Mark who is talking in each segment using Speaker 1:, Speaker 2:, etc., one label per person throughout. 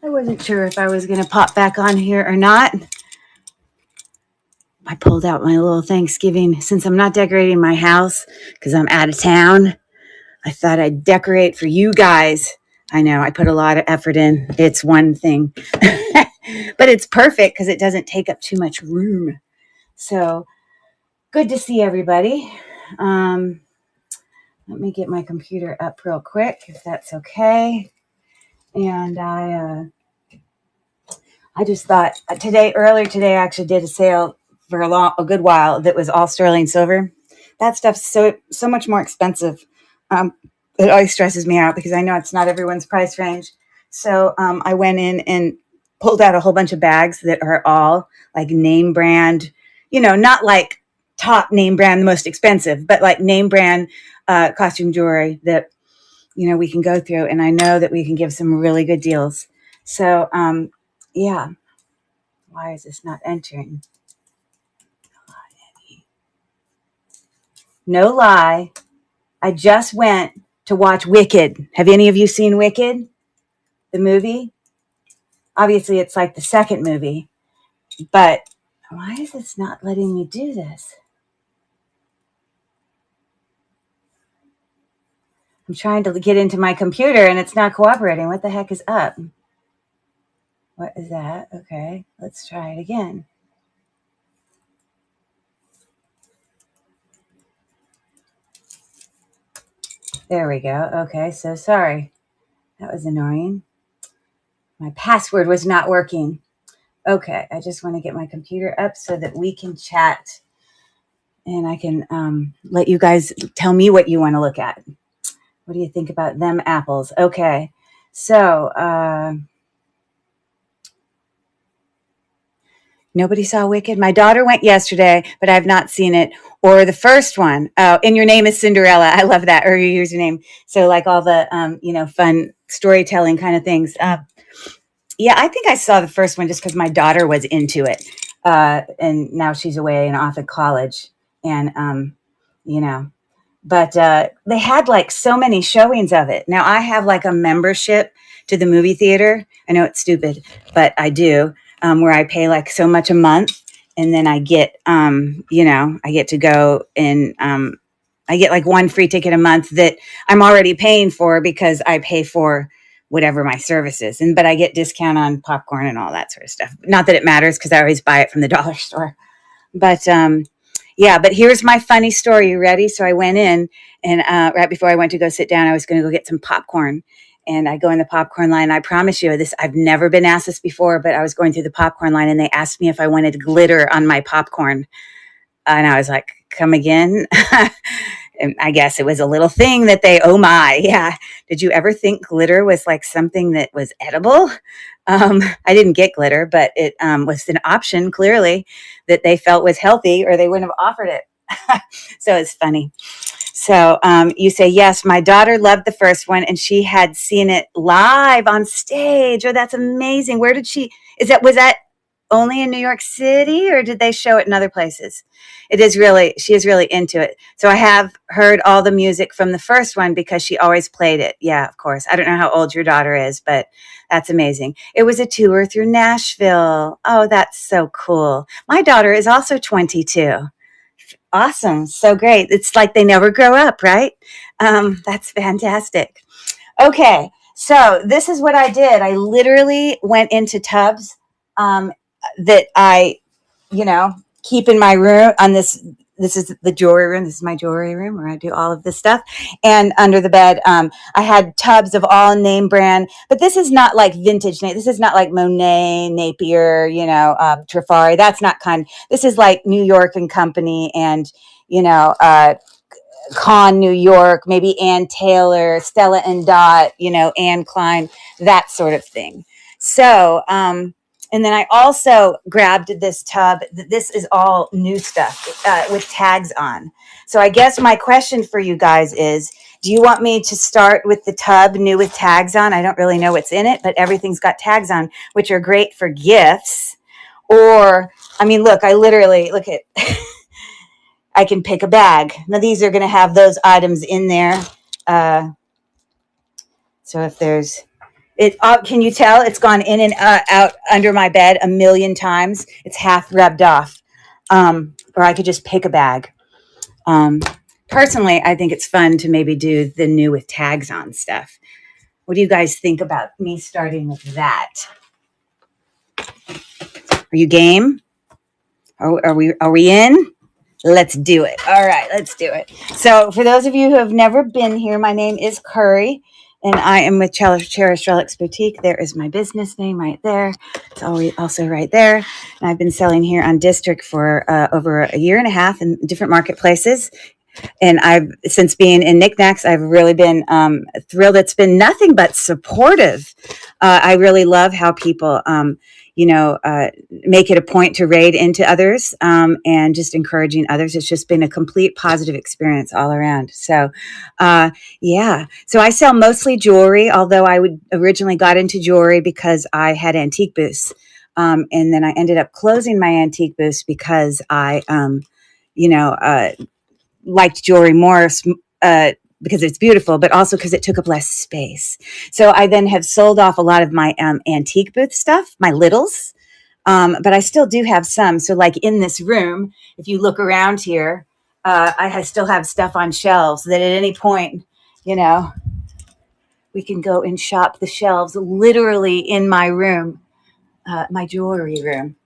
Speaker 1: I wasn't sure if I was going to pop back on here or not. I pulled out my little Thanksgiving, since I'm not decorating my house because I'm out of town. I thought I'd decorate for you guys. I know I put a lot of effort in. It's one thing, but it's perfect because it doesn't take up too much room. So good to see everybody. Let me get my computer up real quick, if that's okay. And I just thought earlier today, I actually did a sale for a good while that was all sterling silver. That stuff's so much more expensive. It always stresses me out because I know it's not everyone's price range. So I went in and pulled out a whole bunch of bags that are all like name brand, not like top name brand, the most expensive, but like name brand costume jewelry that, we can go through. And I know that we can give some really good deals. So, yeah. Why is this not entering? No lie. I just went to watch Wicked. Have any of you seen Wicked? The movie? Obviously, it's like the second movie. But why is this not letting me do this? I'm trying to get into my computer and it's not cooperating. What the heck is up? What is that? Okay, let's try it again. There we go. Okay, so sorry. That was annoying. My password was not working. Okay, I just want to get my computer up so that we can chat and I can let you guys tell me what you want to look at. What do you think about them apples? Okay, so nobody saw Wicked? My daughter went yesterday, but I've not seen it. Or the first one. Oh, and your name is Cinderella. I love that. Or your username. So like all the, fun storytelling kind of things. Yeah, I think I saw the first one just because my daughter was into it. And now she's away and off at college. And, but they had like so many showings of it. Now I have like a membership to the movie theater. I know it's stupid, but I do, where I pay like so much a month. And then I get, I get to go and I get like one free ticket a month that I'm already paying for because I pay for whatever my service is. But I get discount on popcorn and all that sort of stuff. Not that it matters because I always buy it from the dollar store. But yeah, but here's my funny story. You ready? So I went in and right before I went to go sit down, I was going to go get some popcorn. And I go in the popcorn line. I promise you this, I've never been asked this before, but I was going through the popcorn line and they asked me if I wanted glitter on my popcorn. And I was like, come again? And I guess it was a little thing that oh my, yeah. Did you ever think glitter was like something that was edible? I didn't get glitter, but it was an option clearly that they felt was healthy or they wouldn't have offered it. So it's funny. So you say, yes, my daughter loved the first one and she had seen it live on stage. Oh, that's amazing. Where did was that only in New York City or did they show it in other places? She is really into it. So I have heard all the music from the first one because she always played it. Yeah, of course. I don't know how old your daughter is, but that's amazing. It was a tour through Nashville. Oh, that's so cool. My daughter is also 22. Awesome. So great. It's like they never grow up, right? That's fantastic. Okay. So this is what I did. I literally went into tubs that I, keep in my room on this. This is the jewelry room. This is my jewelry room where I do all of this stuff. And under the bed, I had tubs of all name brand, but this is not like vintage. This is not like Monet, Napier, Trifari. That's not this is like New York and Company and, Con New York, maybe Ann Taylor, Stella and Dot, Anne Klein, that sort of thing. So, and then I also grabbed this tub. This is all new stuff with tags on. So I guess my question for you guys is, do you want me to start with the tub new with tags on? I don't really know what's in it, but everything's got tags on, which are great for gifts. Or, look, look at, I can pick a bag. Now these are going to have those items in there. So if there's, Can you tell it's gone in and out under my bed a million times? It's half rubbed off. Or I could just pick a bag. Um, Personally, I think it's fun to maybe do the new with tags on stuff. What do you guys think about me starting with that? Are you game? Are we in? Let's do it. All right, let's do it. So, for those of you who have never been here, my name is Curry, and I am with Cherish Relics Boutique. There is my business name right there. It's also right there. And I've been selling here on District for over a year and a half in different marketplaces. And since being in Knickknacks, I've really been thrilled. It's been nothing but supportive. I really love how people, make it a point to raid into others and just encouraging others. It's just been a complete positive experience all around. So, yeah. So I sell mostly jewelry, although I originally got into jewelry because I had antique booths. And then I ended up closing my antique booths because I, liked jewelry more because it's beautiful, but also because it took up less space. So I then have sold off a lot of my antique booth stuff, my littles, but I still do have some. So like in this room, if you look around here, I still have stuff on shelves that at any point, we can go and shop the shelves literally in my room, my jewelry room,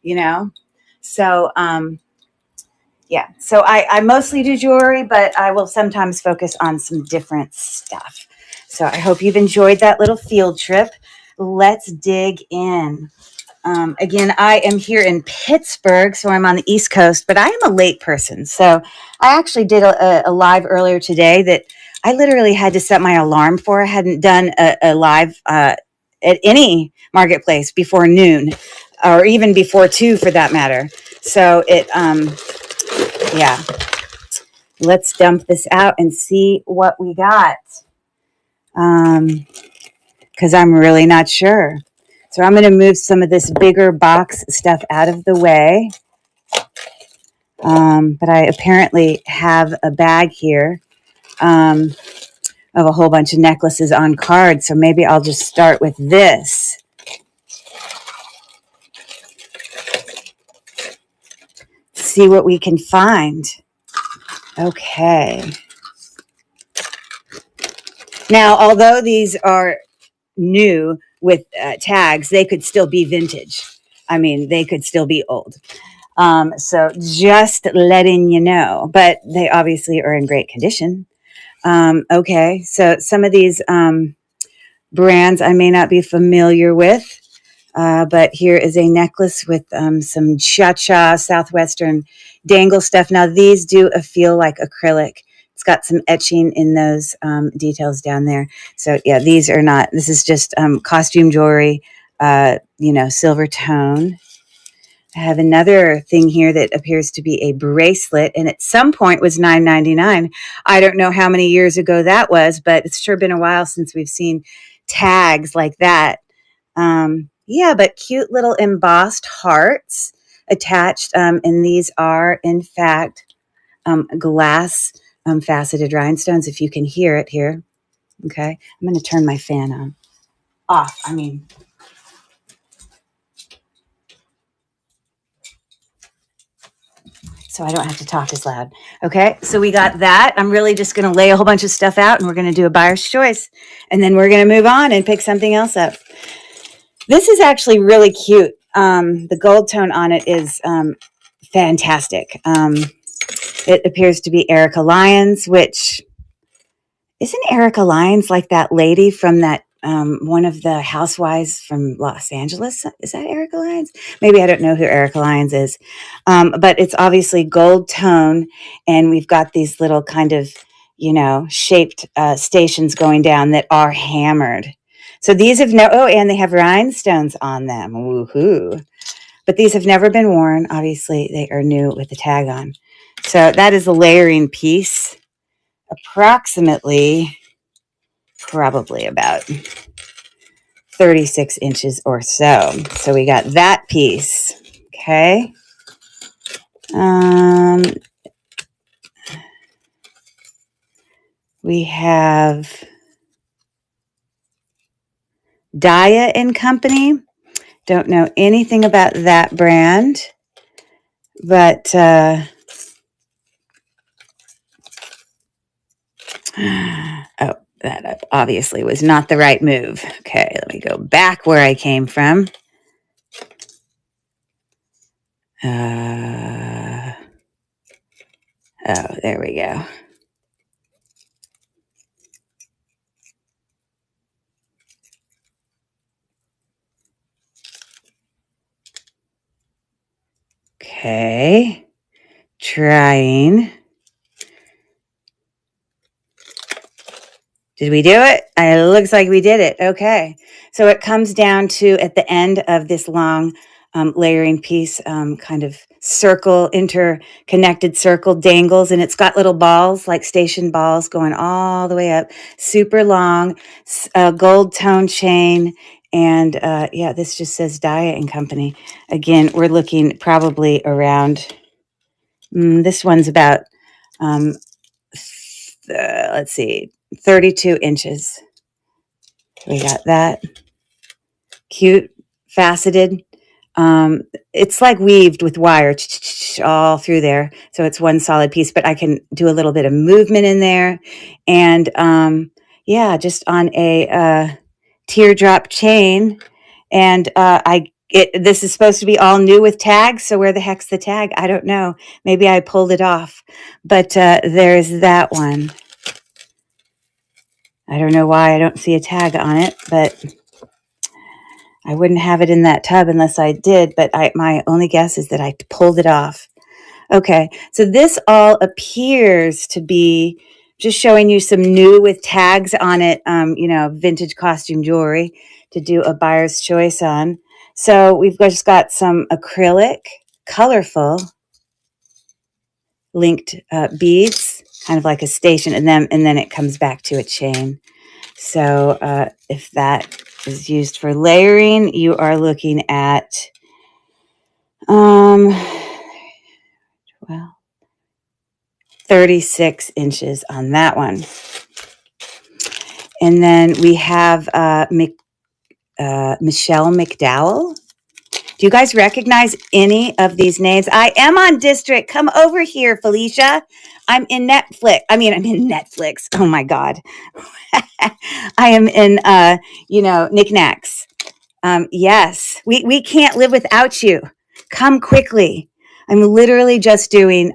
Speaker 1: you know? So, yeah, so I mostly do jewelry, but I will sometimes focus on some different stuff. So I hope you've enjoyed that little field trip. Let's dig in. Again, I am here in Pittsburgh, so I'm on the East Coast, but I am a late person. So I actually did a live earlier today that I literally had to set my alarm for. I hadn't done a live at any marketplace before noon or even before 2 for that matter. So yeah, let's dump this out and see what we got. Because I'm really not sure. So I'm going to move some of this bigger box stuff out of the way. But I apparently have a bag here of a whole bunch of necklaces on card. So maybe I'll just start with this. See what we can find. Okay. Now, although these are new with tags, they could still be vintage. I mean, they could still be old. So just letting you know, but they obviously are in great condition. Okay, so some of these brands I may not be familiar with, but here is a necklace with some Cha-Cha Southwestern dangle stuff. Now, these do feel like acrylic. It's got some etching in those details down there. So, yeah, these are not. This is just costume jewelry, silver tone. I have another thing here that appears to be a bracelet, and at some point was $9.99. I don't know how many years ago that was, but it's sure been a while since we've seen tags like that. Yeah, but cute little embossed hearts attached, and these are, in fact, glass faceted rhinestones, if you can hear it here. Okay, I'm going to turn my fan on. Off, I mean. So I don't have to talk as loud. Okay, so we got that. I'm really just going to lay a whole bunch of stuff out, and we're going to do a buyer's choice. And then we're going to move on and pick something else up. This is actually really cute. The gold tone on it is fantastic. It appears to be Erica Lyons, which isn't Erica Lyons like that lady from that one of the housewives from Los Angeles? Is that Erica Lyons? Maybe I don't know who Erica Lyons is. But it's obviously gold tone, and we've got these little kind of, shaped stations going down that are hammered. So these have and they have rhinestones on them. Woohoo. But these have never been worn. Obviously, they are new with the tag on. So that is a layering piece, approximately, probably about 36 inches or so. So we got that piece. Okay. We have Daya and Company. Don't know anything about that brand, but oh, that obviously was not the right move. Okay, let me go back where I came from. Oh, there we go. Okay, trying. Did we do it? It looks like we did it. Okay. So it comes down to at the end of this long layering piece, kind of circle, interconnected circle dangles, and it's got little balls, like station balls, going all the way up, super long, gold tone chain. And yeah, this just says Daya and Company. Again, we're looking probably around, this one's about, um, let's see, 32 inches. We got that. Cute, faceted. It's like weaved with wire all through there. So it's one solid piece, but I can do a little bit of movement in there. And yeah, just on a teardrop chain. And this is supposed to be all new with tags. So where the heck's the tag? I don't know. Maybe I pulled it off. But there's that one. I don't know why I don't see a tag on it, but I wouldn't have it in that tub unless I did, but my only guess is that I pulled it off. Okay, so this all appears to be just showing you some new with tags on it, vintage costume jewelry to do a buyer's choice on. So we've just got some acrylic, colorful, linked beads, kind of like a station, and then it comes back to a chain. So if that is used for layering, you are looking at, well, 36 inches on that one. And then we have Michelle McDowell. Do you guys recognize any of these names? I am on District. Come over here, Felicia. I'm in Netflix. Oh my God. I am in, knickknacks. Yes, we can't live without you. Come quickly. I'm literally just doing,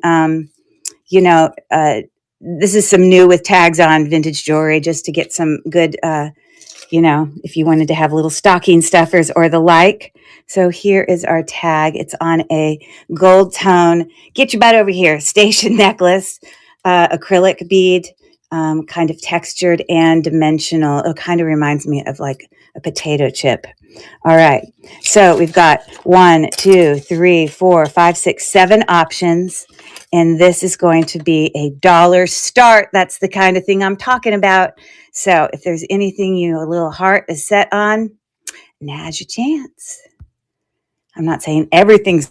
Speaker 1: this is some new with tags on vintage jewelry just to get some good, if you wanted to have little stocking stuffers or the like. So here is our tag. It's on a gold tone. Get your butt over here. Station necklace, acrylic bead, kind of textured and dimensional. It kind of reminds me of like a potato chip. All right. So we've got 1, 2, 3, 4, 5, 6, 7 options. And this is going to be $1 start. That's the kind of thing I'm talking about. So if there's anything a little heart is set on, now's your chance. I'm not saying everything's.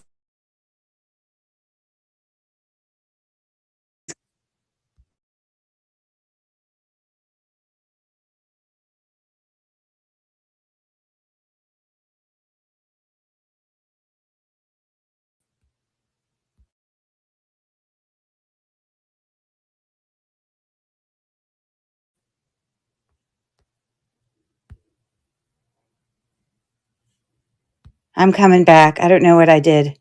Speaker 1: I'm coming back. I don't know what I did.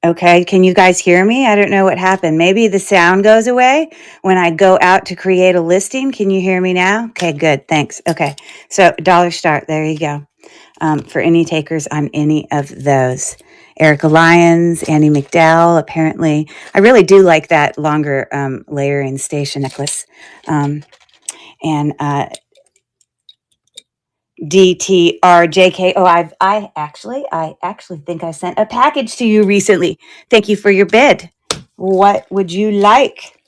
Speaker 1: Okay, can you guys hear me? I don't know what happened. Maybe the sound goes away when I go out to create a listing. Can you hear me now? Okay, good. Thanks. Okay, so $1 start. There you go. For any takers on any of those. Erica Lyons, Annie McDowell, apparently. I really do like that longer layering station necklace. And DTRJK. Oh, I actually think I sent a package to you recently. Thank you for your bid. What would you like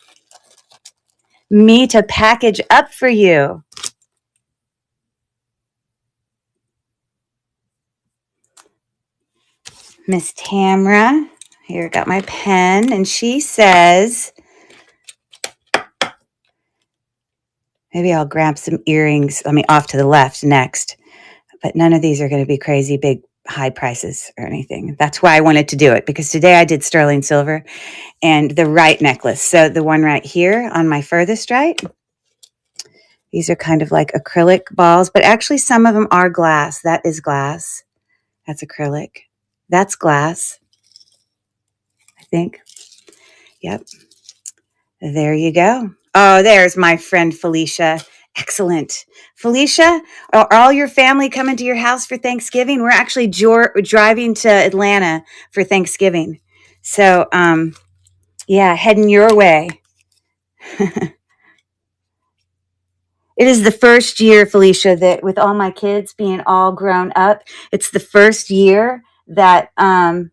Speaker 1: me to package up for you? Miss Tamra. Here, got my pen, and she says, Maybe I'll grab some earrings. Off to the left next. But none of these are going to be crazy big high prices or anything. That's why I wanted to do it, because today I did sterling silver and the right necklace. So the one right here on my furthest right, these are kind of like acrylic balls, but actually some of them are glass. That is glass. That's acrylic. That's glass, I think. Yep. There you go. Oh, there's my friend Felicia. Excellent. Felicia, are all your family coming to your house for Thanksgiving? We're actually driving to Atlanta for Thanksgiving. So, yeah, heading your way. It is the first year, Felicia, that with all my kids being all grown up, it's the first year that I'm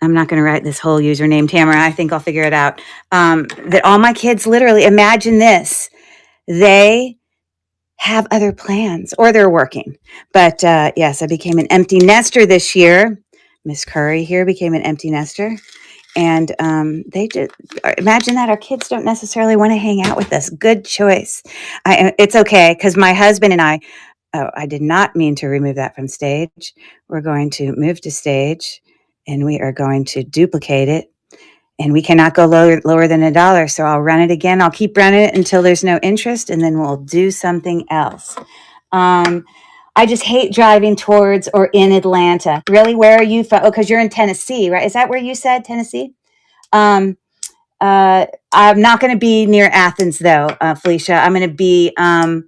Speaker 1: not going to write this whole username, Tamara. I think I'll figure it out. That all my kids, literally, imagine this. They have other plans, or they're working. But yes, I became an empty nester this year. Miss Curry here became an empty nester. And they did. Imagine that our kids don't necessarily want to hang out with us. Good choice. It's okay, because my husband and I did not mean to remove that from stage. We're going to move to stage, and we are going to duplicate it. And we cannot go lower than $1. So I'll run it again. I'll keep running it until there's no interest, and then we'll do something else. I just hate driving towards or in Atlanta. Really? Where are you from? Oh, because you're in Tennessee, right? Is that where you said, Tennessee? I'm not going to be near Athens, though, Felicia. I'm going to be, I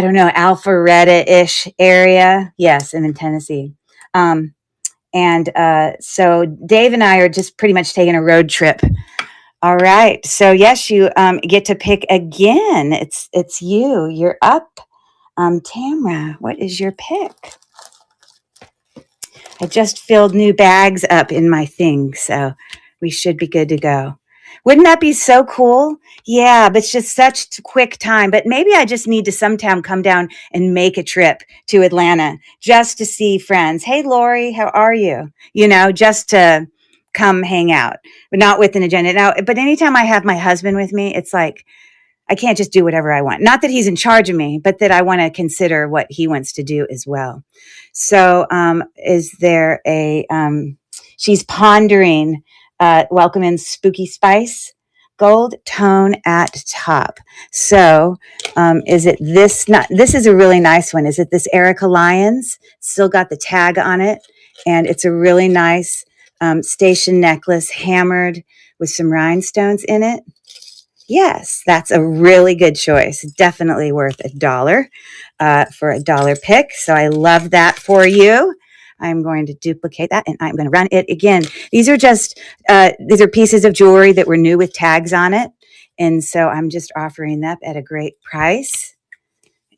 Speaker 1: don't know, Alpharetta-ish area. Yes, I'm in Tennessee. So Dave and I are just pretty much taking a road trip. All right. So yes, you get to pick again. It's you. You're up. Tamra, what is your pick? I just filled new bags up in my thing, so we should be good to go. Wouldn't that be so cool? Yeah, but it's just such quick time. But maybe I just need to sometime come down and make a trip to Atlanta just to see friends. Hey, Lori, how are you? Just to come hang out, but not with an agenda. Now, but anytime I have my husband with me, it's like I can't just do whatever I want. Not that he's in charge of me, but that I want to consider what he wants to do as well. So is there she's pondering, welcome in Spooky Spice, gold tone at top. So is it this? This is a really nice one. Is it this Erica Lyons? Still got the tag on it. And it's a really nice station necklace, hammered with some rhinestones in it. Yes, that's a really good choice. Definitely worth $1 for $1 pick. So I love that for you. I'm going to duplicate that, and I'm going to run it again. These are just these are pieces of jewelry that were new with tags on it, and so I'm just offering that at a great price.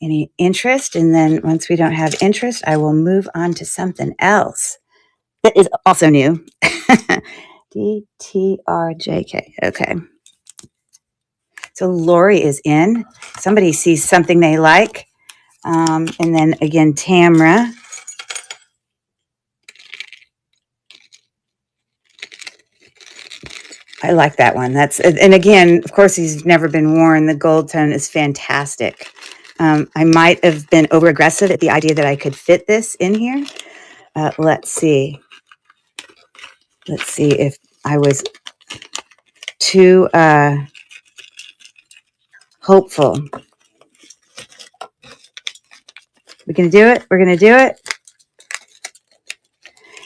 Speaker 1: Any interest? And then once we don't have interest, I will move on to something else that is also new. DTRJK. Okay. So Lori is in. Somebody sees something they like. And then again, Tamra. I like that one. And again, of course, he's never been worn. The gold tone is fantastic. I might have been over aggressive at the idea that I could fit this in here. Let's see. Let's see if I was too hopeful. We're going to do it. We're going to do it.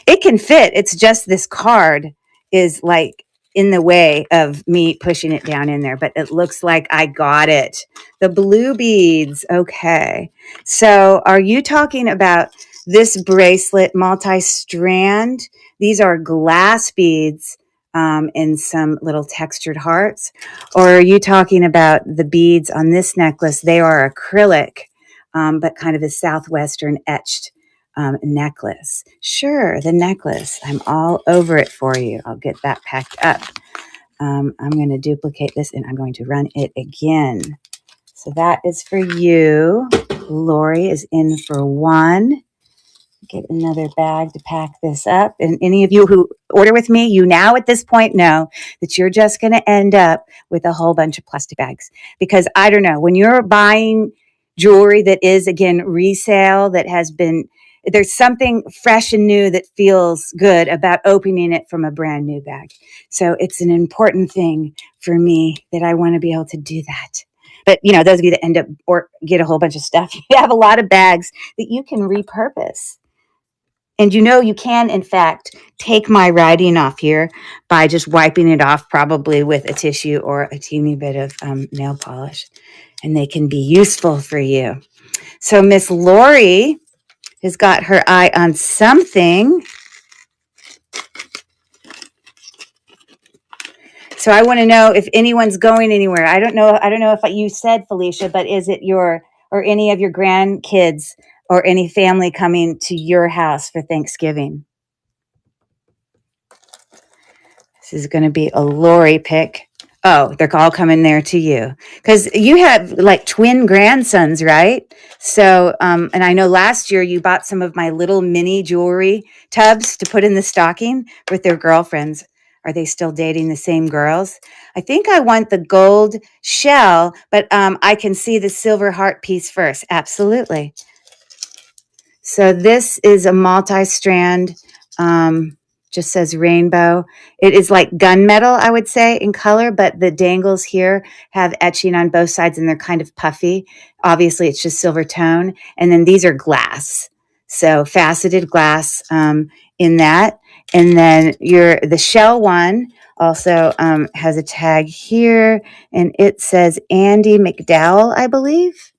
Speaker 1: It can fit. It's just this card is like in the way of me pushing it down in there, but it looks like I got it. The blue beads. Okay. So are you talking about this bracelet, multi-strand? These are glass beads in some little textured hearts. Or are you talking about the beads on this necklace? They are acrylic, but kind of a Southwestern etched necklace. Sure, the necklace. I'm all over it for you. I'll get that packed up. I'm going to duplicate this, and I'm going to run it again. So that is for you. Lori is in for one. get another bag to pack this up. And any of you who order with me, you now at this point know that you're just going to end up with a whole bunch of plastic bags. Because I don't know, when you're buying jewelry that is, again, resale, that has been, there's something fresh and new that feels good about opening it from a brand new bag. So it's an important thing for me that I want to be able to do that. But, those of you that end up or get a whole bunch of stuff, you have a lot of bags that you can repurpose. And you can, in fact, take my writing off here by just wiping it off, probably with a tissue or a teeny bit of nail polish. And they can be useful for you. So Miss Lori has got her eye on something. So I want to know if anyone's going anywhere. I don't know if you said, Felicia, but is it your or any of your grandkids or any family coming to your house for Thanksgiving? This is going to be a Lori pick. Oh, they're all coming there to you because you have like twin grandsons, right? So, and I know last year you bought some of my little mini jewelry tubs to put in the stocking with their girlfriends. Are they still dating the same girls? I think I want the gold shell, but I can see the silver heart piece first. Absolutely. So this is a multi-strand, just says rainbow. It is like gunmetal, I would say, in color, but the dangles here have etching on both sides and they're kind of puffy. Obviously, it's just silver tone. And then these are glass. So faceted glass in that. And then the shell one also has a tag here, and it says Andy McDowell, I believe.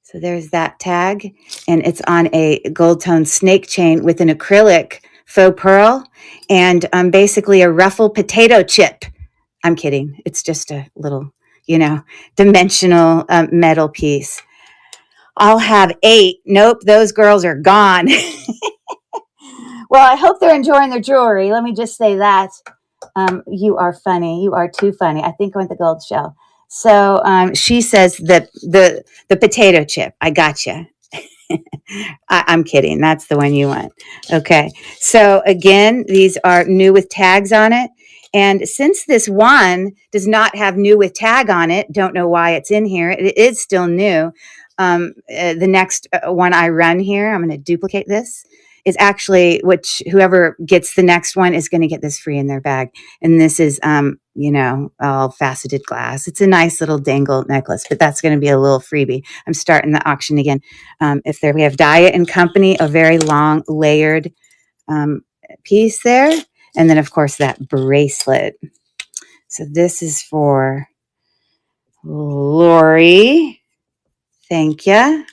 Speaker 1: So there's that tag, and it's on a gold tone snake chain with an acrylic faux pearl and basically a ruffled potato chip. I'm kidding. It's just a little, dimensional metal piece. I'll have 8. Nope, those girls are gone. Well, I hope they're enjoying their jewelry. Let me just say that. You are funny. You are too funny. I think I want the gold shell. So she says the potato chip. I gotcha. I'm kidding. That's the one you want. Okay. So again, these are new with tags on it. And since this one does not have new with tag on it, don't know why it's in here. It is still new. The next one I run here, I'm going to duplicate this, is actually whoever gets the next one is going to get this free in their bag. And this is, all faceted glass. It's a nice little dangle necklace, but that's going to be a little freebie. I'm starting the auction again. We have Diet and Company, a very long layered piece there. And then, of course, that bracelet. So this is for Lori. Thank you.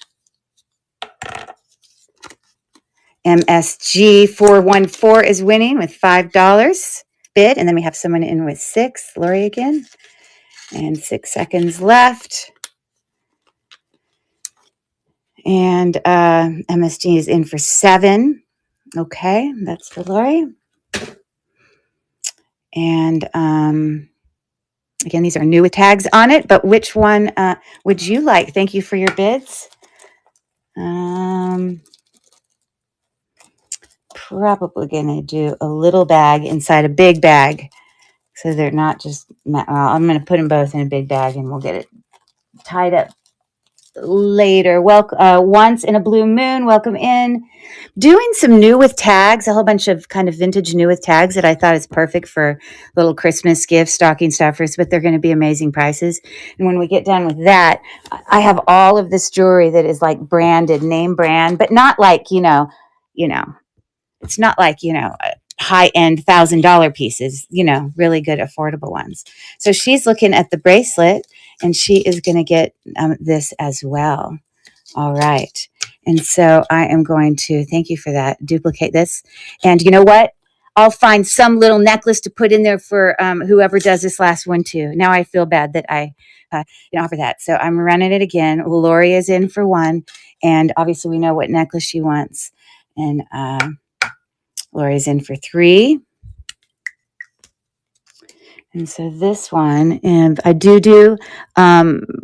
Speaker 1: MSG 414 is winning with $5 bid. And then we have someone in with 6. Lori again. And 6 seconds left. And MSG is in for 7. Okay, that's for Lori. And again, these are new with tags on it, but which one would you like? Thank you for your bids. Probably going to do a little bag inside a big bag. So they're not just, I'm going to put them both in a big bag and we'll get it tied up later. Once in a Blue Moon, welcome in. Doing some new with tags, a whole bunch of kind of vintage new with tags that I thought is perfect for little Christmas gifts, stocking stuffers, but they're going to be amazing prices. And when we get done with that, I have all of this jewelry that is like branded, name brand, but not like, it's not like, high-end $1,000 pieces, really good affordable ones. So she's looking at the bracelet and she is going to get this as well. All right. And so I am going to, thank you for that, duplicate this. And you know what? I'll find some little necklace to put in there for whoever does this last one too. Now I feel bad that I offer that. So I'm running it again. Lori is in for 1. And obviously we know what necklace she wants. And Lori's in for 3. And so this one, and I do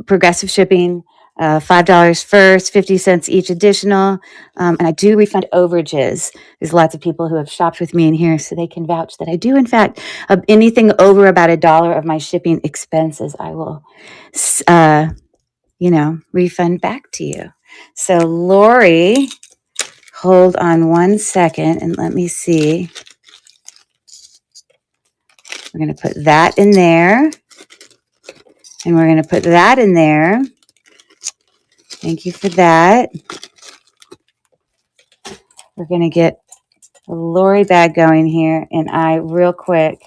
Speaker 1: progressive shipping. $5 first, 50 cents each additional. And I do refund overages. There's lots of people who have shopped with me in here, so they can vouch that I do, in fact, anything over about $1 of my shipping expenses, I will, refund back to you. So Lori, hold on one second and let me see. We're going to put that in there. And we're going to put that in there. Thank you for that. We're going to get a Lori bag going here. And real quick,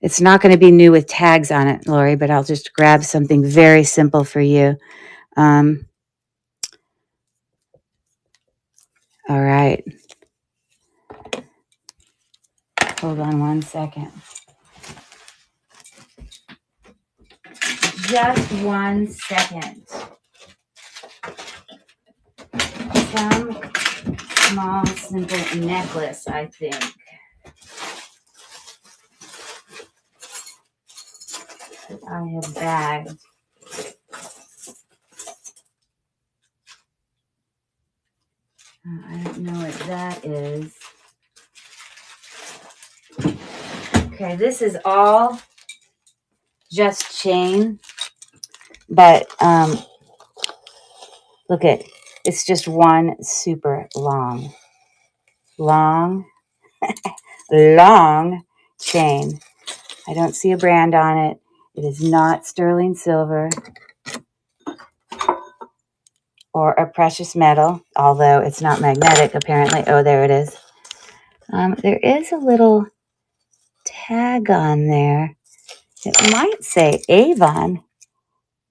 Speaker 1: it's not going to be new with tags on it, Lori, but I'll just grab something very simple for you. All right. Hold on one second. Just 1 second. Some small, simple necklace, I think. I have bagged. I don't know what that is. Okay, this is all just chain, but look at, it's just one super long chain. I don't see a brand on it. It is not sterling silver or a precious metal, although it's not magnetic apparently. Oh, there it is. There is a little tag on there. It might say Avon.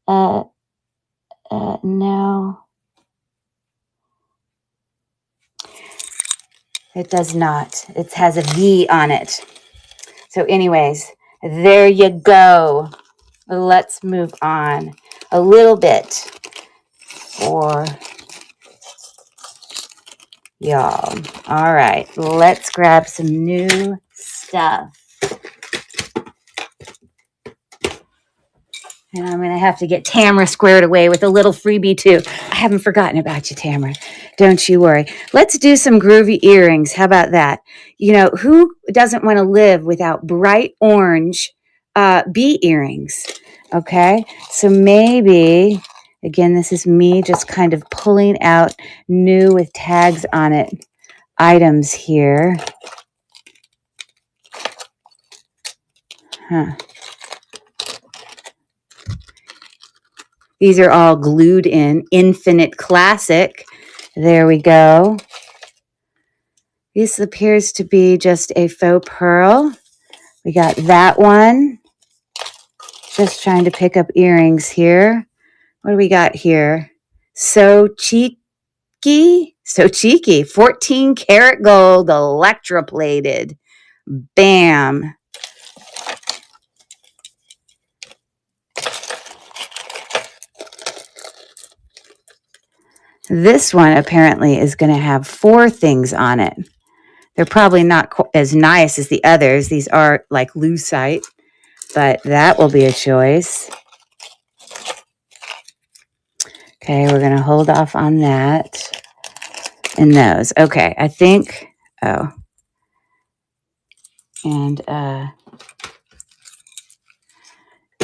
Speaker 1: No. It does not. It has a V on it. So anyways, there you go. Let's move on a little bit for y'all. All right, let's grab some new stuff. And I'm going to have to get Tamara squared away with a little freebie too. I haven't forgotten about you, Tamara. Don't you worry. Let's do some groovy earrings. How about that? You know, who doesn't want to live without bright orange bee earrings? Okay. So maybe, again, this is me just kind of pulling out new with tags on it items here. Huh. These are all glued in. Infinite Classic. There we go. This appears to be just a faux pearl. We got that one. Just trying to pick up earrings here. What do we got here? So cheeky. 14 karat gold, electroplated. Bam. This one apparently is going to have 4 things on it. They're probably not as nice as the others. These are like lucite, but that will be a choice. Okay, we're going to hold off on that and those. Okay, I think,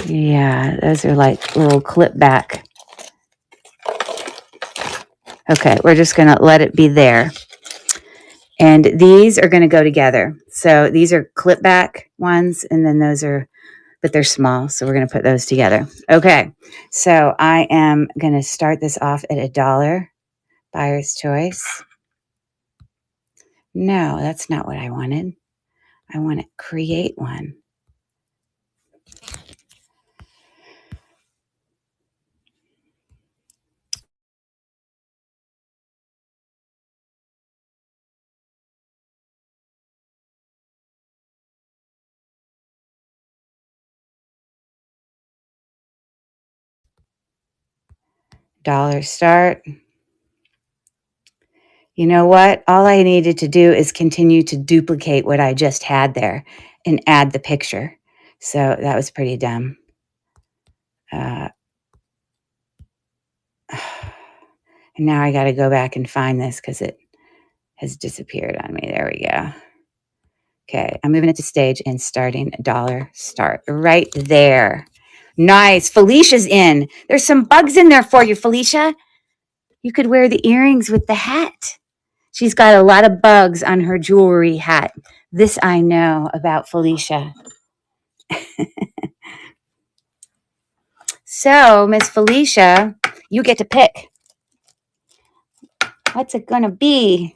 Speaker 1: yeah, those are like little clip back. Okay, we're just going to let it be there. And these are going to go together. So these are clip back ones, and then those are, but they're small. So we're going to put those together. Okay, so I am going to start this off at $1. Buyer's choice. No, that's not what I wanted. I want to create one. $1 start. You know what? All I needed to do is continue to duplicate what I just had there and add the picture. So that was pretty dumb. And now I got to go back and find this because it has disappeared on me. There we go. Okay, I'm moving it to stage and starting dollar start right there. Nice. Felicia's in. There's some bugs in there for you, Felicia. You could wear the earrings with the hat. She's got a lot of bugs on her jewelry hat. This I know about Felicia. So, Miss Felicia, you get to pick. What's it going to be?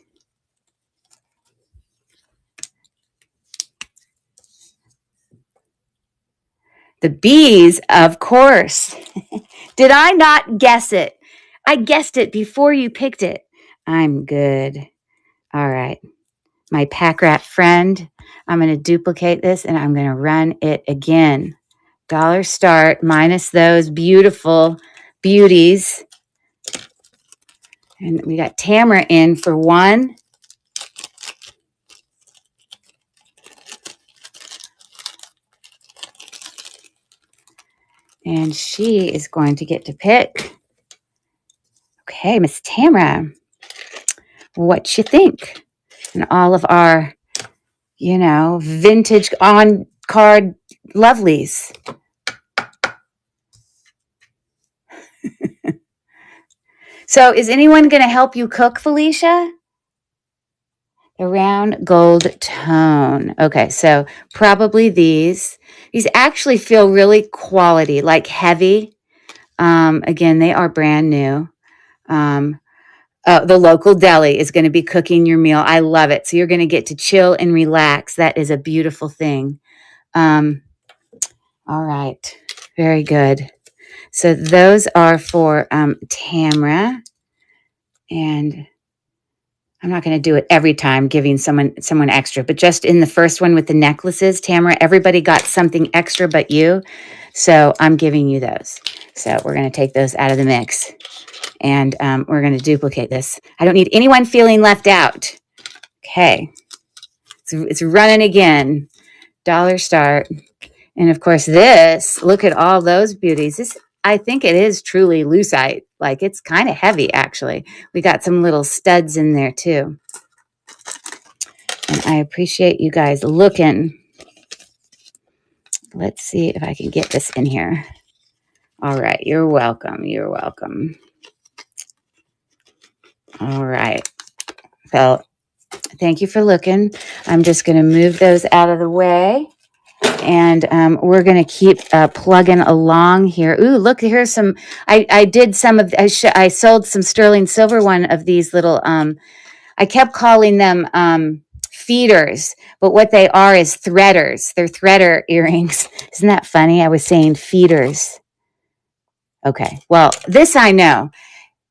Speaker 1: The bees, of course. Did I not guess it? I guessed it before you picked it. I'm good. All right. My pack rat friend, I'm going to duplicate this and I'm going to run it again. Dollar start minus those beautiful beauties. And we got Tamara in for 1. And she is going to get to pick. Okay, Miss Tamara, what you think? And all of our, vintage on-card lovelies. So is anyone going to help you cook, Felicia? The round gold tone. Okay, so probably these. These actually feel really quality, like heavy. Again, they are brand new. The local deli is going to be cooking your meal. I love it. So you're going to get to chill and relax. That is a beautiful thing. All right. Very good. So those are for Tamara. And I'm not going to do it every time giving someone extra, but just in the first one with the necklaces, Tamara, everybody got something extra but you. So I'm giving you those. So we're going to take those out of the mix. And we're going to duplicate this. I don't need anyone feeling left out. Okay. It's running again. Dollar start. And of course this, look at all those beauties. This, I think it is truly lucite. Like it's kind of heavy actually. We got some little studs in there too. And I appreciate you guys looking. Let's see if I can get this in here. All right. You're welcome. You're welcome. All right. So thank you for looking. I'm just going to move those out of the way. And we're going to keep plugging along here. Ooh, look, here's some. I did some of. I sold some sterling silver one of these little. I kept calling them feeders, but what they are is threaders. They're threader earrings. Isn't that funny? I was saying feeders. Okay. Well, this I know.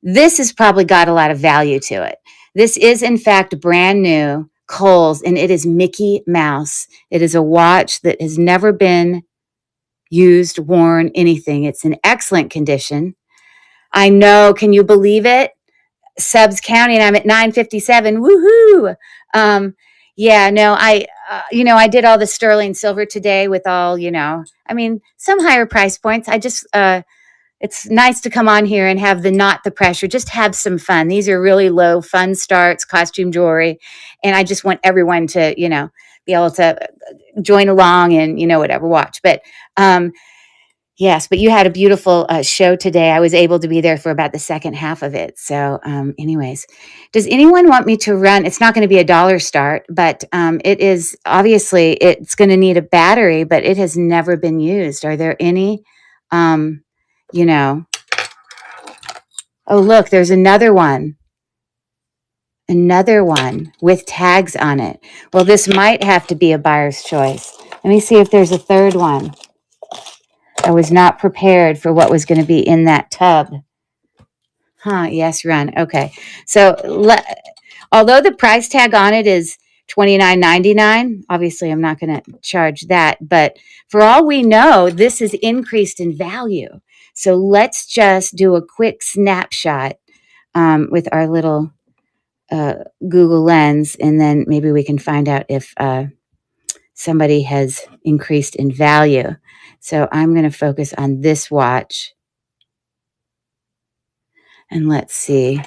Speaker 1: This has probably got a lot of value to it. This is, in fact, brand new Kohl's, and it is Mickey Mouse. It is a watch that has never been used, worn, anything. It's in excellent condition. I know. Can you believe it? Subs counting. I'm at 957. Woohoo! Yeah, no, I did all the sterling silver today with all, some higher price points. I just, it's nice to come on here and have not the pressure, just have some fun. These are really low fun starts, costume jewelry. And I just want everyone to, be able to join along and, whatever, watch. But, yes, but you had a beautiful show today. I was able to be there for about the second half of it. So anyways, does anyone want me to run? It's not going to be a dollar start, but it is obviously it's going to need a battery, but it has never been used. Are there any, oh, look, there's another one with tags on it. Well, this might have to be a buyer's choice. Let me see if there's a third one. I was not prepared for what was going to be in that tub. Yes, run. Okay. So although the price tag on it is $29.99, obviously I'm not going to charge that. But for all we know, this is increased in value. So let's just do a quick snapshot with our little Google Lens, and then maybe we can find out if somebody has increased in value. So I'm going to focus on this watch. And let's see.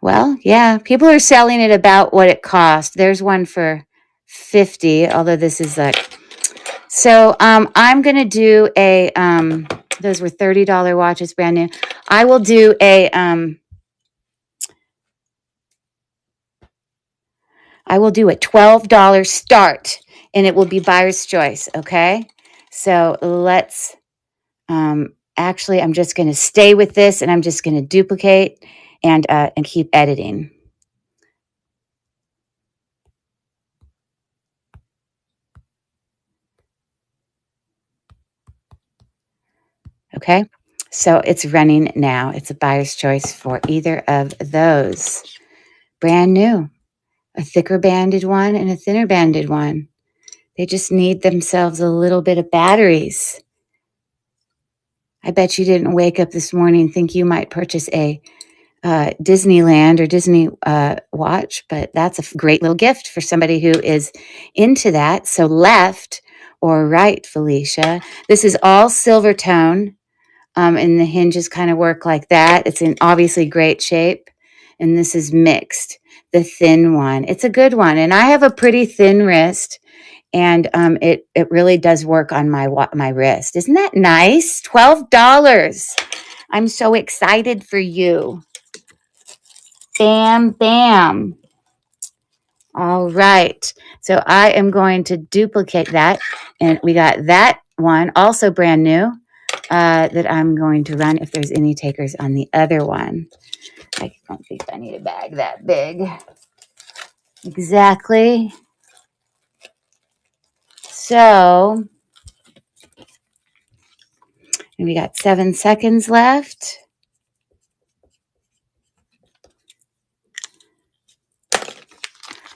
Speaker 1: Well, yeah, people are selling it about what it cost. There's one for 50, although this is like, so I'm going to do a, those were $30 watches, brand new. I will do a $12 start, and it will be buyer's choice. Okay. So let's, actually, I'm just going to stay with this, and I'm just going to duplicate and keep editing. Okay. So it's running now. It's a buyer's choice for either of those. Brand new. A thicker banded one and a thinner banded one. They just need themselves a little bit of batteries. I bet you didn't wake up this morning and think you might purchase a Disneyland or Disney watch, but that's a great little gift for somebody who is into that. So left or right, Felicia. This is all silver tone, and the hinges kind of work like that. It's in obviously great shape, and this is mixed, the thin one. It's a good one, and I have a pretty thin wrist, and it really does work on my wrist. Isn't that nice? $12. I'm so excited for you. Bam, bam. All right. So I am going to duplicate that. And we got that one, also brand new, that I'm going to run if there's any takers on the other one. I don't think I need a bag that big. Exactly. So, and we got 7 seconds left.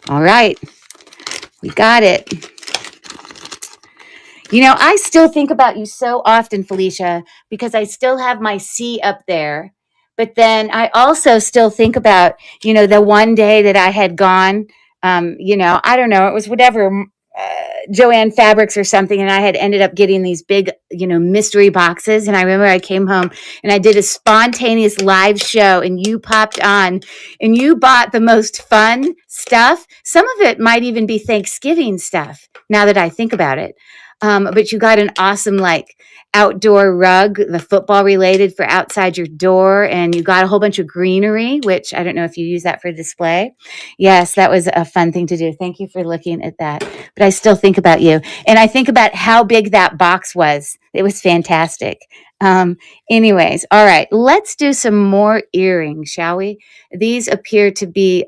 Speaker 1: All right. We got it. You know, I still think about you so often, Felicia, because I still have my C up there. But then I also still think about, the one day that I had gone, I don't know, it was whatever, Joanne Fabrics or something, and I had ended up getting these big, mystery boxes. And I remember I came home and I did a spontaneous live show, and you popped on and you bought the most fun stuff. Some of it might even be Thanksgiving stuff now that I think about it. But you got an awesome outdoor rug, the football related for outside your door, and you got a whole bunch of greenery, which I don't know if you use that for display. Yes, that was a fun thing to do. Thank you for looking at that. But I still think about you, and I think about how big that box was. It was fantastic. Anyways, all right, let's do some more earrings, shall we? These appear to be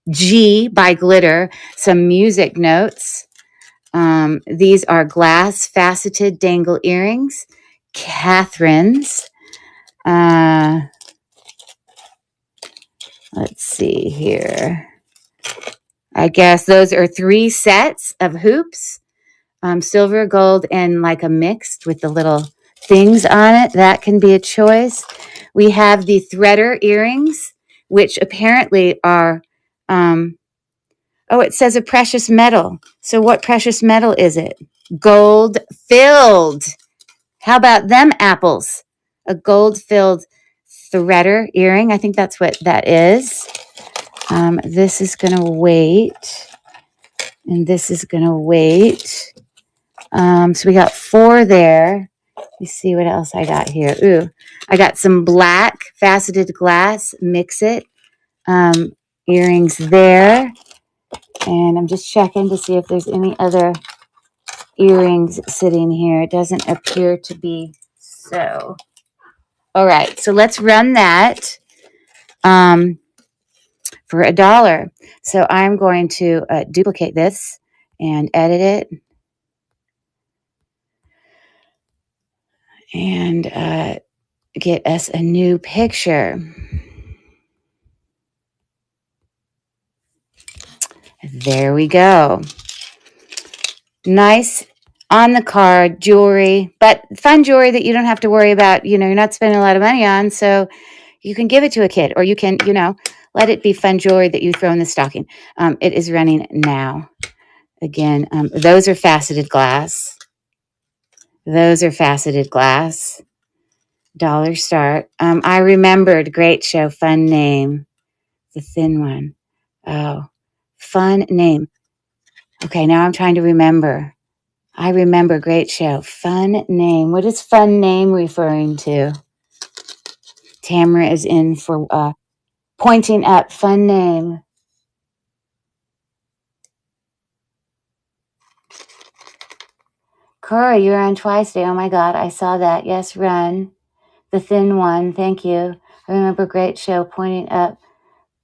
Speaker 1: G by Glitter, some music notes. These are glass faceted dangle earrings, Catherine's. Let's see here. I guess those are 3 sets of hoops, silver, gold, and like a mixed with the little things on it. That can be a choice. We have the threader earrings, which apparently are, it says a precious metal. So what precious metal is it? Gold filled. How about them apples? A gold filled threader earring. I think that's what that is. This is going to wait. And this is going to wait. So we got 4 there. Let me see what else I got here. Ooh, I got some black faceted glass, mix it. Earrings there. And I'm just checking to see if there's any other earrings sitting here. It doesn't appear to be so. All right, so let's run that for $1. So I'm going to duplicate this and edit it. And get us a new picture. There we go. Nice on the card jewelry, but fun jewelry that you don't have to worry about. You're not spending a lot of money on, so you can give it to a kid, or you can, let it be fun jewelry that you throw in the stocking. It is running now. Again, those are faceted glass. Those are faceted glass. Dollar Start. I remembered. Great show. Fun name. The thin one. Oh, fun name. Okay, now I'm trying to remember. I remember. Great show. Fun name. What is fun name referring to? Tamara is in for pointing up. Fun name. Cora, you're on twice today. Oh my God, I saw that. Yes, run. The thin one. Thank you. I remember. Great show. Pointing up.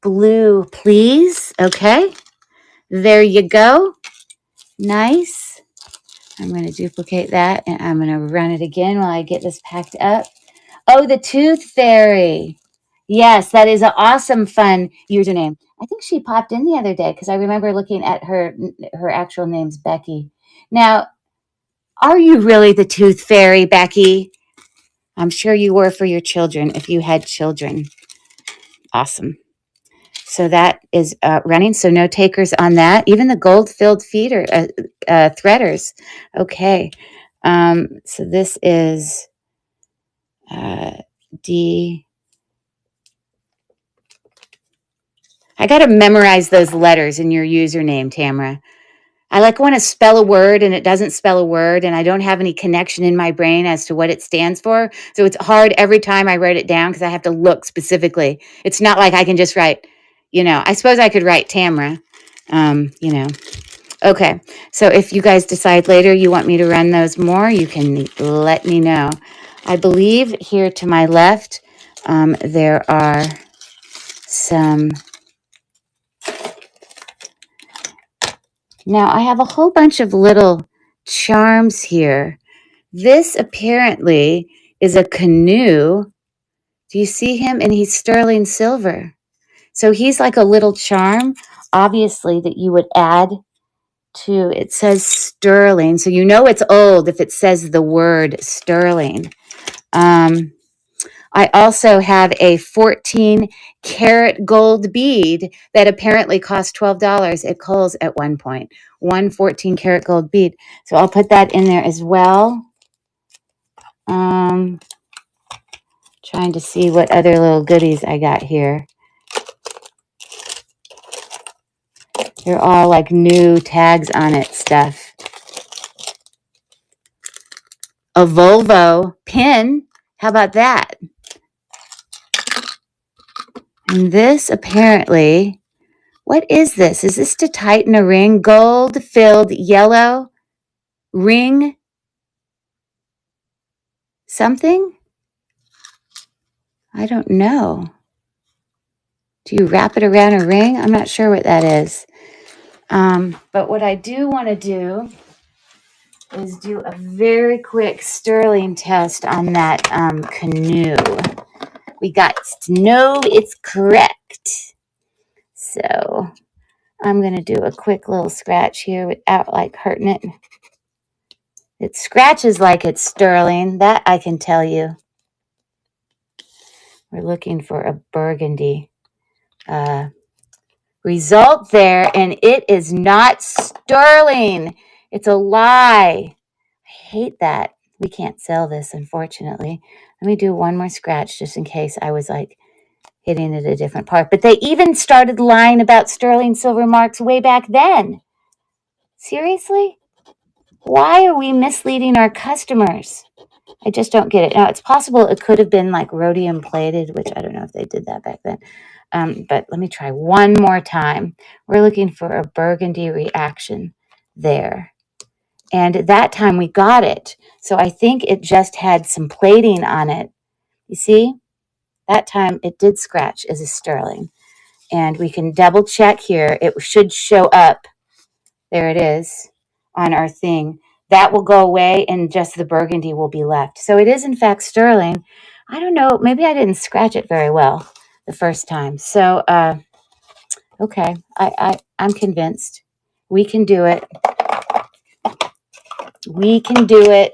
Speaker 1: Blue, please. Okay. There you go. Nice. I'm going to duplicate that and I'm going to run it again while I get this packed up. Oh, the Tooth Fairy. Yes, that is an awesome, fun username. I think she popped in the other day because I remember looking at her actual name's Becky. Now, are you really the Tooth Fairy, Becky? I'm sure you were for your children if you had children. Awesome. So that is running. So no takers on that. Even the gold-filled feeder threaders. Okay. So this is D. I got to memorize those letters in your username, Tamara. I want to spell a word and it doesn't spell a word and I don't have any connection in my brain as to what it stands for. So it's hard every time I write it down because I have to look specifically. It's not like I can just write, I suppose I could write Tamara, Okay, so if you guys decide later you want me to run those more, you can let me know. I believe here to my left, there are some. Now I have a whole bunch of little charms here. This apparently is a canoe. Do you see him? And he's sterling silver. So he's like a little charm, obviously, that you would add to, it says sterling. So you know it's old if it says the word sterling. I also have a 14 karat gold bead that apparently cost $12 at Kohl's at one point. 14 karat gold bead. So I'll put that in there as well. Trying to see what other little goodies I got here. They're all like new tags on it stuff. A Volvo pin. How about that? And this apparently, what is this? Is this to tighten a ring? Gold-filled yellow ring something? I don't know. Do you wrap it around a ring? I'm not sure what that is. But what I do want to do is do a very quick sterling test on that canoe. We got to know it's correct. So I'm going to do a quick little scratch here without hurting it. It scratches like it's sterling. That I can tell you. We're looking for a burgundy result there, and it is not sterling. It's a lie. I hate that. We can't sell this, unfortunately. Let me do one more scratch just in case I was hitting it a different part. But they even started lying about sterling silver marks way back then. Seriously? Why are we misleading our customers? I just don't get it. Now, it's possible it could have been rhodium plated, which I don't know if they did that back then. But let me try one more time. We're looking for a burgundy reaction there. And that time we got it. So I think it just had some plating on it. You see? That time it did scratch as a sterling. And we can double check here. It should show up. There it is on our thing. That will go away and just the burgundy will be left. So it is in fact sterling. I don't know. Maybe I didn't scratch it very well the first time. So, okay. I'm convinced. We can do it. We can do it.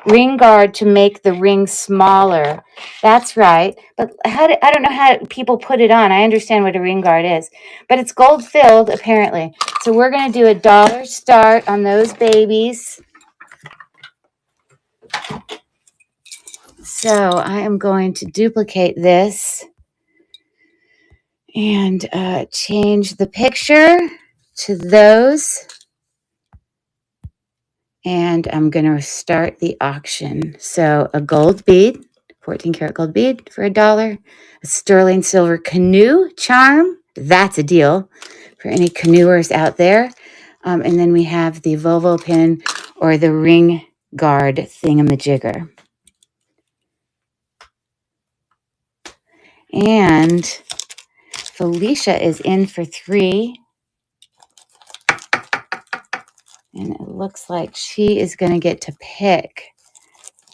Speaker 1: Ring guard to make the ring smaller. That's right. But I don't know how people put it on. I understand what a ring guard is. But it's gold filled, apparently. So we're going to do $1 start on those babies. So I am going to duplicate this and change the picture to those. And I'm going to start the auction. So a gold bead, 14 karat gold bead for $1. A sterling silver canoe charm. That's a deal for any canoers out there. And then we have the Volvo pin or the ring guard thingamajigger. And Felicia is in for 3. And it looks like she is going to get to pick.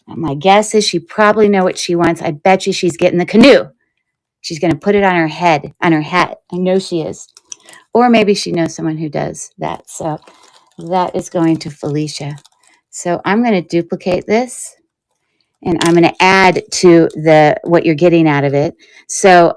Speaker 1: My guess is she probably knows what she wants. I bet you she's getting the canoe. She's going to put it on her head, on her hat. I know she is. Or maybe she knows someone who does that. So that is going to Felicia. So I'm going to duplicate this. And I'm going to add to what you're getting out of it. So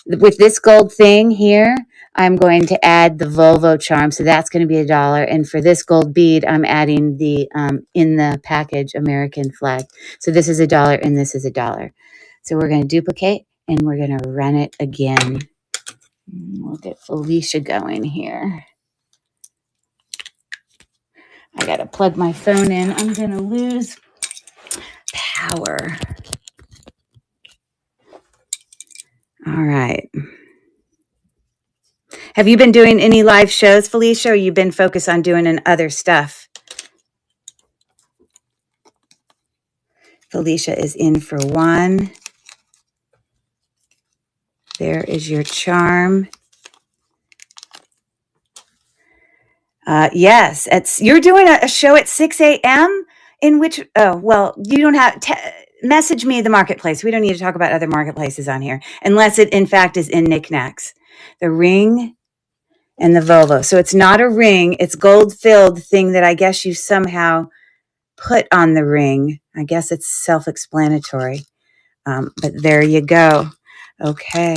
Speaker 1: with this gold thing here, I'm going to add the Volvo charm. So that's going to be $1. And for this gold bead, I'm adding the in the package American flag. So this is $1 and this is $1. So we're going to duplicate and we're going to run it again. We'll get Felicia going here. I got to plug my phone in. I'm going to lose power. All right. Have you been doing any live shows, Felicia, or you've been focused on doing other stuff? Felicia is in for 1. There is your charm. Yes, you're doing a show at 6 a.m. in which, you don't have, message me the marketplace. We don't need to talk about other marketplaces on here, unless it in fact is in knickknacks. The ring and the Volvo. So it's not a ring, it's gold-filled thing that I guess you somehow put on the ring. I guess it's self-explanatory. But there you go. Okay,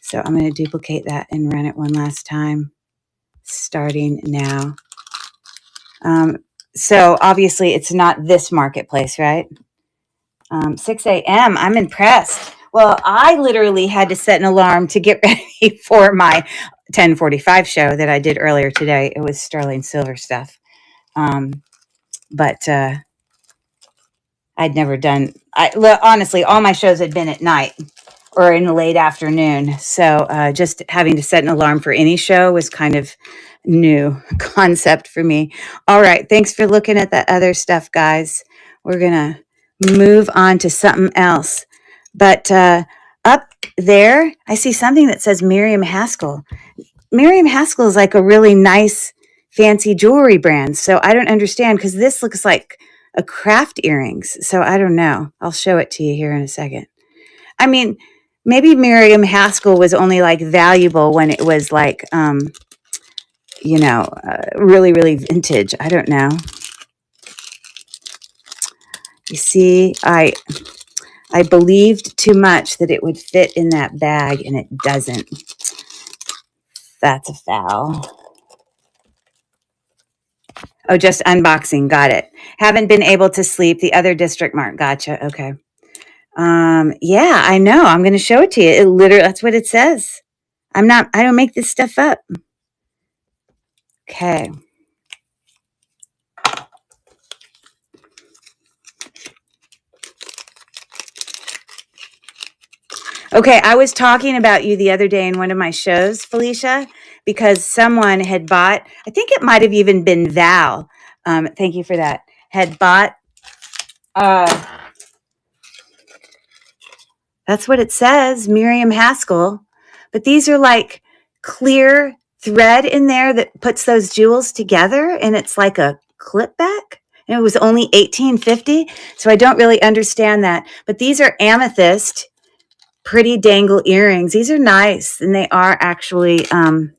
Speaker 1: so I'm going to duplicate that and run it one last time, starting now. So obviously it's not this marketplace, right? 6 a.m. I'm impressed. Well, I literally had to set an alarm to get ready for my 10:45 show that I did earlier today. It was sterling silver stuff. But I'd never done, honestly, all my shows had been at night or in the late afternoon. So just having to set an alarm for any show was kind of new concept for me. All right. Thanks for looking at that other stuff, guys. We're going to move on to something else. But up there, I see something that says Miriam Haskell. Miriam Haskell is like a really nice, fancy jewelry brand. So I don't understand because this looks like a craft earrings. So I don't know. I'll show it to you here in a second. I mean, maybe Miriam Haskell was only like valuable when it was like, really, really vintage. I don't know. You see, I believed too much that it would fit in that bag, and it doesn't. That's a foul. Oh, just unboxing. Got it. Haven't been able to sleep. The other district mark. Gotcha. Okay. Yeah, I know. I'm going to show it to you. It literally, that's what it says. I don't make this stuff up. Okay. Okay, I was talking about you the other day in one of my shows, Felicia, because someone had bought, I think it might have even been Val. Thank you for that. Had bought, that's what it says, Miriam Haskell. But these are like clear thread in there that puts those jewels together, and it's like a clip back. And it was only $18.50, so I don't really understand that. But these are amethyst pretty dangle earrings. These are nice, and they are actually a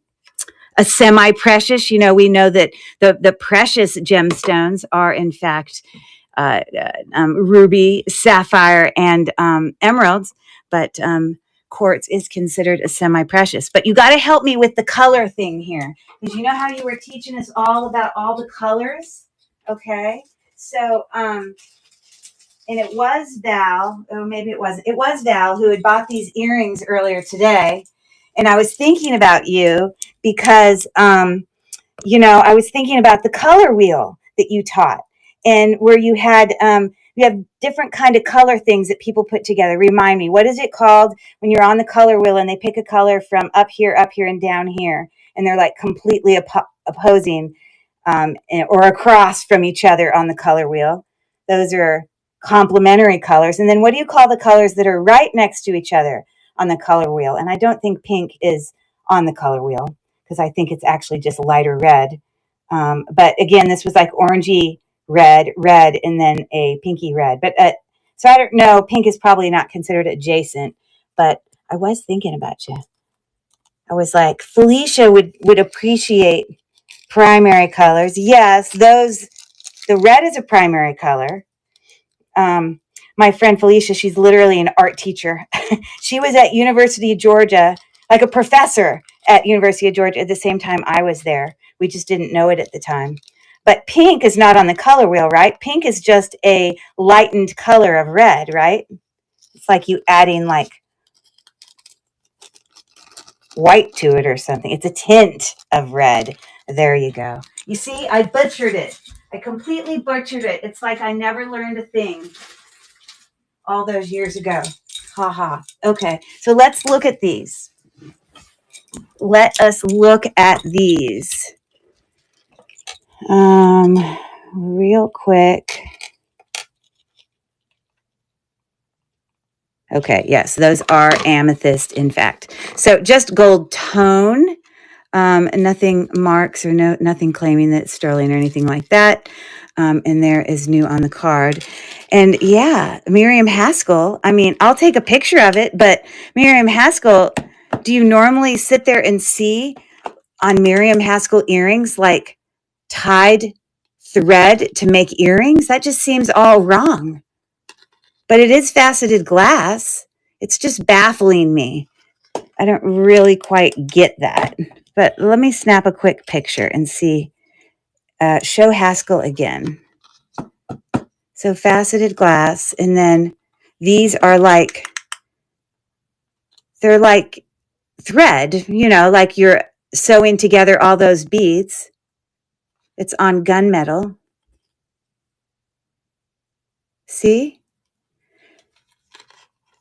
Speaker 1: semi-precious. You know, we know that the precious gemstones are in fact ruby, sapphire, and emeralds, but quartz is considered a semi-precious. But you got to help me with the color thing here, because you know how you were teaching us all about all the colors. Okay, so And it was Val, or maybe it wasn't. It was Val who had bought these earrings earlier today. And I was thinking about you because I was thinking about the color wheel that you taught, and where you have different kind of color things that people put together. Remind me, what is it called when you're on the color wheel and they pick a color from up here, and down here, and they're like completely opposing or across from each other on the color wheel? Those are complementary colors. And then what do you call the colors that are right next to each other on the color wheel? And I don't think pink is on the color wheel, because I think it's actually just lighter red. But again, this was like orangey red, and then a pinky red. But so I don't know. Pink is probably not considered adjacent, but I was thinking about you. I was like, Felicia would appreciate primary colors. Yes, the red is a primary color. My friend Felicia, she's literally an art teacher. She was at University of Georgia, like a professor at University of Georgia at the same time I was there. We just didn't know it at the time. But pink is not on the color wheel, right? Pink is just a lightened color of red, right? It's like you adding like white to it or something. It's a tint of red. There you go. You see, I butchered it. I completely butchered it. It's like I never learned a thing all those years ago. Ha ha. Okay, so let's look at these. Let us look at these. Real quick. Okay, yes, those are amethyst, in fact. So just gold tone. Nothing marks or nothing claiming that it's sterling or anything like that. And there is new on the card. And yeah, Miriam Haskell. I mean, I'll take a picture of it, but Miriam Haskell, do you normally sit there and see on Miriam Haskell earrings like tied thread to make earrings? That just seems all wrong. But it is faceted glass. It's just baffling me. I don't really quite get that. But let me snap a quick picture and see. Show Haskell again. So faceted glass, and then these are like, they're like thread, like you're sewing together all those beads. It's on gunmetal. See?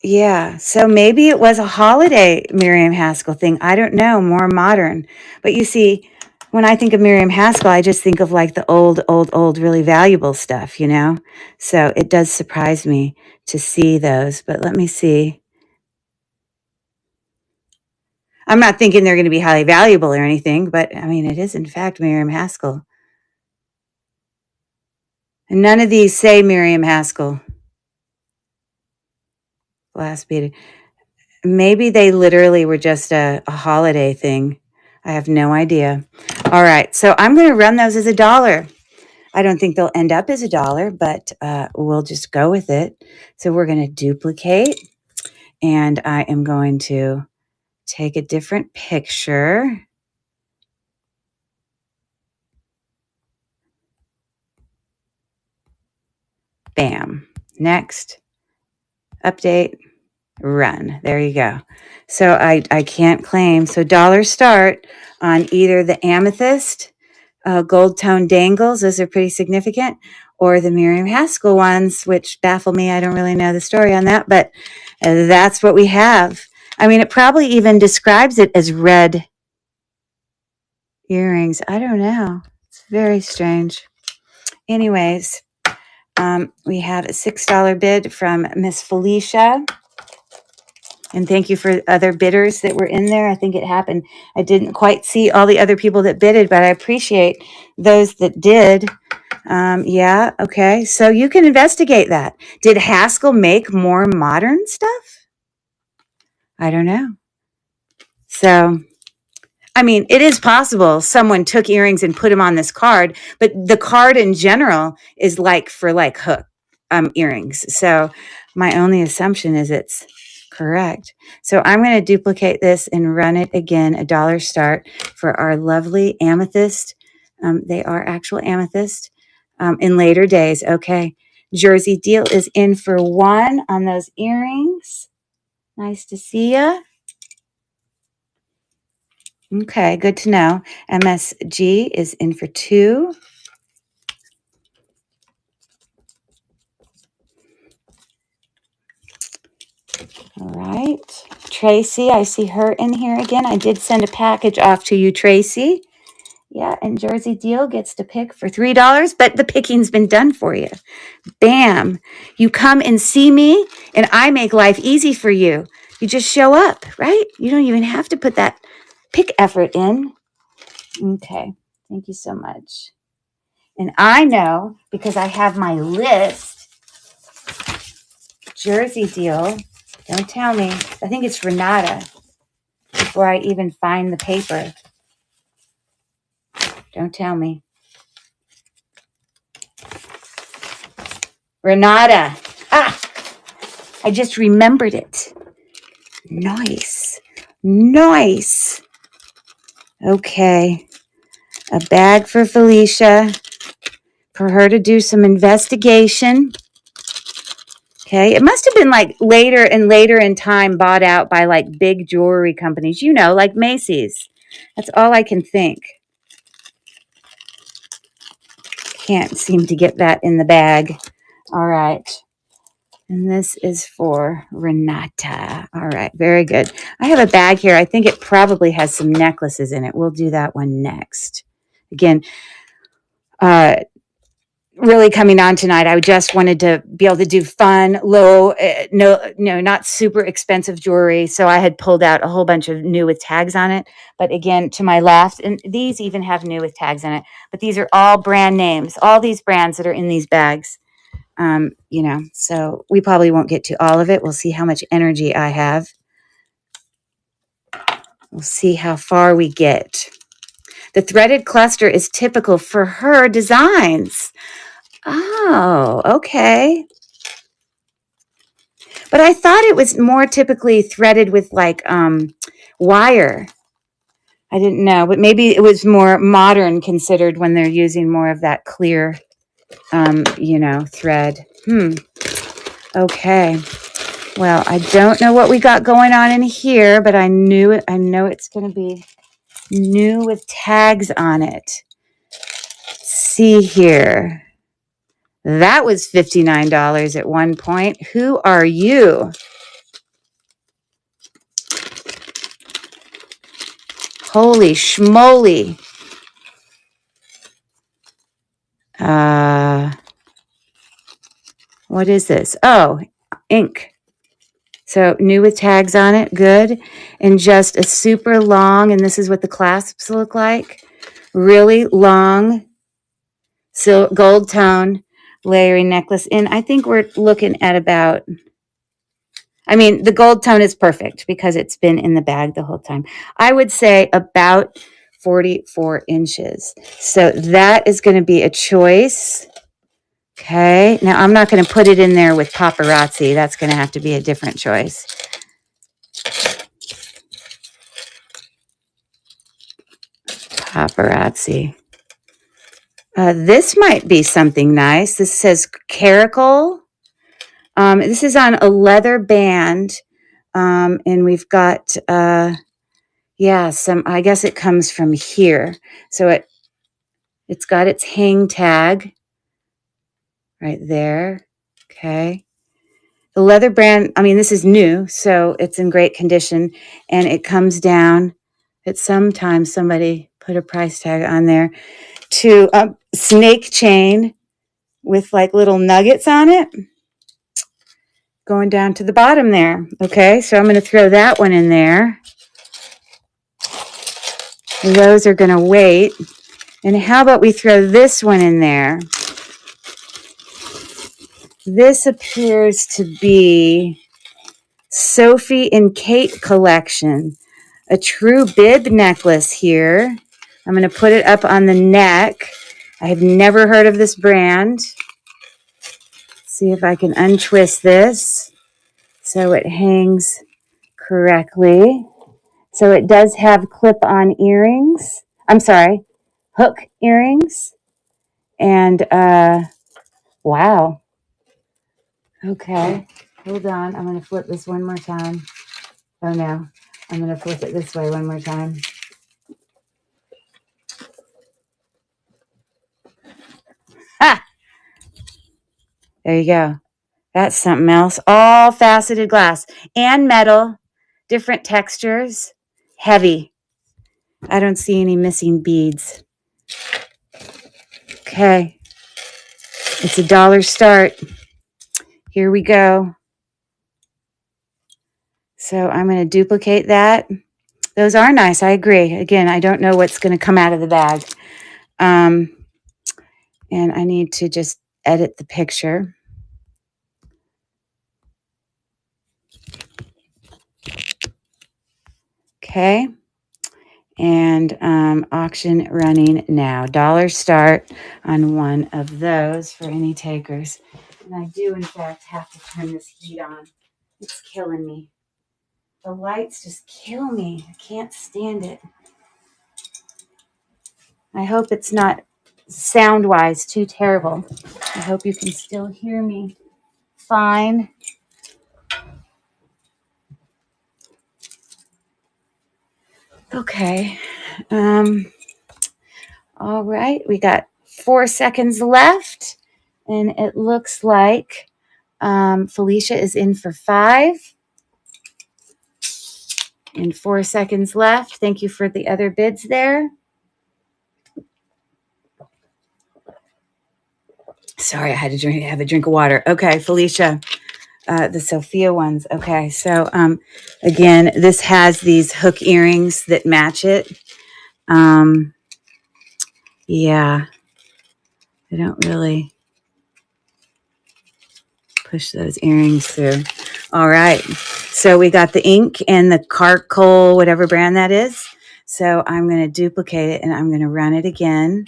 Speaker 1: Yeah, so maybe it was a holiday Miriam Haskell thing. I don't know, more modern. But you see, when I think of Miriam Haskell, I just think of like the old, really valuable stuff, So it does surprise me to see those. But let me see. I'm not thinking they're going to be highly valuable or anything, but I mean, it is in fact Miriam Haskell. And none of these say Miriam Haskell. Glass beaded. Maybe they literally were just a holiday thing. I have no idea. All right, so I'm going to run those as $1. I don't think they'll end up as $1, but we'll just go with it. So we're going to duplicate, and I am going to take a different picture. Bam. Next. Update. Run. There you go. So I can't claim. So dollar start on either the amethyst gold tone dangles. Those are pretty significant. Or the Miriam Haskell ones, which baffle me. I don't really know the story on that, but that's what we have. I mean, it probably even describes it as red earrings. I don't know. It's very strange. Anyways, we have a $6 bid from Miss Felicia. And thank you for other bidders that were in there. I think it happened. I didn't quite see all the other people that bidded, but I appreciate those that did. Yeah, okay. So you can investigate that. Did Haskell make more modern stuff? I don't know. So, I mean, it is possible someone took earrings and put them on this card, but the card in general is like for like hook earrings. So my only assumption is it's correct. So I'm going to duplicate this and run it again, $1 start for our lovely amethyst. They are actual amethyst in later days. Okay. Jersey Deal is in for 1 on those earrings. Nice to see ya. Okay, good to know. MSG is in for 2. All right. Tracy, I see her in here again. I did send a package off to you, Tracy. Yeah, and Jersey Deal gets to pick for $3, but the picking's been done for you. Bam. You come and see me, and I make life easy for you. You just show up, right? You don't even have to put that pick effort in. Okay. Thank you so much. And I know, because I have my list, Jersey Deal, don't tell me. I think it's Renata before I even find the paper. Don't tell me. Renata. Ah, I just remembered it. Nice. Nice. Okay. A bag for Felicia for her to do some investigation. Okay. It must have been like later and later in time bought out by like big jewelry companies, you know, like Macy's. That's all I can think. Can't seem to get that in the bag. All right. And this is for Renata. All right, very good. I have a bag here. I think it probably has some necklaces in it. We'll do that one next. Again, really coming on tonight, I just wanted to be able to do fun, low, not super expensive jewelry. So I had pulled out a whole bunch of new with tags on it. But again, to my left, and these even have new with tags on it. But these are all brand names, all these brands that are in these bags. So we probably won't get to all of it. We'll see how much energy I have. We'll see how far we get. The threaded cluster is typical for her designs. Oh, okay. But I thought it was more typically threaded with like wire. I didn't know, but maybe it was more modern considered when they're using more of that clear, thread. Okay. Well, I don't know what we got going on in here, but I know it's going to be new with tags on it. Let's see here. That was $59 at one point. Who are you? Holy schmoly. What is this? Oh, ink. So new with tags on it. Good. And just a super long, and this is what the clasps look like. Really long, gold tone layering necklace. And I think we're looking at about, the gold tone is perfect because it's been in the bag the whole time. I would say about 44 inches. So that is going to be a choice. Okay. Now I'm not going to put it in there with paparazzi. That's going to have to be a different choice. Paparazzi. This might be something nice. This says Caracal. This is on a leather band. And we've got, some, I guess it comes from here. So it's got its hang tag right there. Okay. The leather brand, this is new, so it's in great condition. And it comes down, but sometimes somebody put a price tag on there, to a snake chain with like little nuggets on it going down to the bottom there. Okay, so I'm going to throw that one in there. Those are going to wait. And how about we throw this one in there? This appears to be Sophie and Kate collection. A true bib necklace here. I'm going to put it up on the neck. I have never heard of this brand. See if I can untwist this so it hangs correctly. So it does have clip-on earrings. Hook earrings. And, wow. Okay, hold on. I'm going to flip this one more time. Oh no, I'm going to flip it this way one more time. Ha! There you go. That's something else. All faceted glass and metal, different textures, heavy. I don't see any missing beads. Okay, it's $1 start. Here we go. So I'm going to duplicate that. Those are nice. I agree. Again, I don't know what's going to come out of the bag. And I need to just edit the picture. Okay. And auction running now. $1 start on one of those for any takers. And I do, in fact, have to turn this heat on. It's killing me. The lights just kill me. I can't stand it. I hope it's not sound-wise too terrible. I hope you can still hear me fine. Okay. All right. We got 4 seconds left. And it looks like Felicia is in for 5. And 4 seconds left. Thank you for the other bids there. Sorry, I had to have a drink of water. Okay, Felicia. The Sophia ones. Okay, so again, this has these hook earrings that match it. Yeah, I don't really push those earrings through. All right, so we got the ink and the charcoal, whatever brand that is. So I'm going to duplicate it and I'm going to run it again.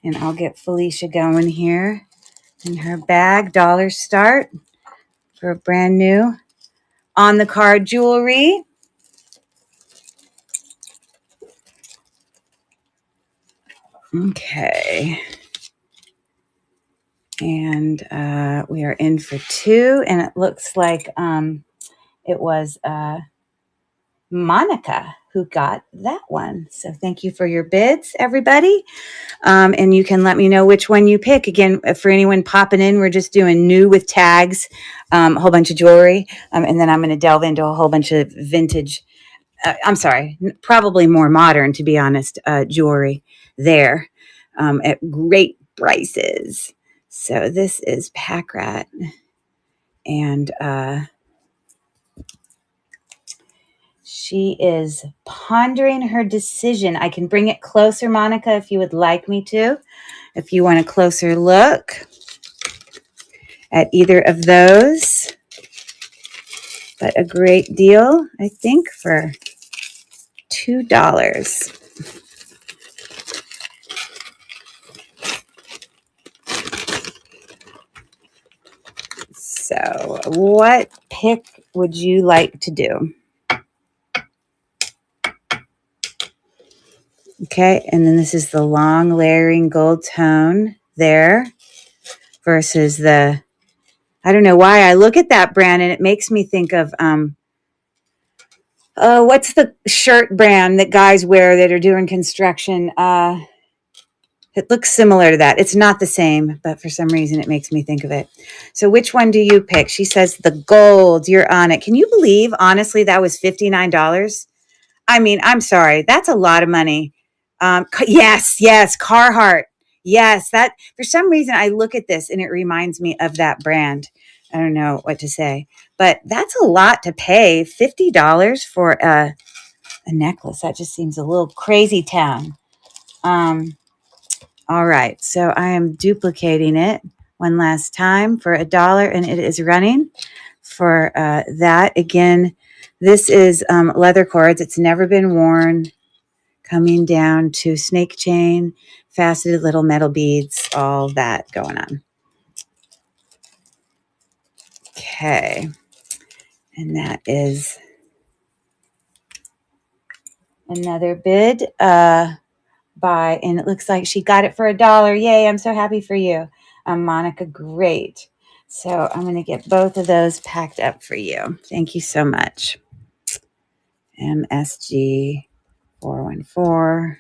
Speaker 1: And I'll get Felicia going here in her bag. $1 start for a brand new on the card jewelry. Okay. And we are in for 2. And it looks like it was Monica who got that one. So thank you for your bids, everybody. And you can let me know which one you pick. Again, for anyone popping in, we're just doing new with tags, a whole bunch of jewelry. And then I'm going to delve into a whole bunch of vintage, I'm sorry, probably more modern, to be honest, jewelry there at great prices. So this is Pack Rat. And she is pondering her decision. I can bring it closer, Monica, if you would like me to. If you want a closer look at either of those. But a great deal, I think, for $2. So what pick would you like to do? Okay, and then this is the long layering gold tone there versus the, I don't know why I look at that brand and it makes me think of, what's the shirt brand that guys wear that are doing construction? It looks similar to that. It's not the same, but for some reason it makes me think of it. So which one do you pick? She says the gold. You're on it. Can you believe, honestly, that was $59? I mean, I'm sorry. That's a lot of money. Yes, Carhartt. Yes, that for some reason I look at this and it reminds me of that brand. I don't know what to say, but that's a lot to pay. $50 for a necklace. That just seems a little crazy town. All right, so I am duplicating it one last time for $1, and it is running for that. Again, this is leather cords. It's never been worn. Coming down to snake chain, faceted little metal beads, all that going on. Okay. And that is another bid by, and it looks like she got it for $1. Yay, I'm so happy for you. Monica, great. So I'm going to get both of those packed up for you. Thank you so much. MSG 414.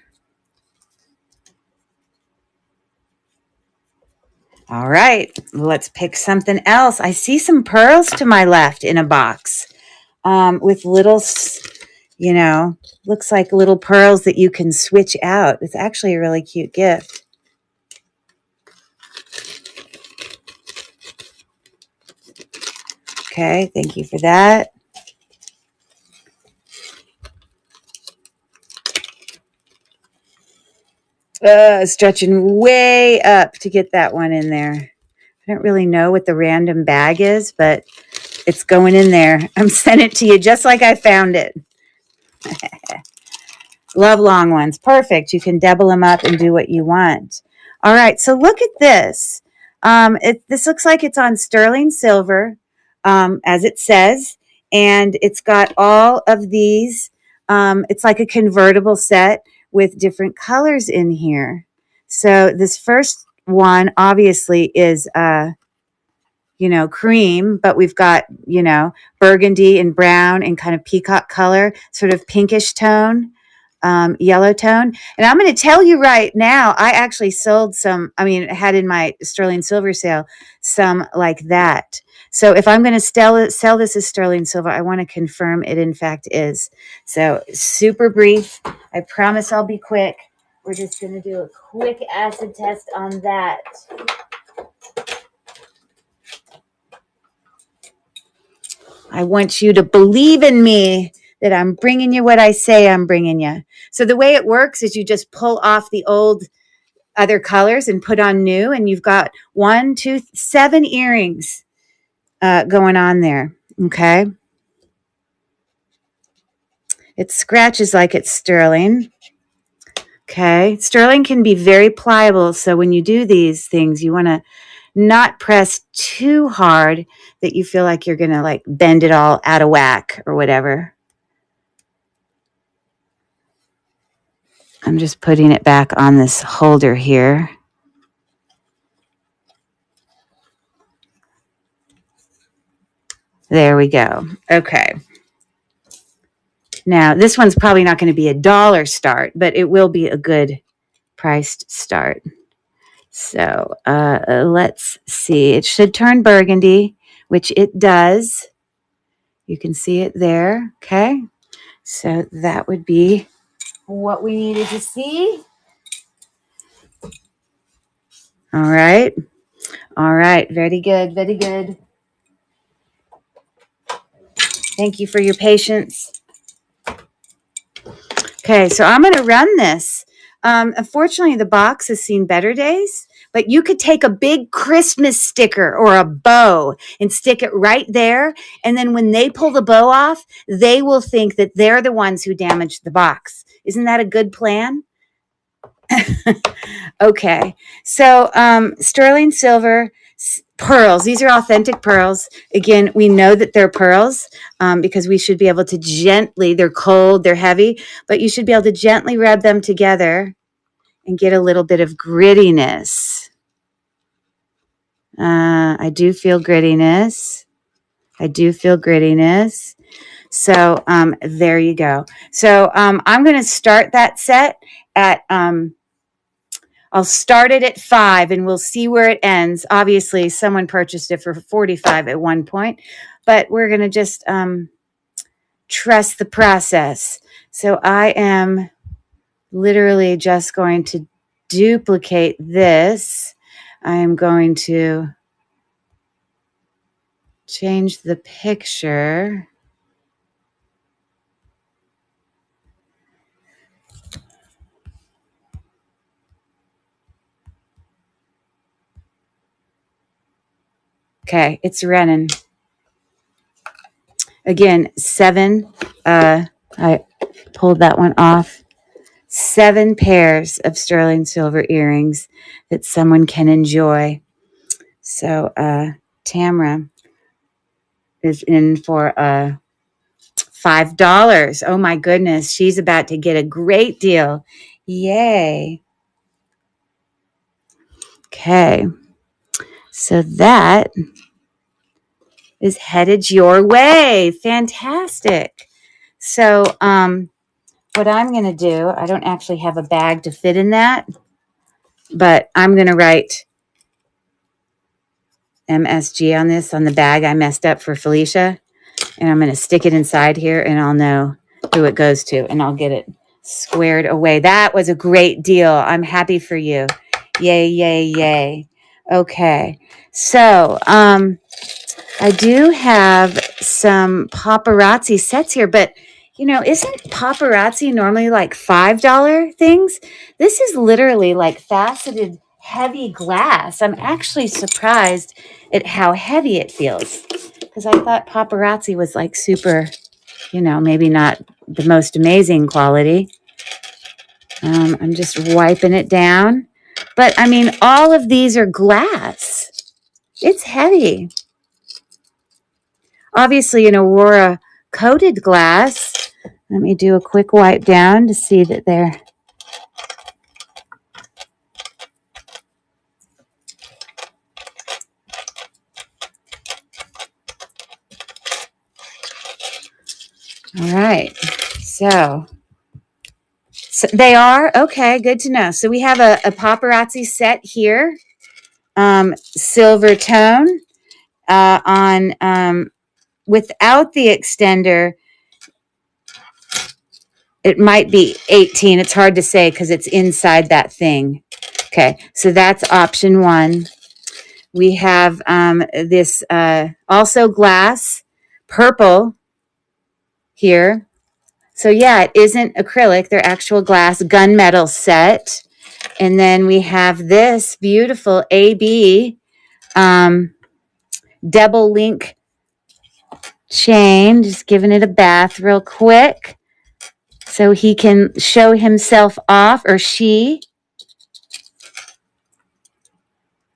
Speaker 1: All right, let's pick something else. I see some pearls to my left in a box with little, looks like little pearls that you can switch out. It's actually a really cute gift. Okay, thank you for that. Stretching way up to get that one in there. I don't really know what the random bag is, but it's going in there. I'm sending it to you just like I found it. Love long ones. Perfect. You can double them up and do what you want. All right. So look at this. This looks like it's on sterling silver, as it says, and it's got all of these. It's like a convertible set with different colors in here. So this first one obviously is cream, but we've got, burgundy and brown and kind of peacock color, sort of pinkish tone, yellow tone. And I'm going to tell you right now, I actually sold some, had in my sterling silver sale, some like that. So if I'm going to sell this as sterling silver, I want to confirm it in fact is. So super brief. I promise I'll be quick. We're just going to do a quick acid test on that. I want you to believe in me that I'm bringing you what I say I'm bringing you. So the way it works is you just pull off the old other colors and put on new, and you've got 1, 2, 7 earrings going on there. Okay. It scratches like it's sterling. Okay. Sterling can be very pliable. So when you do these things, you want to not press too hard that you feel like you're going to like bend it all out of whack or whatever. I'm just putting it back on this holder here. There we go. Okay. Now, this one's probably not going to be $1 start, but it will be a good priced start. So let's see. It should turn burgundy, which it does. You can see it there. Okay. So that would be what we needed to see. All right. All right. Very good. Very good. Thank you for your patience. Okay. So I'm going to run this. Unfortunately, the box has seen better days, but you could take a big Christmas sticker or a bow and stick it right there. And then when they pull the bow off, they will think that they're the ones who damaged the box. Isn't that a good plan? Okay. So sterling silver, pearls. These are authentic pearls. Again, we know that they're pearls because we should be able to gently, they're cold, they're heavy, but you should be able to gently rub them together and get a little bit of grittiness. I do feel grittiness. I do feel grittiness. So there you go. So I'm going to start that set at, I'll start it at 5 and we'll see where it ends. Obviously, someone purchased it for 45 at one point, but we're going to just trust the process. So I am literally just going to duplicate this. I am going to change the picture. Okay, it's running. Again, 7. I pulled that one off. 7 pairs of sterling silver earrings that someone can enjoy. So Tamra is in for $5. Oh my goodness, she's about to get a great deal. Yay. Okay. So that is headed your way. Fantastic. So, what I'm going to do, I don't actually have a bag to fit in that, but I'm going to write MSG on this, on the bag I messed up for Felicia. And I'm going to stick it inside here and I'll know who it goes to and I'll get it squared away. That was a great deal. I'm happy for you. Yay, yay, yay. Okay. So, I do have some paparazzi sets here, but you know, isn't paparazzi normally like $5 things? This is literally like faceted heavy glass. I'm actually surprised at how heavy it feels because I thought paparazzi was like super, you know, maybe not the most amazing quality. I'm just wiping it down. But I mean, all of these are glass. It's heavy. Obviously, an Aurora coated glass. Let me do a quick wipe down to see that they're... All right. So they are? Okay, good to know. So we have a paparazzi set here. Silver tone on without the extender. It might be 18. It's hard to say because it's inside that thing. Okay, so that's option one. We have this also glass, purple here. So yeah, it isn't acrylic. They're actual glass gunmetal set. And then we have this beautiful AB double link chain. Just giving it a bath real quick so he can show himself off, or she.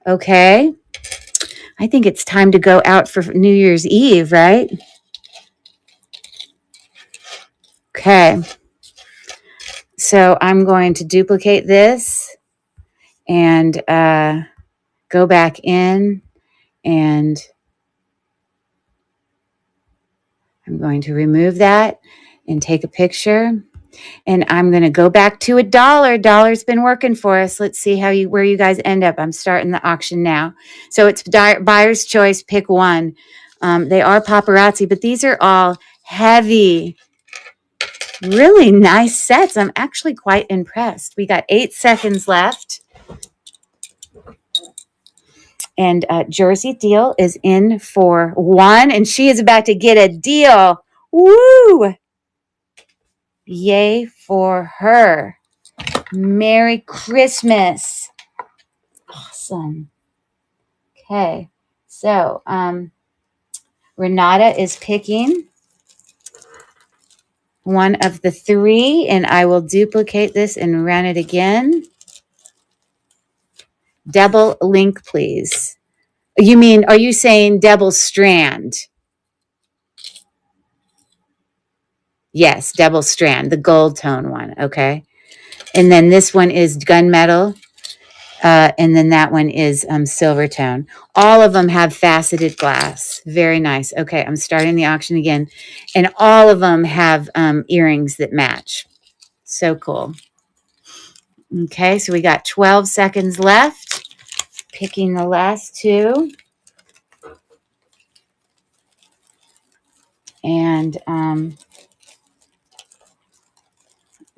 Speaker 1: Okay. I think it's time to go out for New Year's Eve, right? Okay. So I'm going to duplicate this and go back in, and I'm going to remove that and take a picture. And I'm going to go back to $1. Dollar's been working for us. Let's see where you guys end up. I'm starting the auction now. So it's buyer's choice. Pick one. They are paparazzi, but these are all heavy, really nice sets. I'm actually quite impressed. We got 8 seconds left. And Jersey Deal is in for one, and she is about to get a deal. Woo! Yay for her. Merry Christmas. Awesome. Okay. So, Renata is picking one of the 3, and I will duplicate this and run it again. Double link, please. Are you saying double strand? Yes, double strand, the gold tone one. Okay. And then this one is gunmetal. And then that one is silver tone. All of them have faceted glass. Very nice. Okay, I'm starting the auction again. And all of them have earrings that match. So cool. Okay, so we got 12 seconds left. Picking the last 2. And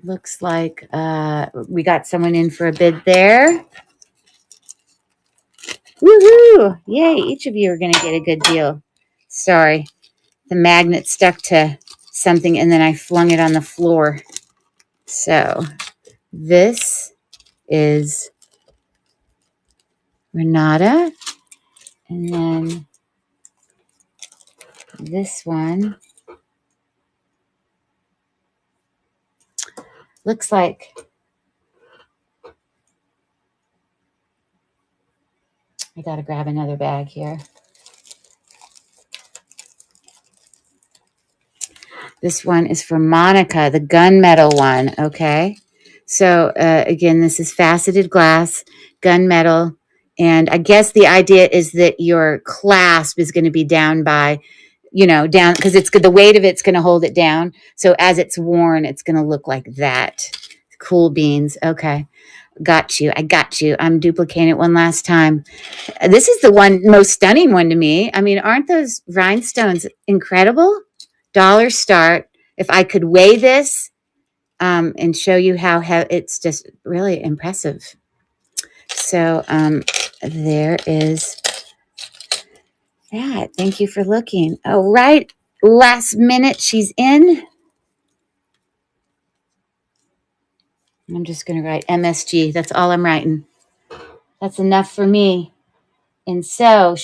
Speaker 1: looks like we got someone in for a bid there. Woohoo! Yay, each of you are going to get a good deal. Sorry, the magnet stuck to something and then I flung it on the floor. So this is Renata. And then this one looks like I got to grab another bag here. This one is for Monica, the gunmetal one. Okay. So again, this is faceted glass, gunmetal, And I guess the idea is that your clasp is going to be down by, down because it's the weight of it's going to hold it down. So as it's worn, it's going to look like that. Cool beans. Okay. Got you. I got you. I'm duplicating it one last time. This is the most stunning one to me. I mean, aren't those rhinestones incredible? Dollar start. If I could weigh this and show you how it's just really impressive. So there is that. Thank you for looking. Oh, right. Last minute she's in. I'm just going to write MSG. That's all I'm writing. That's enough for me. And so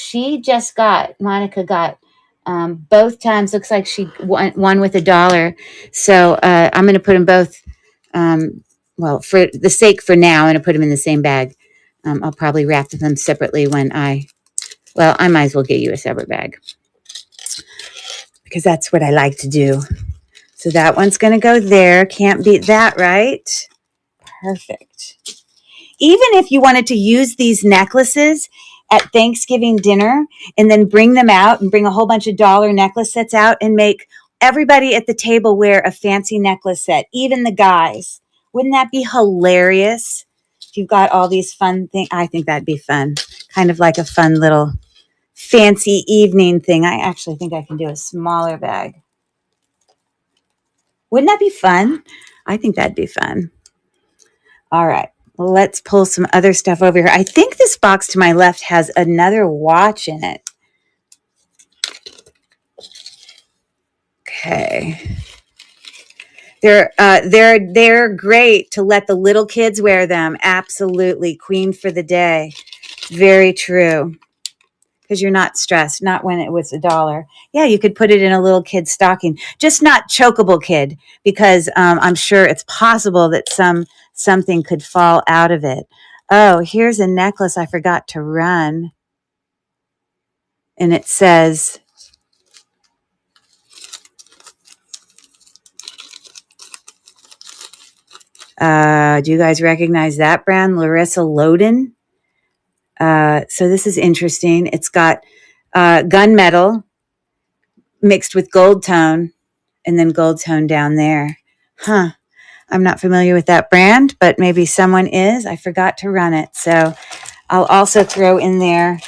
Speaker 1: Monica got both times. Looks like she won with $1. So I'm going to put them both. Well, for the sake for now, I'm going to put them in the same bag. I'll probably wrap them separately I might as well get you a separate bag because that's what I like to do. So that one's going to go there. Can't beat that, right? Perfect. Even if you wanted to use these necklaces at Thanksgiving dinner and then bring them out and bring a whole bunch of dollar necklace sets out and make everybody at the table wear a fancy necklace set, even the guys. Wouldn't that be hilarious? If you've got all these fun things, I think that'd be fun. Kind of like a fun little fancy evening thing. I actually think I can do a smaller bag. Wouldn't that be fun? I think that'd be fun. All right. Let's pull some other stuff over here. I think this box to my left has another watch in it. Okay. They're great to let the little kids wear them. Absolutely. Queen for the day. Very true. Because you're not stressed. Not when it was $1. Yeah, you could put it in a little kid's stocking. Just not chokeable kid. Because I'm sure it's possible that something could fall out of it. Oh, here's a necklace I forgot to run. And it says, do you guys recognize that brand? Larissa Loden. So this is interesting. It's got gunmetal mixed with gold tone and then gold tone down there. Huh. I'm not familiar with that brand, but maybe someone is. I forgot to run it. So I'll also throw in there.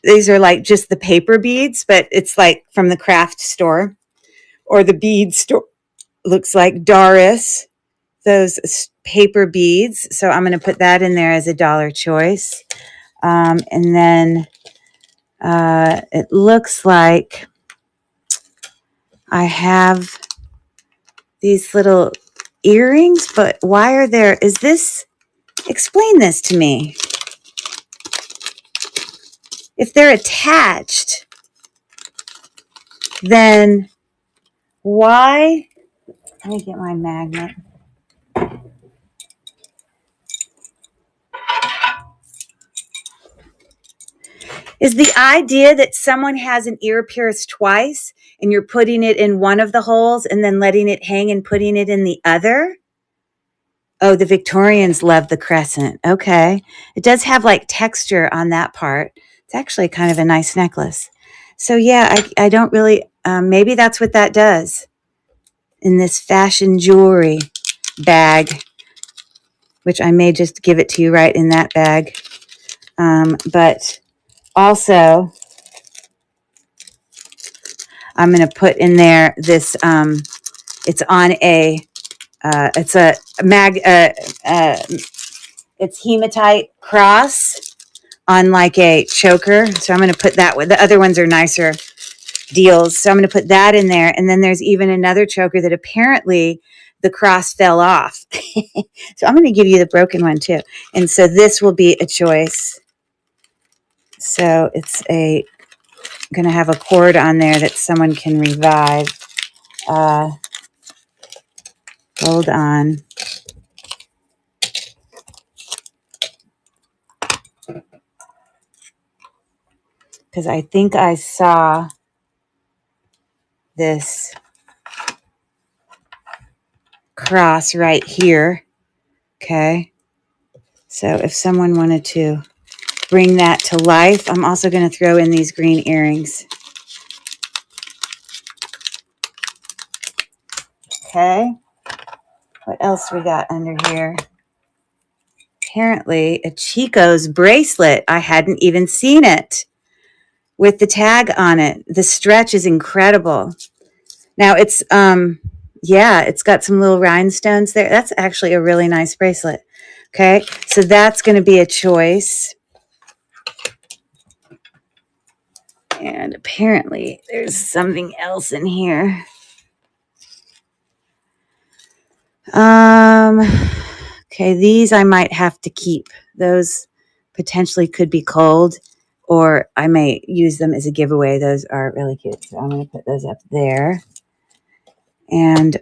Speaker 1: These are like just the paper beads, but it's like from the craft store or the bead store. Looks like Doris, those paper beads. So I'm going to put that in there as a dollar choice. And then it looks like I have these little earrings, but why are there, explain this to me. If they're attached, then why, let me get my magnet. Is the idea that someone has an ear pierced twice and you're putting it in one of the holes and then letting it hang and putting it in the other? Oh, the Victorians love the crescent. Okay. It does have like texture on that part. It's actually kind of a nice necklace. So yeah, I don't really, maybe that's what that does in this fashion jewelry bag, which I may just give it to you right in that bag. But also, I'm going to put in there this, it's on a, it's a it's hematite cross on like a choker. So I'm going to put that with, the other ones are nicer deals. So I'm going to put that in there. And then there's even another choker that apparently the cross fell off. So I'm going to give you the broken one too. And so this will be a choice. So it's going to have a cord on there that someone can revive. Hold on. Because I think I saw this cross right here. Okay. So if someone wanted to bring that to life, I'm also going to throw in these green earrings. Okay. What else we got under here? Apparently a Chico's bracelet. I hadn't even seen it with the tag on it. The stretch is incredible. Now it's, yeah, it's got some little rhinestones there. That's actually a really nice bracelet. Okay. So that's going to be a choice. And apparently there's something else in here. Okay, these I might have to keep. Those potentially could be cold, or I may use them as a giveaway. Those are really cute. So I'm going to put those up there. And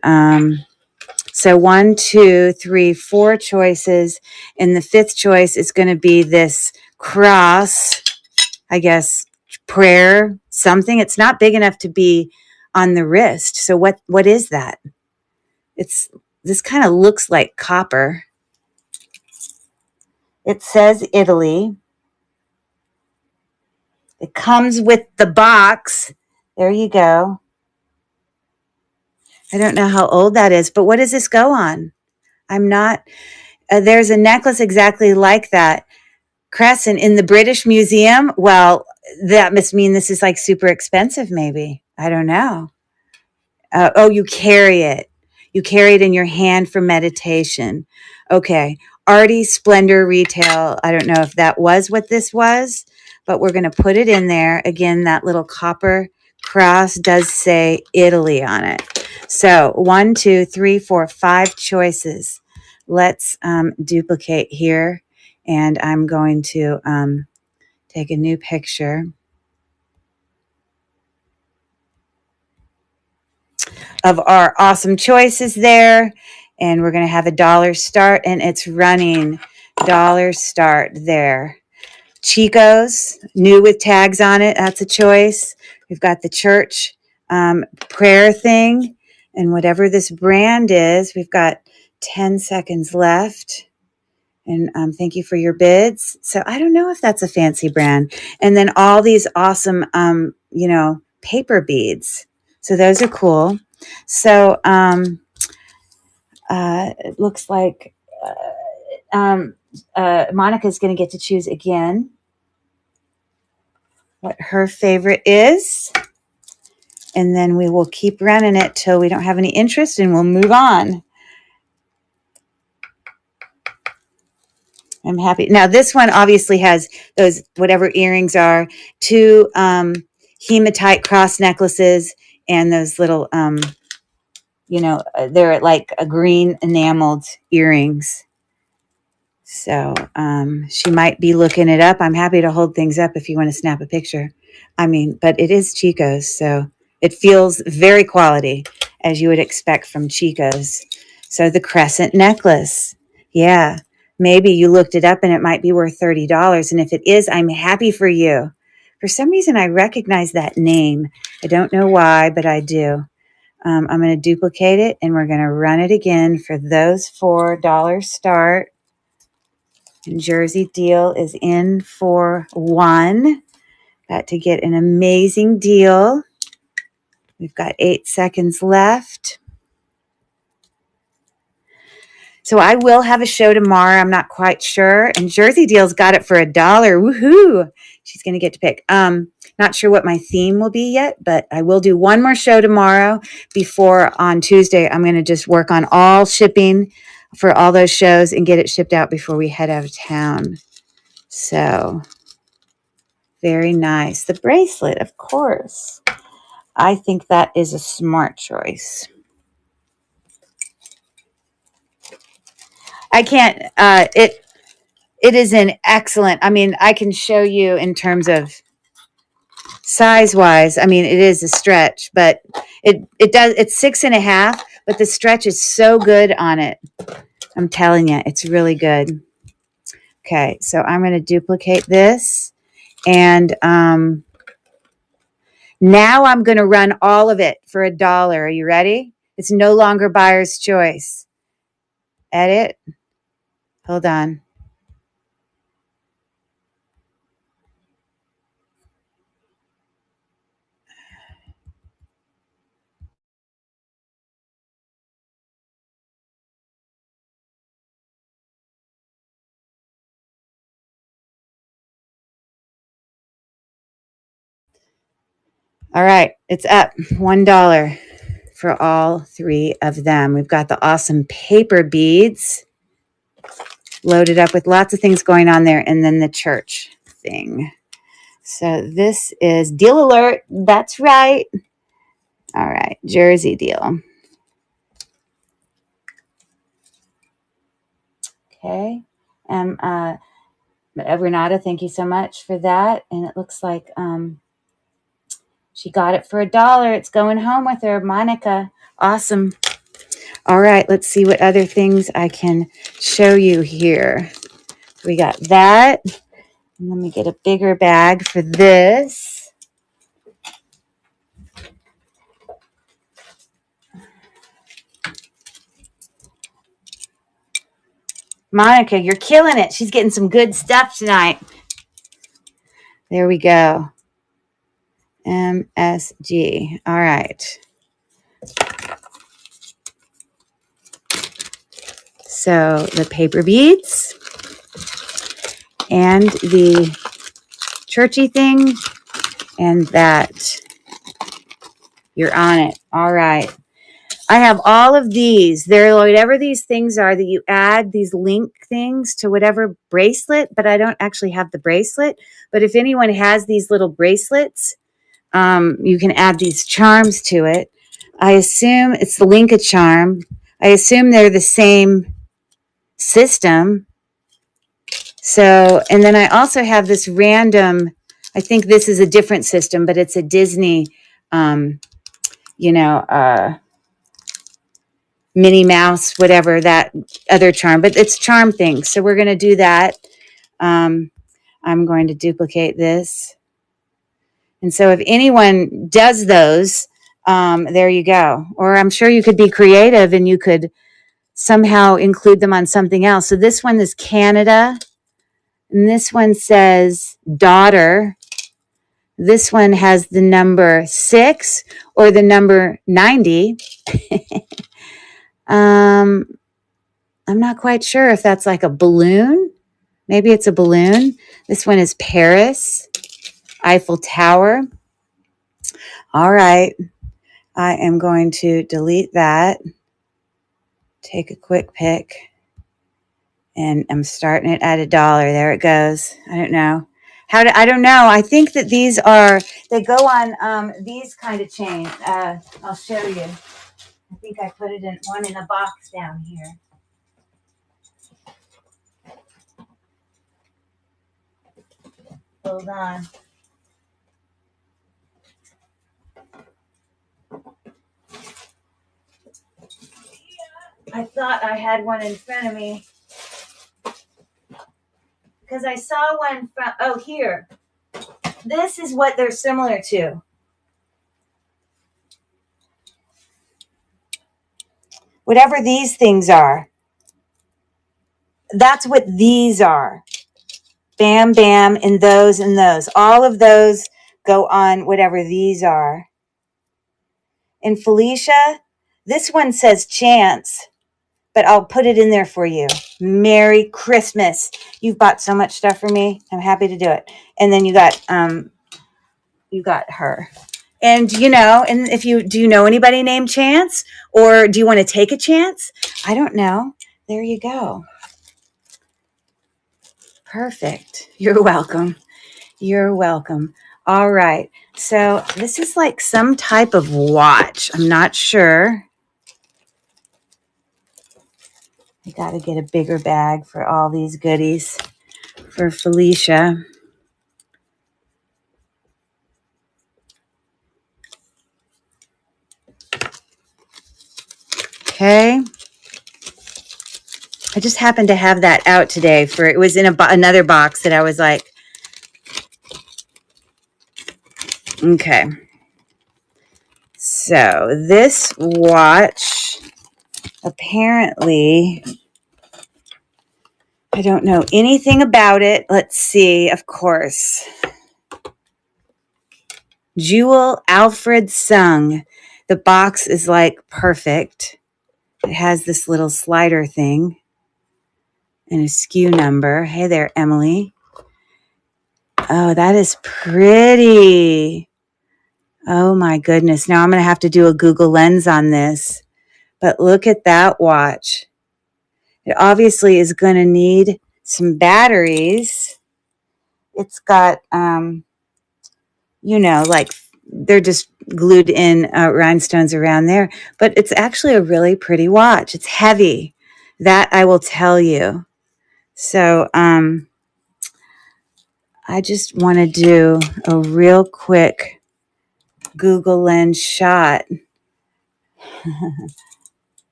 Speaker 1: so 1, 2, 3, 4 choices. And the fifth choice is going to be this cross, I guess, prayer, something. It's not big enough to be on the wrist. So what is that? This kind of looks like copper. It says Italy. It comes with the box. There you go. I don't know how old that is, but what does this go on? I'm not, there's a necklace exactly like that. Crescent in the British Museum. Well, that must mean this is like super expensive, maybe. I don't know. Oh, you carry it. You carry it in your hand for meditation. Okay. Artie Splendor Retail. I don't know if that was what this was, but we're going to put it in there. Again, that little copper cross does say Italy on it. So 1, 2, 3, 4, 5 choices. Let's duplicate here. And I'm going to take a new picture of our awesome choices there. And we're going to have a dollar start, and it's running dollar start there. Chico's, new with tags on it. That's a choice. We've got the church prayer thing, and whatever this brand is, we've got 10 seconds left. And thank you for your bids. So I don't know if that's a fancy brand. And then all these awesome, paper beads. So those are cool. So it looks like Monica's going to get to choose again what her favorite is. And then we will keep running it till we don't have any interest, and we'll move on. I'm happy. Now, this one obviously has those, whatever earrings are, 2 hematite cross necklaces, and those little, they're like a green enameled earrings. So she might be looking it up. I'm happy to hold things up if you want to snap a picture. But it is Chico's, so it feels very quality, as you would expect from Chico's. So the crescent necklace. Yeah. Maybe you looked it up and it might be worth $30. And if it is, I'm happy for you. For some reason, I recognize that name. I don't know why, but I do. I'm going to duplicate it, and we're going to run it again for those $4 start. And Jersey Deal is in for 1. Got to get an amazing deal. We've got 8 seconds left. So I will have a show tomorrow. I'm not quite sure. And Jersey Deal's got it for $1. Woohoo! She's going to get to pick. Not sure what my theme will be yet, but I will do one more show tomorrow before on Tuesday. I'm going to just work on all shipping for all those shows and get it shipped out before we head out of town. So very nice. The bracelet, of course. I think that is a smart choice. I can't, it is an excellent, I can show you in terms of size wise. It is a stretch, but it's 6.5, but the stretch is so good on it. I'm telling you, it's really good. Okay. So I'm going to duplicate this, and, now I'm going to run all of it for $1. Are you ready? It's no longer buyer's choice. Edit. Hold on. All right, it's up $1 for all three of them. We've got the awesome paper beads loaded up with lots of things going on there, and then the church thing. So this is deal alert. That's right. All right, Jersey deal. Okay. Renata, thank you so much for that. And it looks like she got it for $1. It's going home with her. Monica, awesome. All right, let's see what other things I can show you here. We got that. Let me get a bigger bag for this. Monica, you're killing it. She's getting some good stuff tonight. There we go. MSG. All right. So the paper beads and the churchy thing and that. You're on it. All right. I have all of these. They're whatever these things are that you add these link things to whatever bracelet, but I don't actually have the bracelet. But if anyone has these little bracelets, you can add these charms to it. I assume it's the Linka charm. I assume they're the same system. So, and then I also have this random, I think this is a different system, but it's a Disney, Minnie Mouse, whatever, that other charm, but it's charm things. So we're going to do that. I'm going to duplicate this. And so if anyone does those, there you go. Or I'm sure you could be creative and you could somehow include them on something else. So this one is Canada. And this one says daughter. This one has the number 6 or the number 90. I'm not quite sure if that's like a balloon. Maybe it's a balloon. This one is Paris, Eiffel Tower. All right. I am going to delete that. Take a quick pic. And I'm starting it at $1. There it goes. I don't know. I don't know. I think that these they go on these kind of chains. I'll show you. I think I put it in one in a box down here. Hold on. I thought I had one in front of me. Because I saw one from, here. This is what they're similar to. Whatever these things are. That's what these are. Bam, bam, and those and those. All of those go on whatever these are. And Felicia, this one says chance, but I'll put it in there for you. Merry Christmas. You've bought so much stuff for me. I'm happy to do it. And then you got her. And and if do you know anybody named Chance? Or do you want to take a chance? I don't know. There you go. Perfect. You're welcome. You're welcome. All right. So this is like some type of watch. I'm not sure. I got to get a bigger bag for all these goodies for Felicia. Okay. I just happened to have that out today it was in another box that I was like, okay. So this watch, apparently, I don't know anything about it. Let's see, of course. Jewel Alfred Sung. The box is like perfect. It has this little slider thing and a SKU number. Hey there, Emily. Oh, that is pretty. Oh my goodness. Now I'm going to have to do a Google Lens on this. But look at that watch. It obviously is going to need some batteries. It's got, like they're just glued in rhinestones around there. But it's actually a really pretty watch. It's heavy. That I will tell you. So I just want to do a real quick Google Lens shot.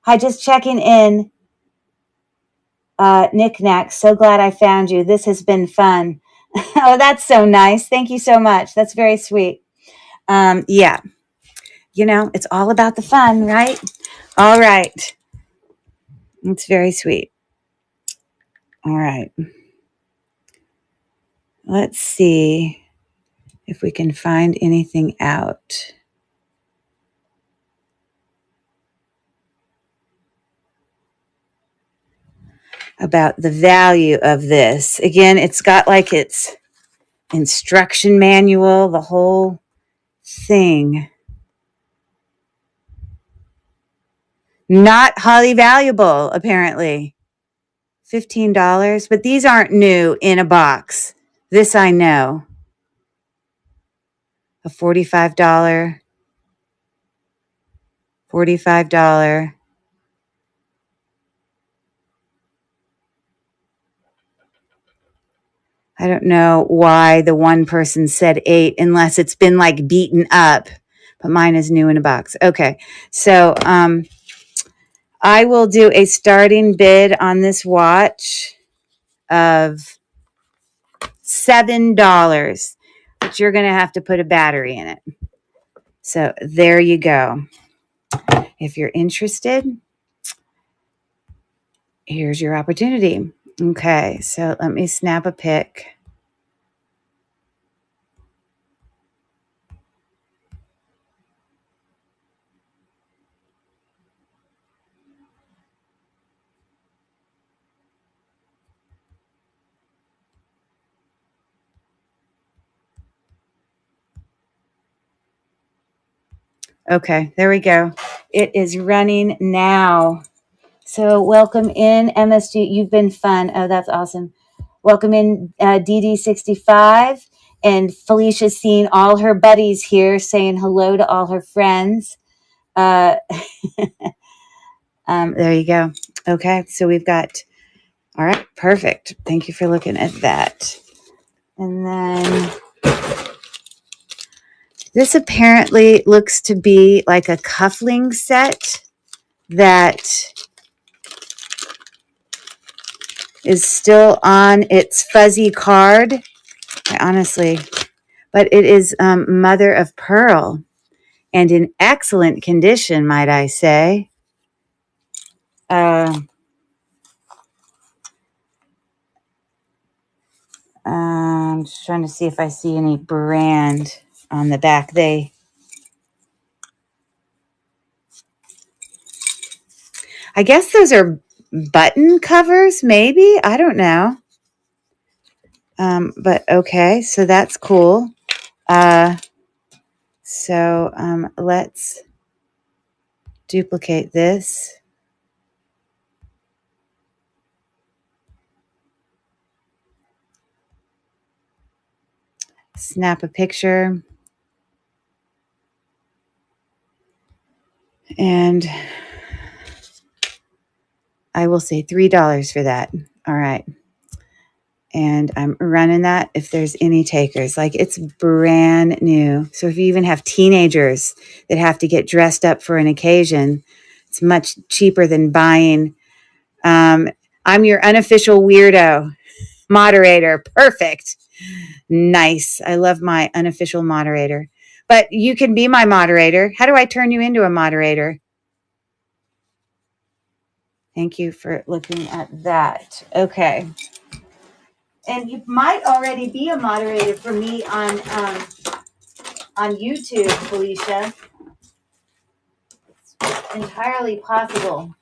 Speaker 1: Hi, just checking in. Knick-knack, so glad I found you. This has been fun. Oh, that's so nice. Thank you so much. That's very sweet. Yeah, it's all about the fun, right? All right. It's very sweet. All right. Let's see if we can find anything out about the value of this. Again, it's got like its instruction manual, the whole thing. Not highly valuable, apparently. $15, but these aren't new in a box. This I know. A $45. I don't know why the one person said 8 unless it's been like beaten up, but mine is new in a box. Okay. So, I will do a starting bid on this watch of $7, but you're going to have to put a battery in it. So there you go. If you're interested, here's your opportunity. Okay, so let me snap a pic. Okay, there we go. It is running now. So welcome in, MSG. You've been fun. Oh, that's awesome. Welcome in, DD65. And Felicia's seeing all her buddies here, saying hello to all her friends. There you go. Okay, so we've got, all right, perfect. Thank you for looking at that. And then this apparently looks to be like a cuffling set that is still on its fuzzy card. Honestly, but it is mother of pearl and in excellent condition, might I say. I'm just trying to see if I see any brand on the back. I guess those are button covers, maybe. I don't know. But okay, so that's cool. So let's duplicate this. Snap a picture. And I will say $3 for that. All right. And I'm running that if there's any takers. Like, it's brand new. So if you even have teenagers that have to get dressed up for an occasion, it's much cheaper than buying. I'm your unofficial weirdo moderator. Perfect. Nice. I love my unofficial moderator. But you can be my moderator. How do I turn you into a moderator? Thank you for looking at that. Okay. And you might already be a moderator for me on YouTube, Felicia. It's entirely possible.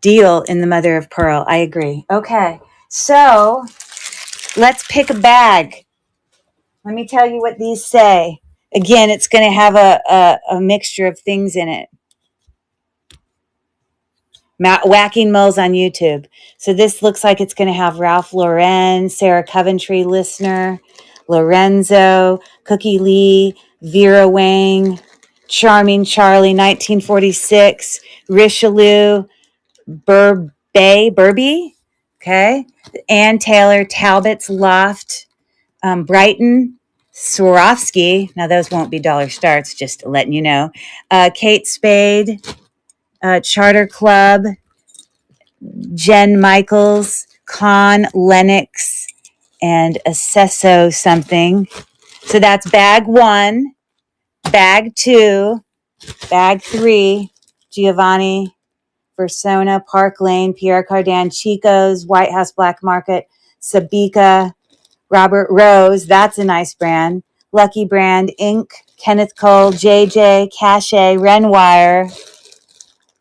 Speaker 1: Deal in the mother of pearl. I agree. Okay. So Let's pick a bag. Let me tell you what these say. Again, it's going to have a mixture of things in it. Whacking Moles on YouTube. So this looks like it's going to have Ralph Lauren, Sarah Coventry, Listener, Lorenzo, Cookie Lee, Vera Wang, Charming Charlie, 1946, Richelieu, Burby, okay, Ann Taylor, Talbot's Loft, Brighton, Swarovski. Now those won't be dollar starts, just letting you know. Kate Spade, Charter Club, Jen Michaels, Con Lennox, and Acesso something. So that's bag 1, bag 2, bag 3, Giovanni Persona, Park Lane, Pierre Cardin, Chico's, White House Black Market, Sabika, Robert Rose, that's a nice brand, Lucky Brand, Inc., Kenneth Cole, JJ, Cache, Renwire,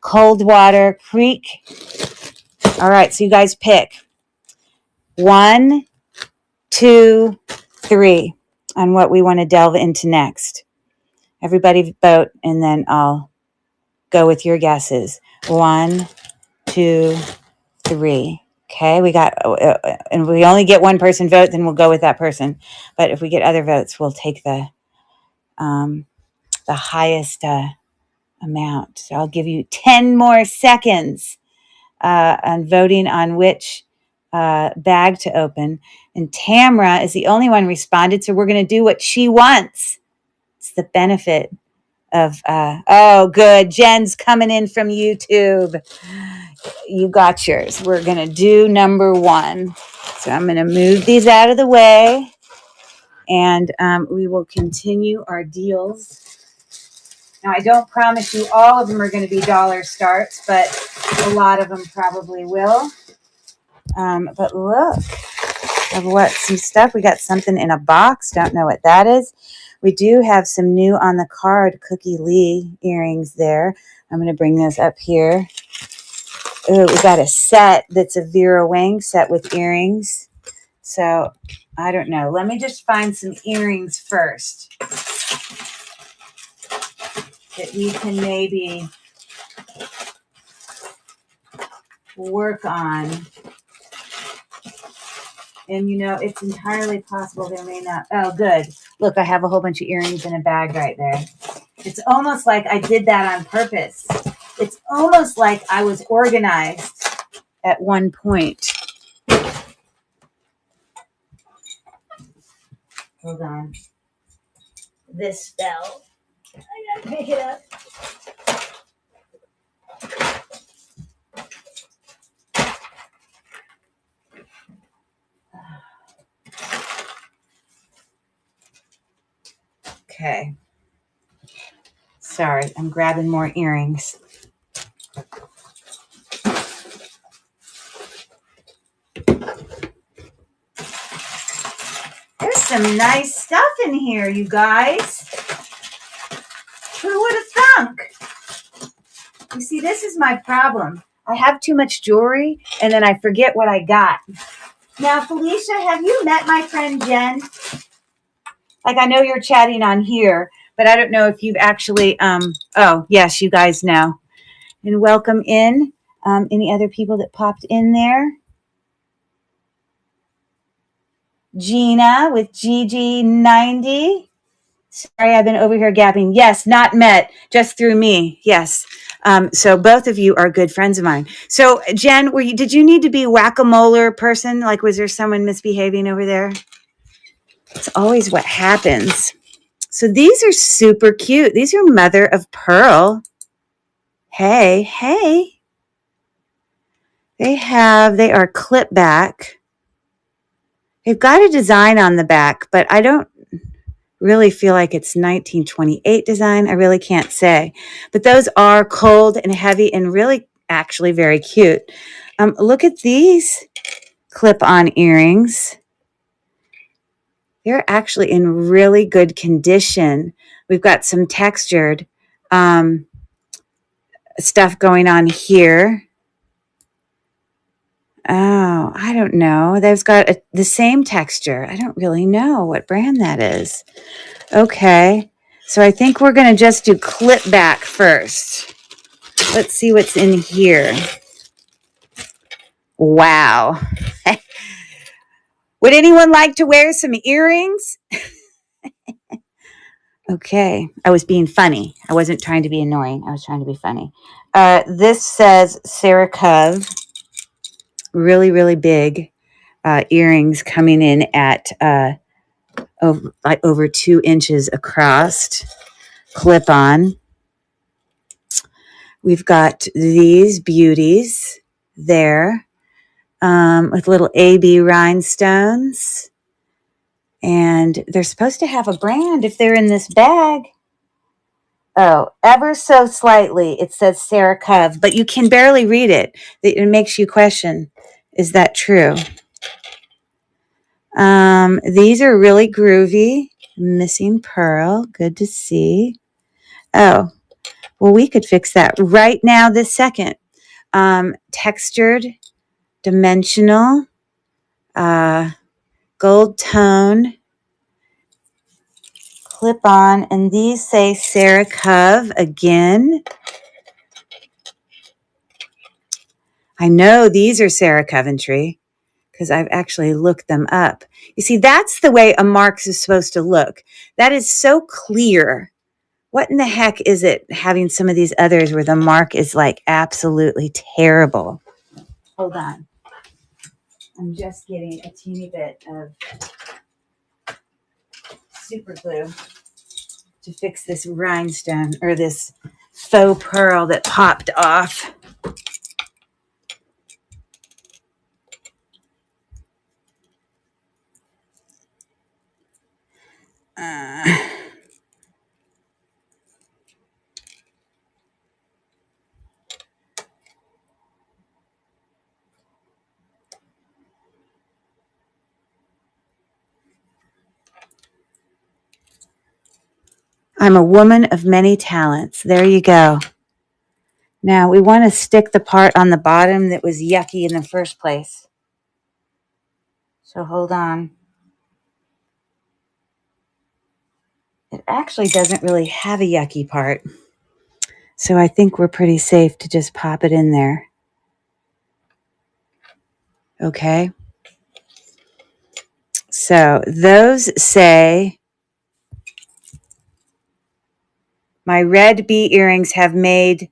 Speaker 1: Coldwater Creek. All right, so you guys pick 1, 2, 3 on what we want to delve into next. Everybody vote, and then I'll go with your guesses. 1, 2, 3. Okay, we got, and we only get one person vote, then we'll go with that person. But if we get other votes, we'll take the highest amount. So I'll give you 10 more seconds on voting on which bag to open. And Tamra is the only one responded, so we're going to do what she wants. It's the benefit of, oh, good. Jen's coming in from YouTube. You got yours. We're going to do number 1. So I'm going to move these out of the way, and we will continue our deals. Now, I don't promise you all of them are going to be dollar starts, but a lot of them probably will. But look of what some stuff. We got something in a box. Don't know what that is. We do have some new on the card Cookie Lee earrings there. I'm going to bring those up here. Oh, we got a set that's a Vera Wang set with earrings. So I don't know. Let me just find some earrings first that we can maybe work on. And, you know, it's entirely possible there may not. Oh, good. Look, I have a whole bunch of earrings in a bag right there. It's almost like I did that on purpose. It's almost like I was organized at one point. Hold on. This fell. I gotta pick it up. Okay. Sorry, I'm grabbing more earrings. There's some nice stuff in here, you guys. Who would have thunk? You see, this is my problem. I have too much jewelry, and then I forget what I got. Now, Felicia, have you met my friend Jen? Like, I know you're chatting on here, but I don't know if you've actually, oh, yes, you guys know. And welcome in. Any other people that popped in there? Gina with GG90. Sorry, I've been over here gapping. Yes, not met, just through me. Yes. So both of you are good friends of mine. So Jen, did you need to be whack-a-mole person? Like, was there someone misbehaving over there? It's always what happens. So these are super cute. These are mother of pearl. Hey. They are clip back. They've got a design on the back, but I don't really feel like it's 1928 design. I really can't say. But those are cold and heavy and really actually very cute. Look at these clip-on earrings. They're actually in really good condition. We've got some textured stuff going on here. Oh, I don't know. They've got the same texture. I don't really know what brand that is. Okay. So I think we're going to just do clip back first. Let's see what's in here. Wow. Would anyone like to wear some earrings? Okay. I was being funny. I wasn't trying to be annoying. I was trying to be funny. This says Sarah Cove. Really, really big earrings coming in at over 2 inches across. Clip on. We've got these beauties there with little AB rhinestones. And they're supposed to have a brand if they're in this bag. Oh, ever so slightly, it says Sarah Cove, but you can barely read it. It makes you question, is that true? These are really groovy. Missing pearl. Good to see. Oh, well, we could fix that right now this second. Textured, dimensional, gold tone, clip on, and these say Sarah Cove again. I know these are Sarah Coventry because I've actually looked them up. You see, that's the way a mark is supposed to look. That is so clear. What in the heck is it having some of these others where the mark is like absolutely terrible? Hold on. I'm just getting a teeny bit of super glue to fix this rhinestone or this faux pearl that popped off. I'm a woman of many talents. There you go. Now we want to stick the part on the bottom that was yucky in the first place. So hold on. It actually doesn't really have a yucky part. So I think we're pretty safe to just pop it in there. Okay. So those say, my red bee earrings have me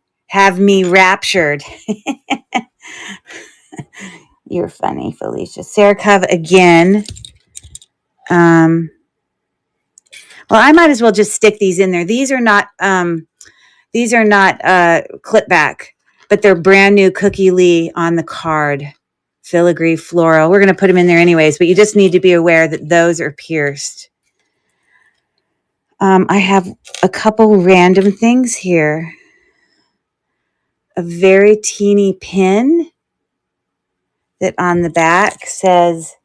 Speaker 1: raptured. You're funny, Felicia. Sarah Cove again. Well, I might as well just stick these in there. These are not clip back, but they're brand new Cookie Lee on the card. Filigree floral. We're going to put them in there anyways, but you just need to be aware that those are pierced. I have a couple random things here. A very teeny pin that on the back says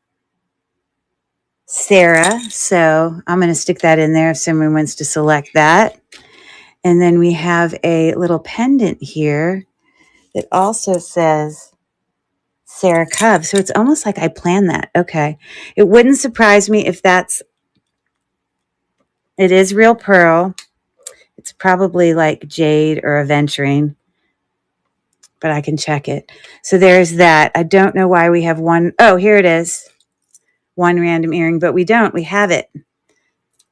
Speaker 1: Sarah. So I'm going to stick that in there if someone wants to select that. And then we have a little pendant here that also says Sarah Cove. So it's almost like I planned that. Okay. It wouldn't surprise me if it is real pearl. It's probably like jade or aventurine, but I can check it. So there's that. I don't know why we have one. Oh, here it is. One random earring, but we don't. We have it.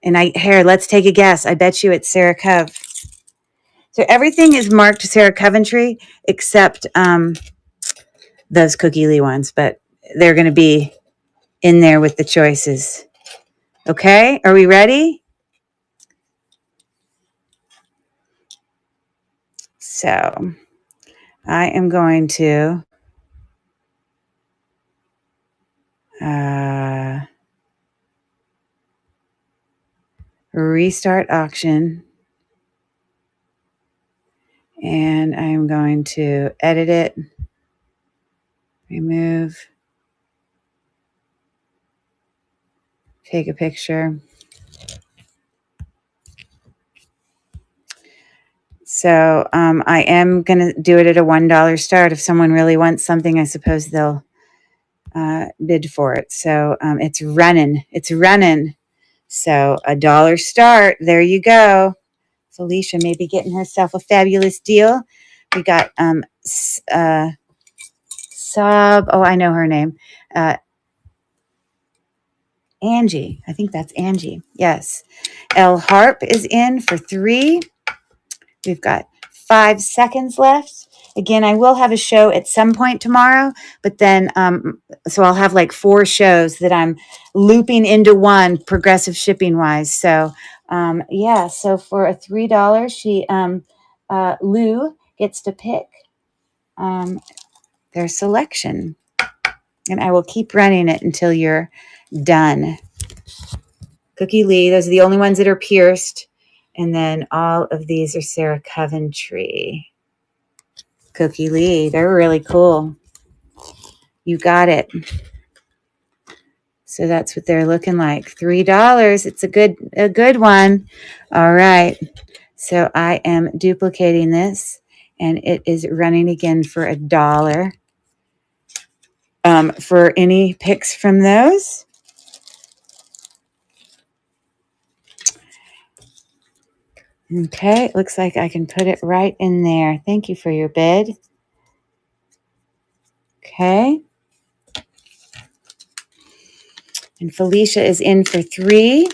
Speaker 1: And here, let's take a guess. I bet you it's Sarah Cove. So everything is marked Sarah Coventry except those Cookie Lee ones, but they're going to be in there with the choices. Okay, are we ready? So I am going to restart auction. And I am going to edit it, remove, take a picture. So I am going to do it at a $1 start. If someone really wants something, I suppose they'll bid for it. So it's running. It's running. So $1 start. There you go. Felicia may be getting herself a fabulous deal. We got Sub. Oh, I know her name. Angie. I think that's Angie. Yes. L Harp is in for 3. We've got 5 seconds left. Again, I will have a show at some point tomorrow, but then, so I'll have like 4 shows that I'm looping into one progressive shipping wise. So, yeah, so for a $3, Lou gets to pick, their selection, and I will keep running it until you're done. Cookie Lee, those are the only ones that are pierced. And then all of these are Sarah Coventry. Cookie Lee, they're really cool. You got it. So that's what they're looking like. $3. It's a good one. All right. So I am duplicating this, and it is running again for $1. For any picks from those. Okay, it looks like I can put it right in there. Thank you for your bid. Okay. And Felicia is in for 3.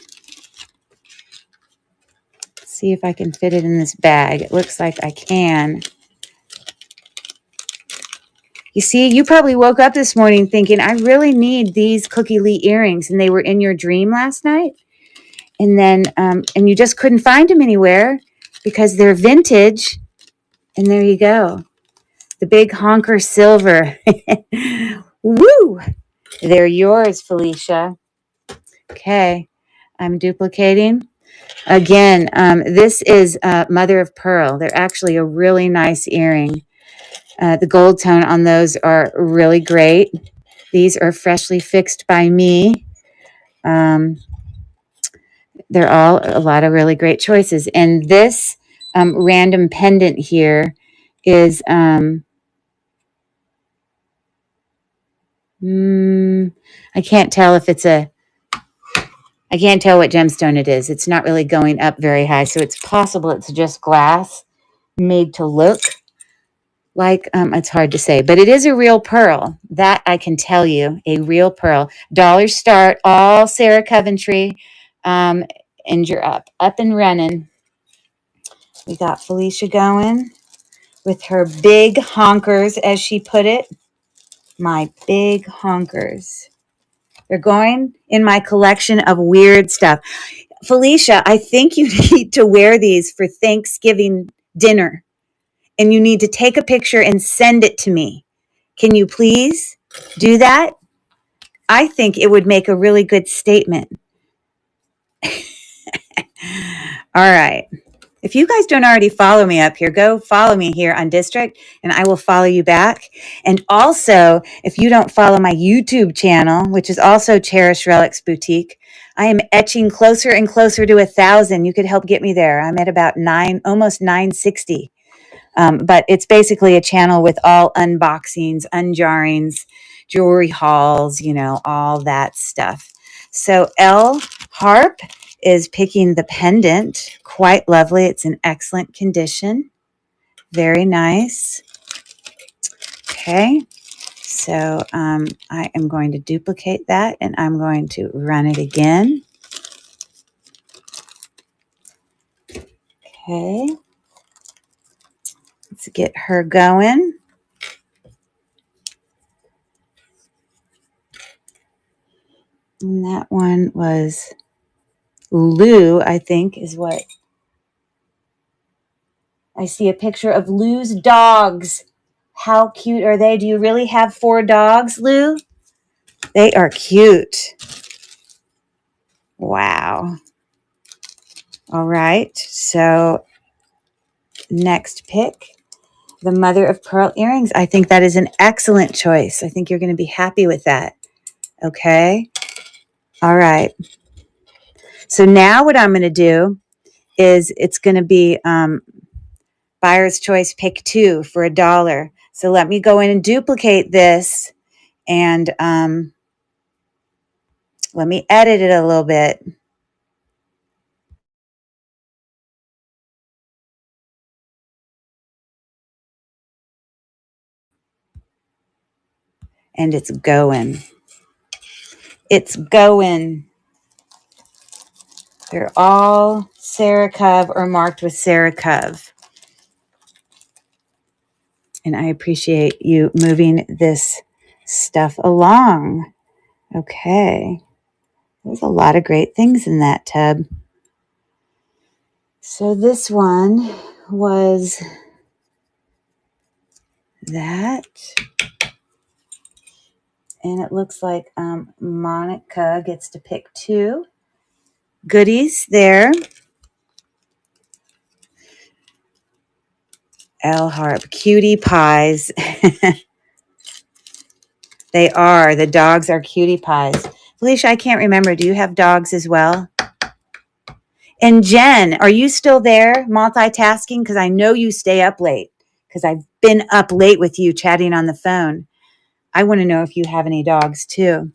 Speaker 1: Let's see if I can fit it in this bag. It looks like I can. You see, you probably woke up this morning thinking, I really need these Cookie Lee earrings, and they were in your dream last night. And then, and you just couldn't find them anywhere because they're vintage. And there you go. The big honker silver. Woo! They're yours, Felicia. Okay. I'm duplicating. Again, this is Mother of Pearl. They're actually a really nice earring. The gold tone on those are really great. These are freshly fixed by me. They're all a lot of really great choices. And this random pendant here is, I can't tell if it's I can't tell what gemstone it is. It's not really going up very high. So it's possible it's just glass made to look like, it's hard to say, but it is a real pearl. That I can tell you, a real pearl. $1 start, all Sarah Coventry, and you're up and running. We got Felicia going with her big honkers, as she put it. My big honkers. They're going in my collection of weird stuff. Felicia, I think you need to wear these for Thanksgiving dinner. And you need to take a picture and send it to me. Can you please do that? I think it would make a really good statement. All right. If you guys don't already follow me up here, go follow me here on District, and I will follow you back. And also, if you don't follow my YouTube channel, which is also Cherished Relics Boutique, I am etching closer and closer to 1,000. You could help get me there. I'm at about almost 960. But it's basically a channel with all unboxings, unjarrings, jewelry hauls, all that stuff. So L Harp is picking the pendant. Quite lovely. It's in excellent condition. Very nice. Okay. So I am going to duplicate that, and I'm going to run it again. Okay. Let's get her going. And that one was Lou, I think, is what. I see a picture of Lou's dogs. How cute are they? Do you really have 4 dogs, Lou? They are cute. Wow. All right. So next pick, the Mother of Pearl earrings. I think that is an excellent choice. I think you're going to be happy with that. Okay. All right. So now what I'm going to do is it's going to be buyer's choice pick 2 for $1. So let me go in and duplicate this, And let me edit it a little bit. And it's going. It's going. They're all Sarah Cove or marked with Sarah Cove. And I appreciate you moving this stuff along. Okay. There's a lot of great things in that tub. So this one was that. And it looks like Monica gets to pick 2 goodies there. L Harp, cutie pies. They are. The dogs are cutie pies. Felicia, I can't remember. Do you have dogs as well? And Jen, are you still there multitasking? Because I know you stay up late. Because I've been up late with you chatting on the phone. I want to know if you have any dogs too.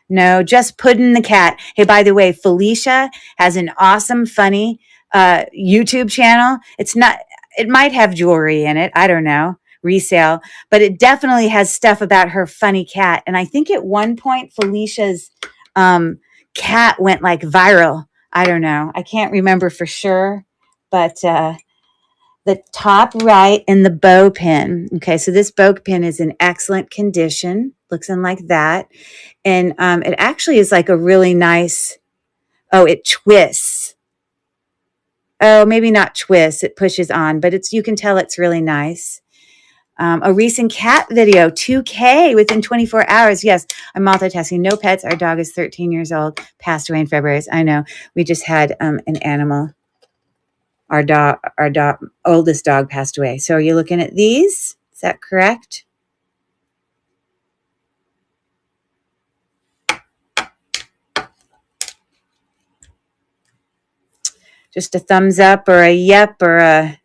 Speaker 1: No, just Puddin' the cat. Hey, by the way, Felicia has an awesome, funny YouTube channel. It might have jewelry in it. I don't know, resale, but it definitely has stuff about her funny cat. And I think at one point, Felicia's cat went like viral. I don't know. I can't remember for sure, but the top right and the bow pin. Okay, so this bow pin is in excellent condition. Looks in like that. And it actually is like a really nice, it twists. Oh, maybe not twists, it pushes on, but you can tell it's really nice. A recent cat video, 2K within 24 hours. Yes, I'm multitasking. No pets. Our dog is 13 years old, passed away in February. I know. We just had an animal. Our oldest dog passed away. So are you looking at these? Is that correct? Just a thumbs up or a yep or a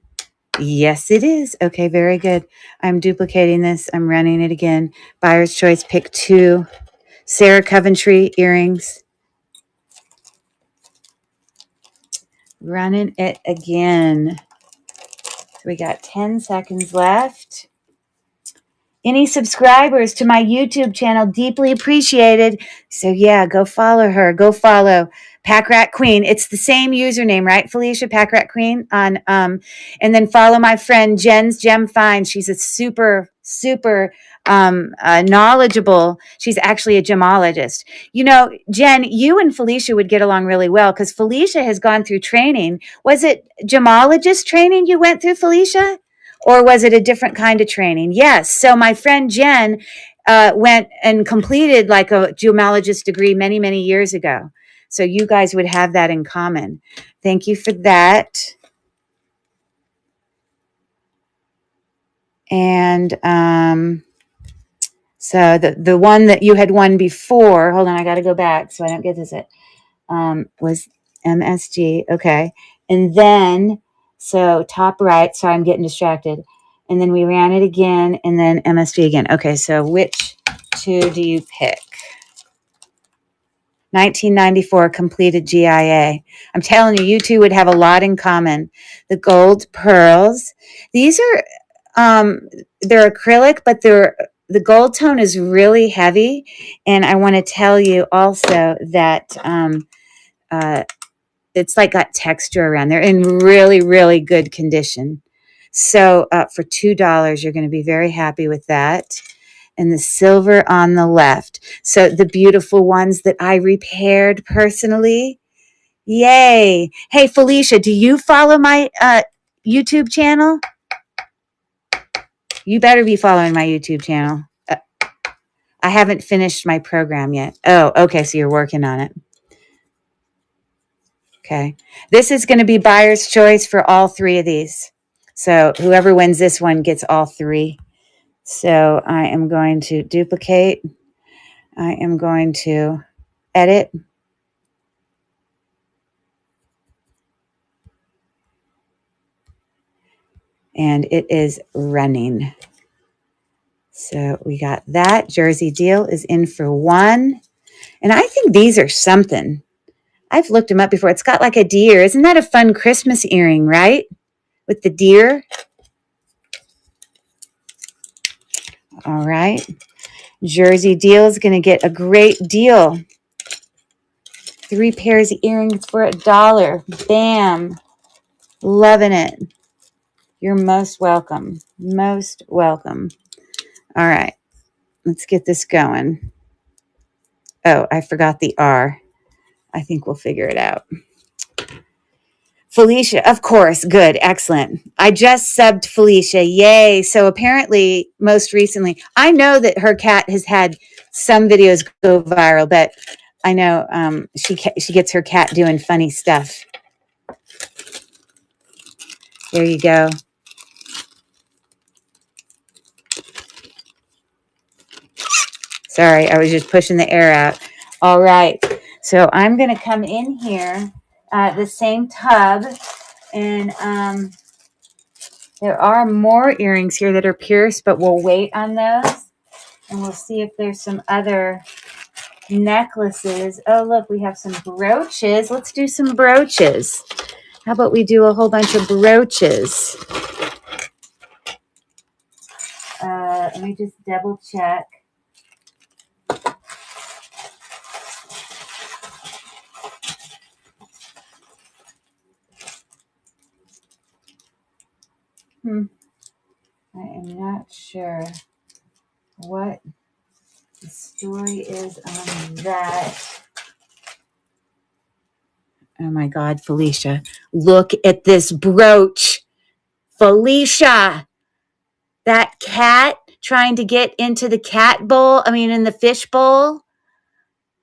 Speaker 1: yes, it is. Okay, very good. I'm duplicating this. I'm running it again. Buyer's choice, pick 2. Sarah Coventry earrings. Running it again. We got 10 seconds left. Any subscribers to my YouTube channel, deeply appreciated. So yeah, go follow her. Go follow Pack Rat Queen. It's the same username, right, Felicia? Pack Rat Queen on and then follow my friend Jen's Gem Find. She's a super knowledgeable. She's actually a gemologist. You know, Jen, you and Felicia would get along really well because Felicia has gone through training. Was it gemologist training you went through, Felicia? Or was it a different kind of training? Yes. So my friend Jen went and completed like a gemologist degree many, many years ago. So you guys would have that in common. Thank you for that. And so the one that you had won before, hold on, I got to go back so I don't get this, was MSG. Okay. And then, so top right, sorry, I'm getting distracted. And then we ran it again and then MSG again. Okay, so which 2 do you pick? 1994 completed GIA. I'm telling you, you 2 would have a lot in common. The gold pearls. These are, they're acrylic, but the gold tone is really heavy. And I want to tell you also that it's like got texture around. They're in really, really good condition. So for $2, you're going to be very happy with that. And the silver on the left. So the beautiful ones that I repaired personally. Yay. Hey, Felicia, do you follow my YouTube channel? You better be following my YouTube channel. I haven't finished my program yet. Oh, okay. So you're working on it. Okay. This is going to be buyer's choice for all 3 of these. So whoever wins this one gets all 3. So I am going to duplicate. I am going to edit. And it is running. So we got that. Jersey Deal is in for one. And I think these are something. I've looked them up before. It's got like a deer. Isn't that a fun Christmas earring, right? With the deer. All right. Jersey Deal is going to get a great deal. 3 pairs of earrings for $1. Bam. Loving it. You're most welcome. Most welcome. All right. Let's get this going. Oh, I forgot the R. I think we'll figure it out. Felicia, of course. Good. Excellent. I just subbed Felicia. Yay. So apparently, most recently, I know that her cat has had some videos go viral, but I know she gets her cat doing funny stuff. There you go. Sorry, I was just pushing the air out. All right. So I'm going to come in here at the same tub, and there are more earrings here that are pierced, but we'll wait on those, and we'll see if there's some other necklaces. Oh, look, we have some brooches. Let's do some brooches. How about we do a whole bunch of brooches? Let me just double check. I am not sure what the story is on that. Oh my God, Felicia. Look at this brooch. Felicia. That cat trying to get into the cat bowl. I mean, in the fish bowl.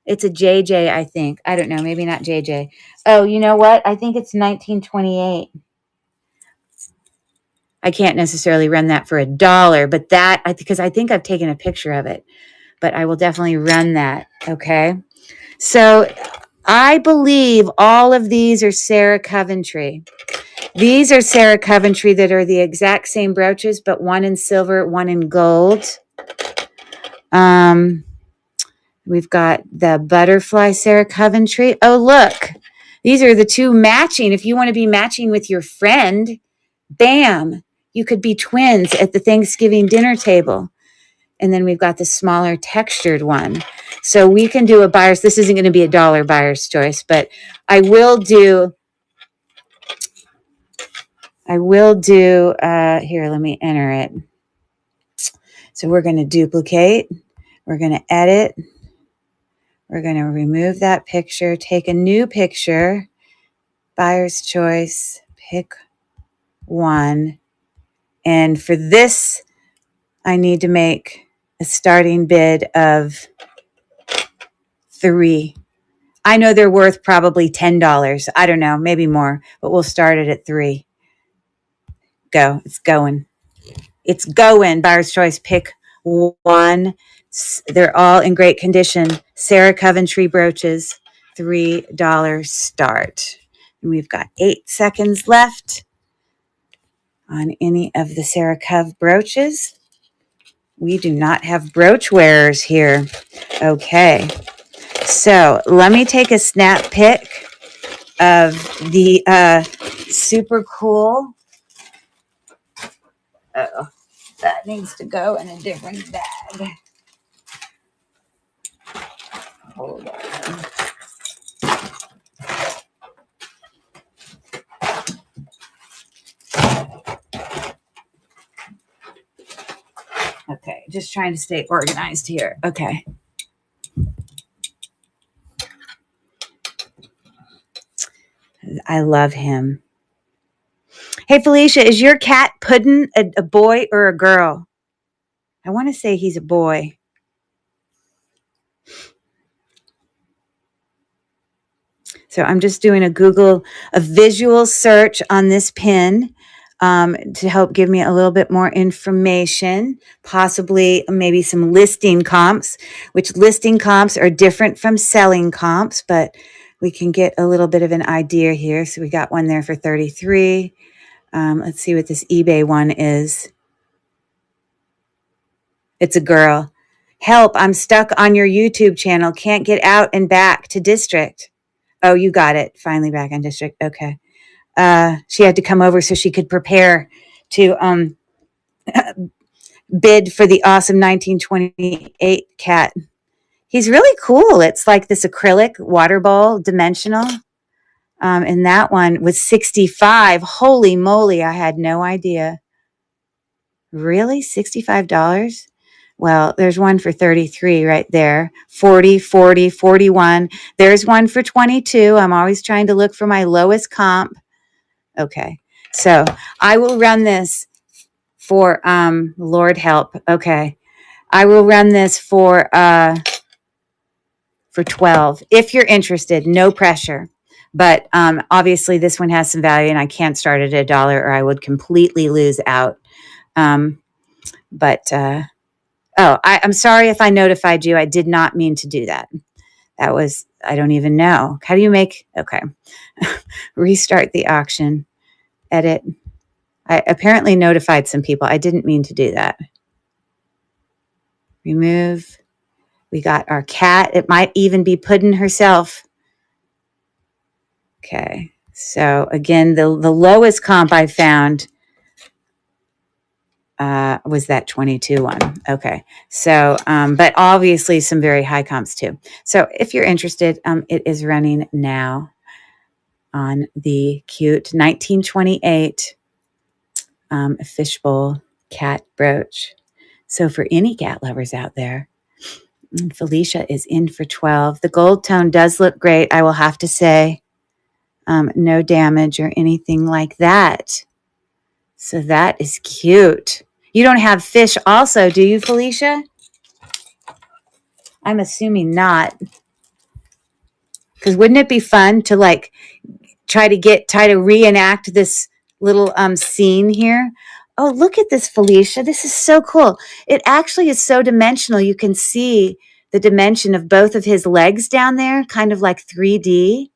Speaker 1: It's a JJ, I think. I don't know. Maybe not JJ. Oh, you know what? I think it's 1928. I can't necessarily run that for $1, but that, because I think I've taken a picture of it, but I will definitely run that. Okay. So I believe all of these are Sarah Coventry. These are Sarah Coventry that are the exact same brooches, but one in silver, one in gold. We've got the butterfly Sarah Coventry. Oh, look. These are the two matching. If you want to be matching with your friend, bam, you could be twins at the Thanksgiving dinner table. And then we've got the smaller textured one. So we can do a buyer's. This isn't going to be $1 buyer's choice, but I will do, here, let me enter it. So we're going to duplicate. We're going to edit. We're going to remove that picture, take a new picture, buyer's choice, pick one. And for this, I need to make a starting bid of 3. I know they're worth probably $10. I don't know, maybe more, but we'll start it at 3. Go. It's going. It's going. Buyer's choice, pick one. They're all in great condition. Sarah Coventry brooches, $3 start. And we've got 8 seconds left on any of the Sarah Cov brooches. We do not have brooch wearers here. Okay. So let me take a snap pic of the super cool. Oh, that needs to go in a different bag. Hold on. Okay, just trying to stay organized here. Okay. I love him. Hey, Felicia, is your cat Puddin' a boy or a girl? I want to say he's a boy. So I'm just doing a visual search on this pin to help give me a little bit more information, possibly maybe some listing comps, which listing comps are different from selling comps, but we can get a little bit of an idea here. So we got one there for 33. Let's see what this eBay one is. It's a girl. Help, I'm stuck on your YouTube channel. Can't get out and back to district. Oh, you got it. Finally back on district. Okay. She had to come over so she could prepare to bid for the awesome 1928 cat. He's really cool. It's like this acrylic water bowl, dimensional. And that one was 65. Holy moly, I had no idea. Really? $65? Well, there's one for 33 right there. 40, 40, 41. There's one for 22. I'm always trying to look for my lowest comp. Okay. So I will run this for Lord help. Okay. I will run this for 12. If you're interested, no pressure. But obviously this one has some value and I can't start at $1 or I would completely lose out. I'm sorry if I notified you. I did not mean to do that. That was, I don't even know. How do you make, okay. Restart the auction, edit. I apparently notified some people. I didn't mean to do that. Remove. We got our cat. It might even be Puddin herself. Okay. So again, the lowest comp I found was that 22 one. Okay. So, but obviously some very high comps too. So if you're interested, it is running now on the cute 1928 fishbowl cat brooch. So for any cat lovers out there, Felicia is in for 12. The gold tone does look great, I will have to say. No damage or anything like that. So that is cute. You don't have fish also, do you, Felicia? I'm assuming not. Because wouldn't it be fun to like try to reenact this little scene here? Oh, look at this, Felicia. This is so cool. It actually is so dimensional. You can see the dimension of both of his legs down there, kind of like 3D.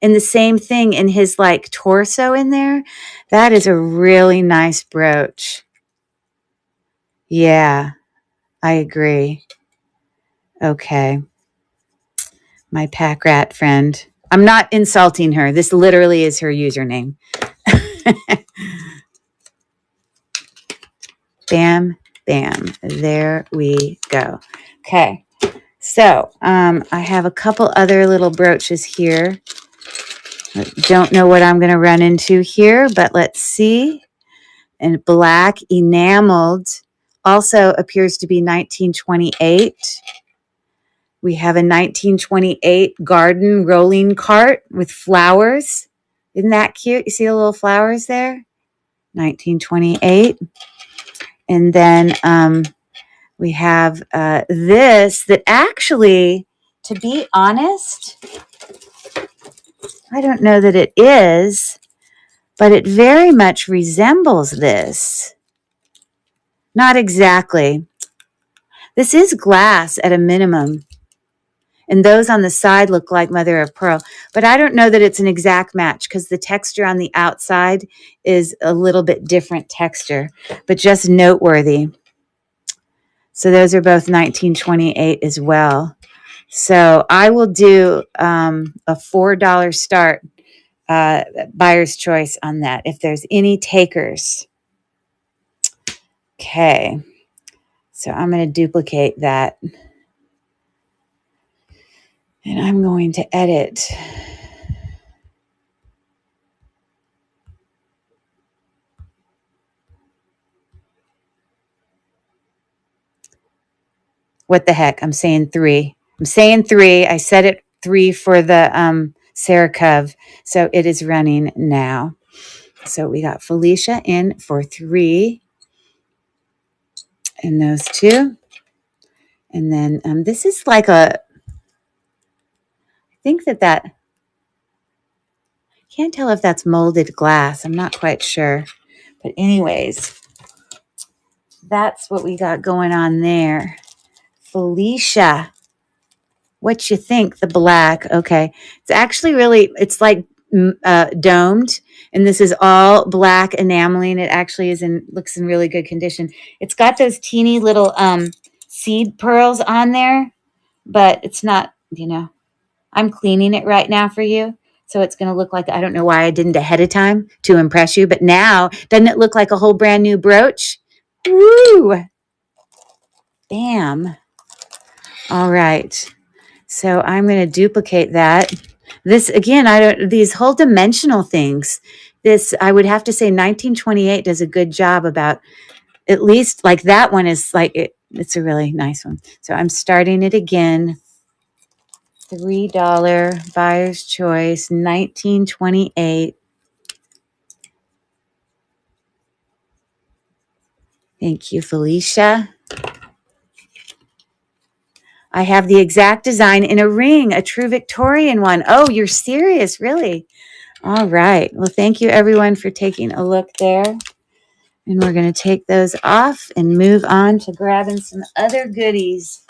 Speaker 1: And the same thing in his like torso in there. That is a really nice brooch. Yeah, I agree. Okay. My pack rat friend. I'm not insulting her. This literally is her username. Bam, bam. There we go. Okay. So I have a couple other little brooches here. Don't know what I'm going to run into here, but let's see. And black enameled also appears to be 1928. We have a 1928 garden rolling cart with flowers. Isn't that cute? You see the little flowers there? 1928. And then we have this that actually, to be honest, I don't know that it is, but it very much resembles this. Not exactly. This is glass at a minimum. And those on the side look like mother of pearl. But I don't know that it's an exact match because the texture on the outside is a little bit different texture, but just noteworthy. So those are both 1928 as well. So I will do a $4 start buyer's choice on that if there's any takers. Okay. So I'm going to duplicate that. And I'm going to edit. What the heck? I'm saying 3. I'm saying 3. I said it 3 for the Sarah Cove. So it is running now. So we got Felicia in for 3. And those 2. And then this is like I think that can't tell if that's molded glass. I'm not quite sure. But anyways, that's what we got going on there. Felicia, what you think? The black. Okay. It's actually really, it's like domed. And this is all black enameling. It actually looks in really good condition. It's got those teeny little seed pearls on there, but it's not, I'm cleaning it right now for you. So it's going to look like, I don't know why I didn't ahead of time to impress you, but now, doesn't it look like a whole brand new brooch? Woo! Bam. All right. So I'm going to duplicate that. This, again, these whole dimensional things, this, I would have to say 1928 does a good job about, at least like that one is like, it's a really nice one. So I'm starting it again. $3 buyer's choice, 1928. Thank you, Felicia. I have the exact design in a ring, a true Victorian one. Oh, you're serious, really? All right. Well, thank you everyone for taking a look there. And we're going to take those off and move on to grabbing some other goodies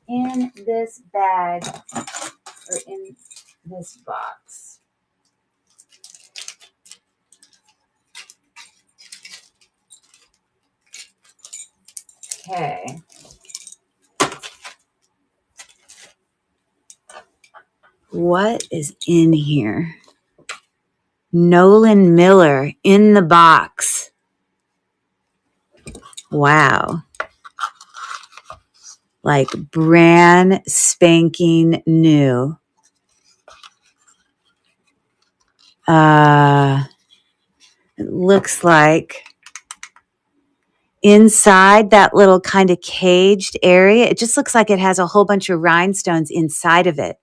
Speaker 1: in this bag or in this box. Okay. What is in here? Nolan Miller in the box. Wow. Like brand spanking new. It looks like inside that little kind of caged area, it just looks like it has a whole bunch of rhinestones inside of it.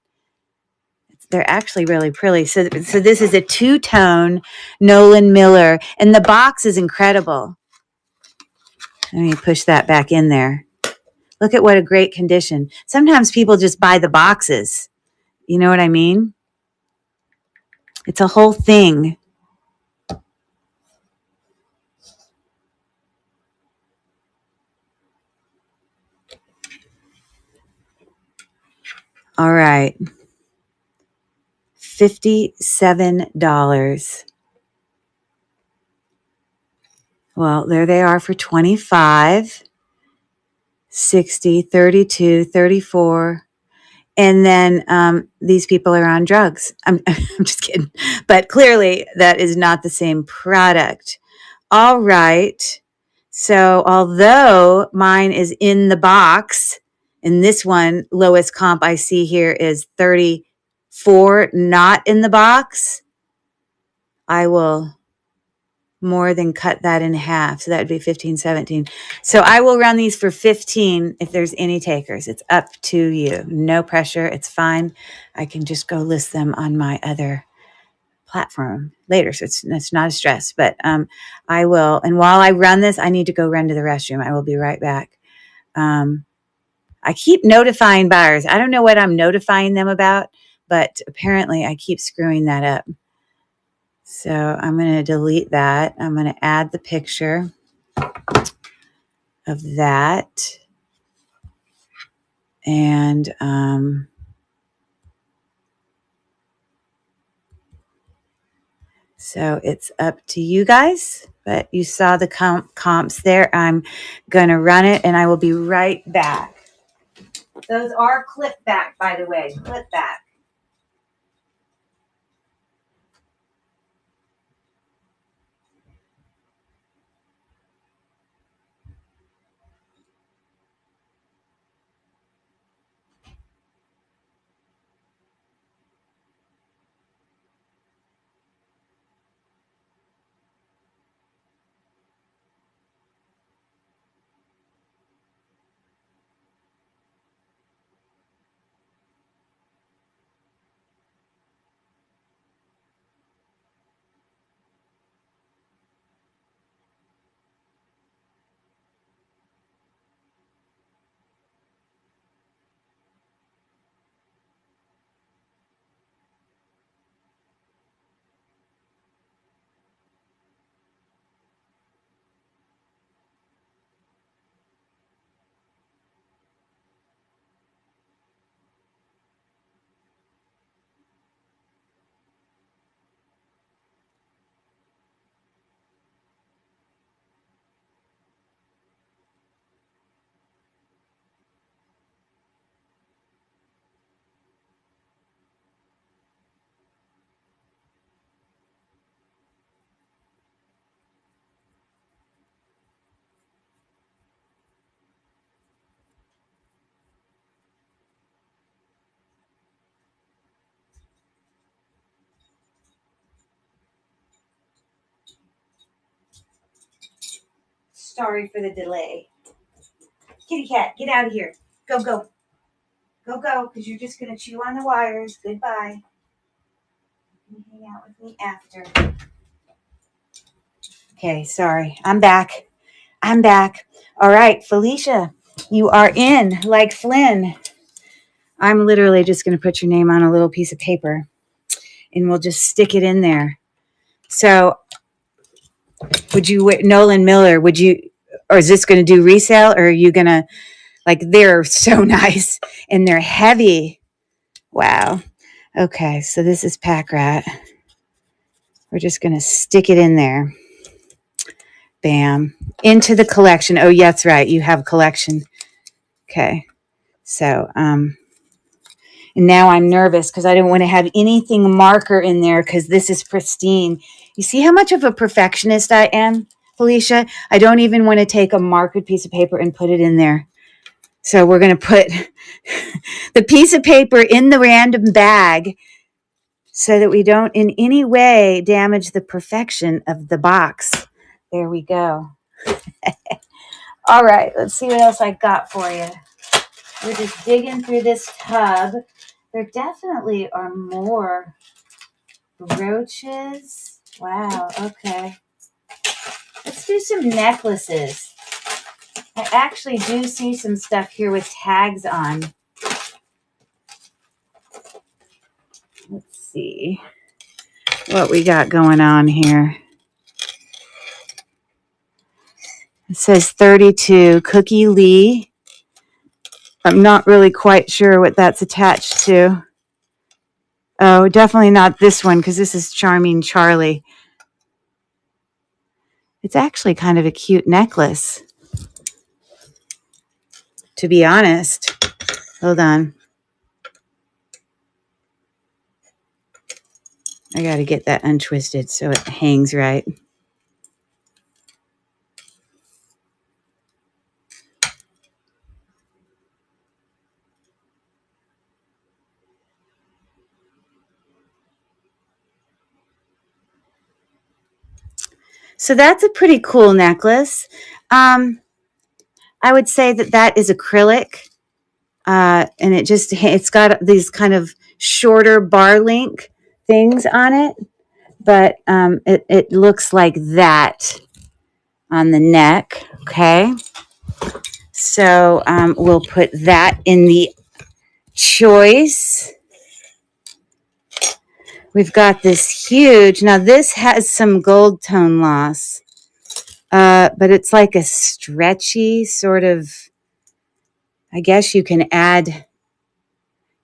Speaker 1: They're actually really pretty. So this is a two-tone Nolan Miller, and the box is incredible. Let me push that back in there. Look at what a great condition. Sometimes people just buy the boxes. You know what I mean? It's a whole thing. All right. $57. Well, there they are for 25, 60, 32, 34. And then these people are on drugs. I'm just kidding. But clearly that is not the same product. All right. So although mine is in the box, and this one, lowest comp I see here is 34, not in the box, I will more than cut that in half. So that would be 15, 17. So I will run these for 15 if there's any takers. It's up to you. No pressure. It's fine. I can just go list them on my other platform later. So it's not a stress, but I will. And while I run this, I need to go run to the restroom. I will be right back. I keep notifying buyers. I don't know what I'm notifying them about, but apparently I keep screwing that up. So I'm going to delete that. I'm going to add the picture of that. And so it's up to you guys. But you saw the comps there. I'm going to run it and I will be right back. Those are clip back, by the way. Clip back. Sorry for the delay. Kitty cat, get out of here. Go, go. Go, go, because you're just going to chew on the wires. Goodbye. Hang out with me after. Okay, sorry. I'm back. All right, Felicia, you are in like Flynn. I'm literally just going to put your name on a little piece of paper and we'll just stick it in there. So would you, Nolan Miller, would you, or is this going to do resale, or are you going to, like, they're so nice and they're heavy. Wow. Okay, so this is Pack Rat. We're just going to stick it in there. Bam. Into the collection. Oh, yeah, that's right. You have collection. Okay. So, and now I'm nervous because I don't want to have anything marker in there because this is pristine. You see how much of a perfectionist I am, Felicia? I don't even want to take a marked piece of paper and put it in there. So we're going to put the piece of paper in the random bag so that we don't in any way damage the perfection of the box. There we go. All right, let's see what else I got for you. We're just digging through this tub. There definitely are more brooches. Wow, okay. Let's do some necklaces. I actually do see some stuff here with tags on. Let's see what we got going on here. It says 32, Cookie Lee. I'm not really quite sure what that's attached to. Oh, definitely not this one because this is Charming Charlie. It's actually kind of a cute necklace, to be honest. Hold on. I got to get that untwisted so it hangs right. So that's a pretty cool necklace. I would say that that is acrylic. And it's got these kind of shorter bar link things on it. But it looks like that on the neck. Okay. So we'll put that in the choice. We've got this huge, now this has some gold tone loss, but it's like a stretchy sort of, I guess you can add,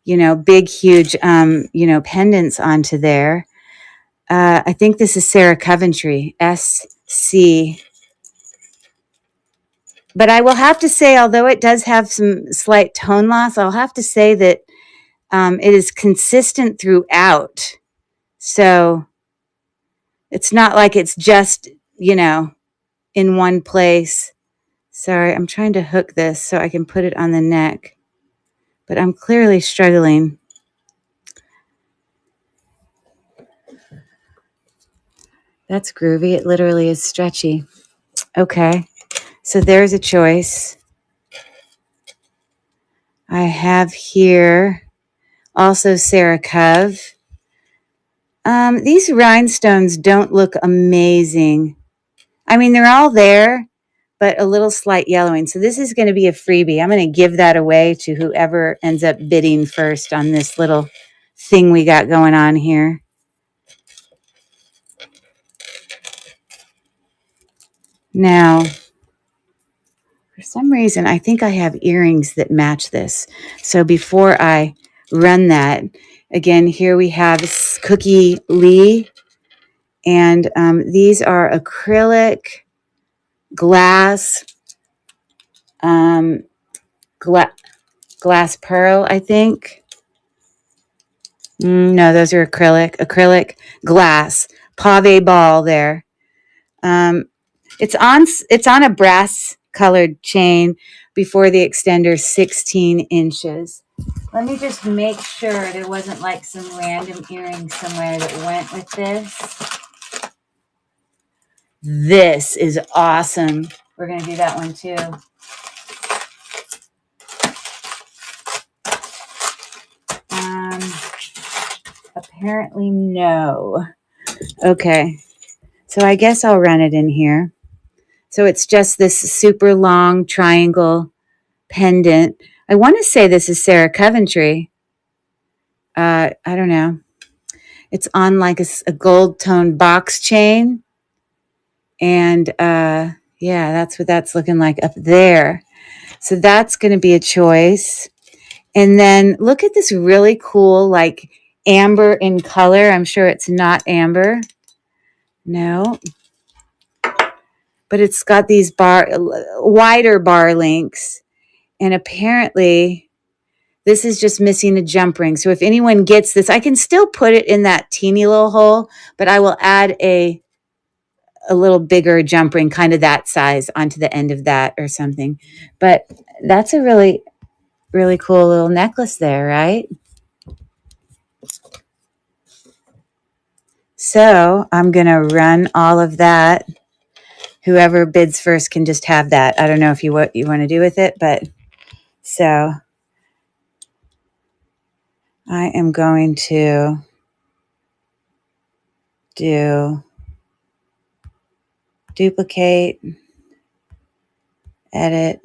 Speaker 1: big, huge, pendants onto there. I think this is Sarah Coventry, SC. But I will have to say, although it does have some slight tone loss, I'll have to say that it is consistent throughout. So it's not like it's just, in one place. Sorry, I'm trying to hook this so I can put it on the neck. But I'm clearly struggling. That's groovy. It literally is stretchy. Okay. So there's a choice. I have here also Sarah Cove. These rhinestones don't look amazing. I mean, they're all there, but a little slight yellowing. So this is going to be a freebie. I'm going to give that away to whoever ends up bidding first on this little thing we got going on here. Now, for some reason, I think I have earrings that match this. So before I run that, again, here we have Cookie Lee. And these are acrylic, glass, glass pearl, I think. No, those are acrylic, glass, pave ball there. It's on a brass colored chain before the extender, 16 inches. Let me just make sure there wasn't like some random earring somewhere that went with this. This is awesome. We're going to do that one too. Apparently no. Okay. So I guess I'll run it in here. So it's just this super long triangle pendant. I want to say this is Sarah Coventry. I don't know. It's on like a gold tone box chain. And yeah, that's what that's looking like up there. So that's going to be a choice. And then look at this really cool, like amber in color. I'm sure it's not amber. No. But it's got these wider bar links. And apparently this is just missing a jump ring. So if anyone gets this, I can still put it in that teeny little hole, but I will add a little bigger jump ring, kind of that size, onto the end of that or something. But that's a really, really cool little necklace there, right? So I'm going to run all of that. Whoever bids first can just have that. I don't know if what you want to do with it, but so I am going to do duplicate, edit,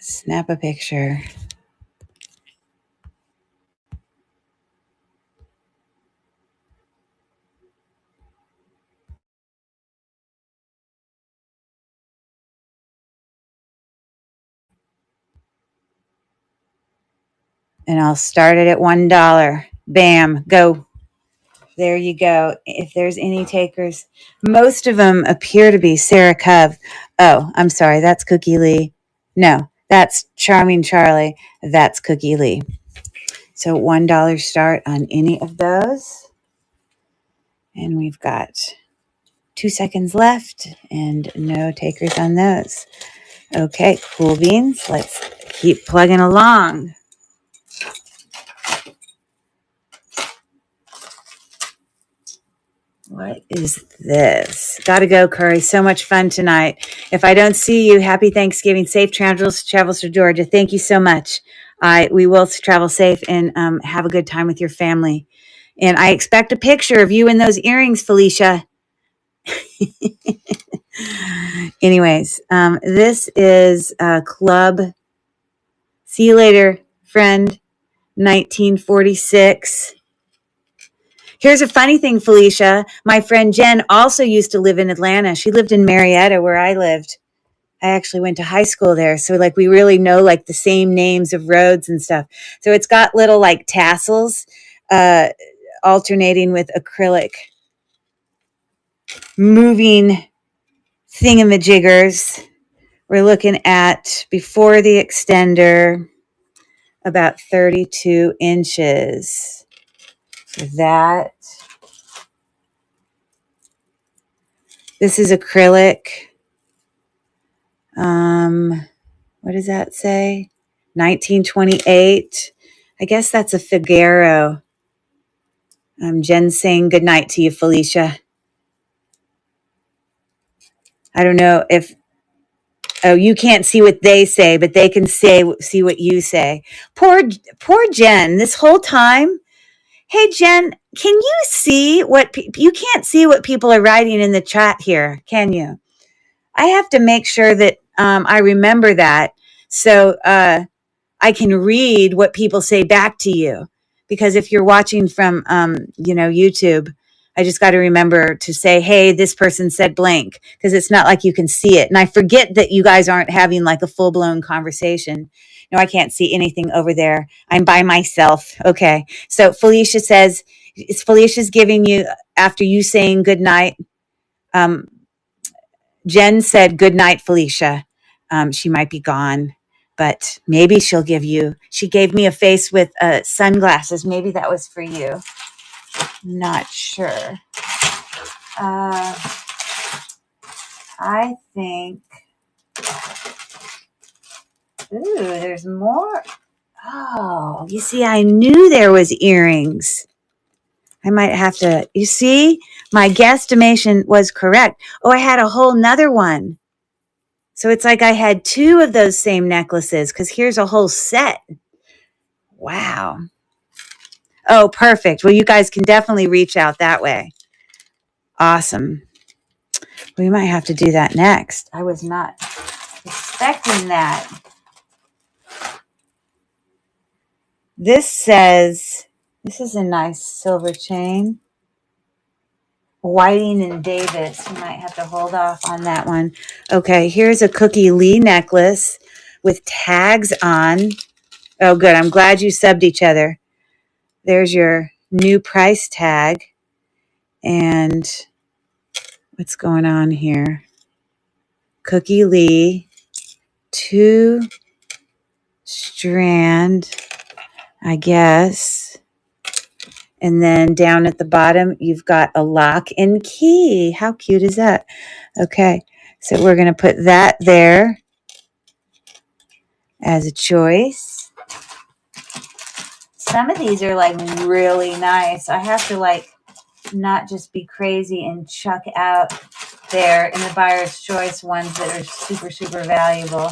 Speaker 1: snap a picture. And I'll start it at $1. Bam, go. There you go. If there's any takers, most of them appear to be Sarah Cove. Oh, I'm sorry. That's Cookie Lee. No, that's Charming Charlie. That's Cookie Lee. So $1 start on any of those. And we've got 2 seconds left and no takers on those. Okay, cool beans. Let's keep plugging along. What is this? Gotta go, Curry. So much fun tonight. If I don't see you, happy Thanksgiving. Safe travels to Georgia. Thank you so much. We will travel safe and have a good time with your family. And I expect a picture of you in those earrings, Felicia. Anyways, this is Club. See you later, friend. 1946. Here's a funny thing, Felicia. My friend Jen also used to live in Atlanta. She lived in Marietta, where I lived. I actually went to high school there. So like we really know like the same names of roads and stuff. So it's got little like tassels alternating with acrylic moving thingamajiggers. We're looking at, before the extender, about 32 inches. So that. This is acrylic. What does that say? 1928. I guess that's a Figaro. Jen saying good night to you, Felicia. I don't know if, oh, you can't see what they say, but they can see what you say. Poor Jen, this whole time. Hey, Jen, can you see what, you can't see what people are writing in the chat here, can you? I have to make sure that I remember that. So I can read what people say back to you, because if you're watching from, YouTube, I just got to remember to say, hey, this person said blank, because it's not like you can see it. And I forget that you guys aren't having like a full blown conversation. No, I can't see anything over there. I'm by myself. Okay. So Felicia says, Felicia's giving you, after you saying good night. Jen said, good night, Felicia. She might be gone, but maybe she'll give you, she gave me a face with sunglasses. Maybe that was for you. Not sure. I think, ooh, there's more. Oh, you see, I knew there was earrings. I might have to, you see, my guesstimation was correct. Oh, I had a whole nother one. So it's like I had two of those same necklaces because here's a whole set. Wow. Oh, perfect. Well, you guys can definitely reach out that way. Awesome. We might have to do that next. I was not expecting that. This says, this is a nice silver chain. Whiting and Davis. You might have to hold off on that one. Okay, here's a Cookie Lee necklace with tags on. Oh, good. I'm glad you subbed each other. There's your new price tag. And what's going on here? Cookie Lee, 2 strand, I guess. And then down at the bottom, you've got a lock and key. How cute is that? Okay, so we're going to put that there as a choice. Some of these are like really nice. I have to like not just be crazy and chuck out there in the buyer's choice ones that are super, super valuable.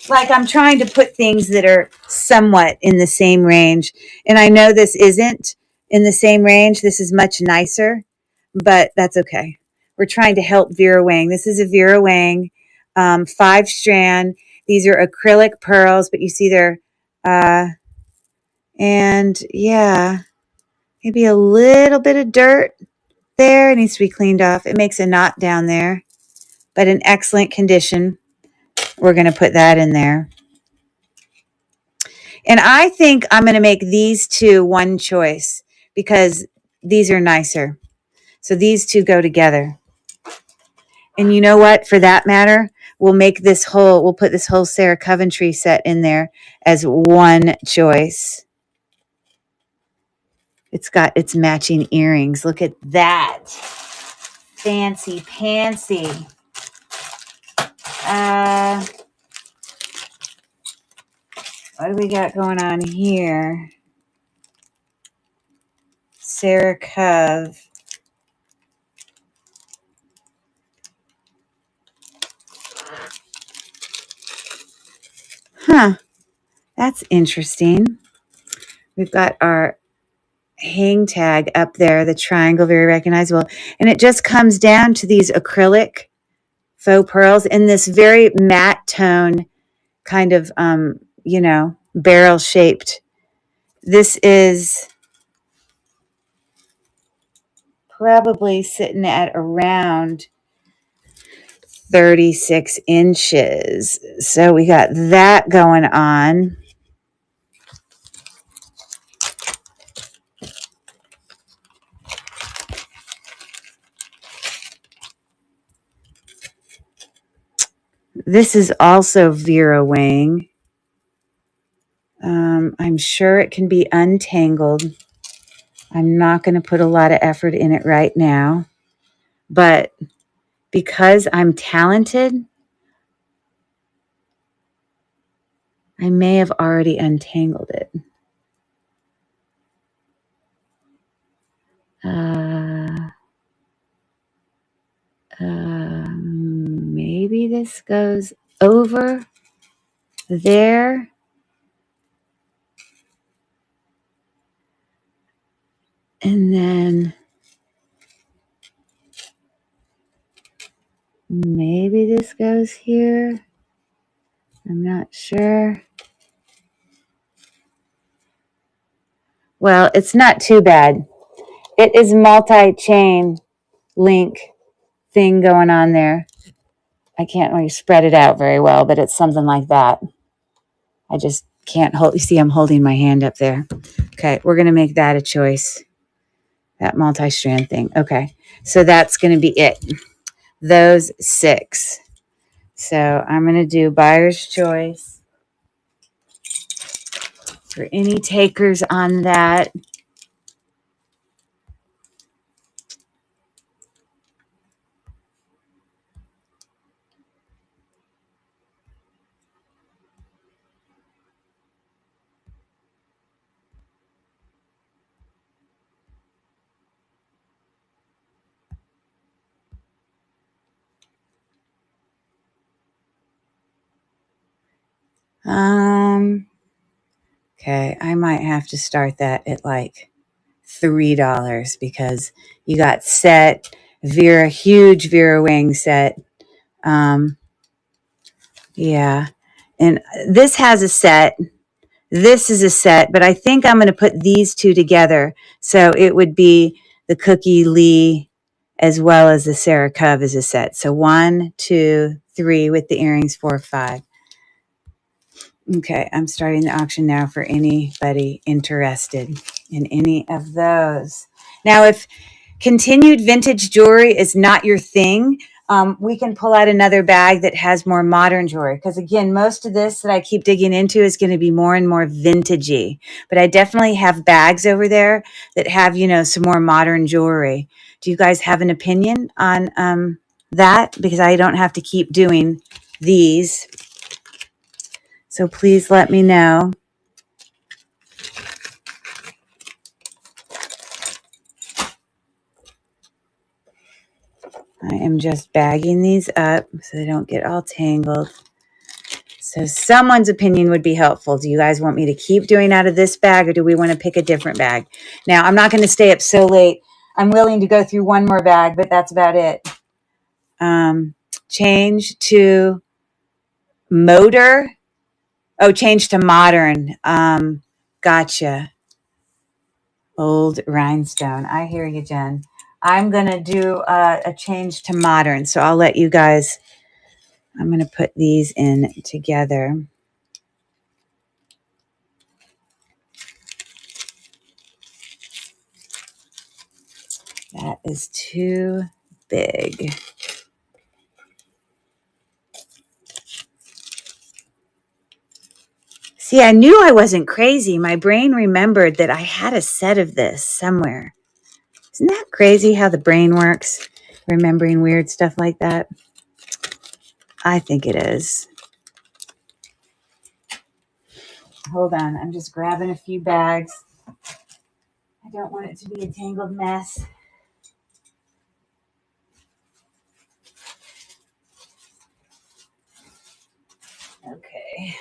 Speaker 1: Like I'm trying to put things that are somewhat in the same range. And I know this isn't in the same range. This is much nicer, but that's okay. We're trying to help Vera Wang. This is a Vera Wang 5 strand. These are acrylic pearls, but you see they're, and yeah, maybe a little bit of dirt there. It needs to be cleaned off. It makes a knot down there, but in excellent condition. We're going to put that in there. And I think I'm going to make these two one choice because these are nicer. So these two go together. And you know what? For that matter, we'll put this whole Sarah Coventry set in there as one choice. It's got its matching earrings. Look at that. Fancy pantsy. What do we got going on here? Sarah Cove. Huh. That's interesting. We've got our hang tag up there, the triangle, very recognizable. And it just comes down to these acrylic faux pearls in this very matte tone, kind of, barrel shaped. This is probably sitting at around 36 inches. So we got that going on. This is also Vera Wang. I'm sure it can be untangled. I'm not going to put a lot of effort in it right now. But because I'm talented, I may have already untangled it. Maybe this goes over there. And then maybe this goes here. I'm not sure. Well, it's not too bad. It is multi-chain link thing going on there. I can't really spread it out very well, but it's something like that. I just can't hold. You see, I'm holding my hand up there. Okay, we're going to make that a choice. That multi-strand thing. Okay, so that's going to be it. Those 6. So I'm going to do buyer's choice for any takers on that. Okay, I might have to start that at like $3 because you got set Vera, huge Vera wing set. Yeah, and this has a set. This is a set, but I think I'm going to put these two together. So it would be the Cookie Lee as well as the Sarah Cove as a set. So 1, 2, 3 with the earrings, 4, 5. Okay, I'm starting the auction now for anybody interested in any of those. Now, if continued vintage jewelry is not your thing, we can pull out another bag that has more modern jewelry. Because again, most of this that I keep digging into is going to be more and more vintagey. But I definitely have bags over there that have, some more modern jewelry. Do you guys have an opinion on that? Because I don't have to keep doing these. So please let me know. I am just bagging these up so they don't get all tangled. So someone's opinion would be helpful. Do you guys want me to keep doing out of this bag or do we want to pick a different bag? Now, I'm not going to stay up so late. I'm willing to go through one more bag, but that's about it. Change to motor. Oh, change to modern. Gotcha. Old rhinestone. I hear you, Jen. I'm going to do a change to modern. So I'll let you guys, I'm going to put these in together. That is too big. See, I knew I wasn't crazy. My brain remembered that I had a set of this somewhere. Isn't that crazy how the brain works? Remembering weird stuff like that? I think it is. Hold on. I'm just grabbing a few bags. I don't want it to be a tangled mess. Okay.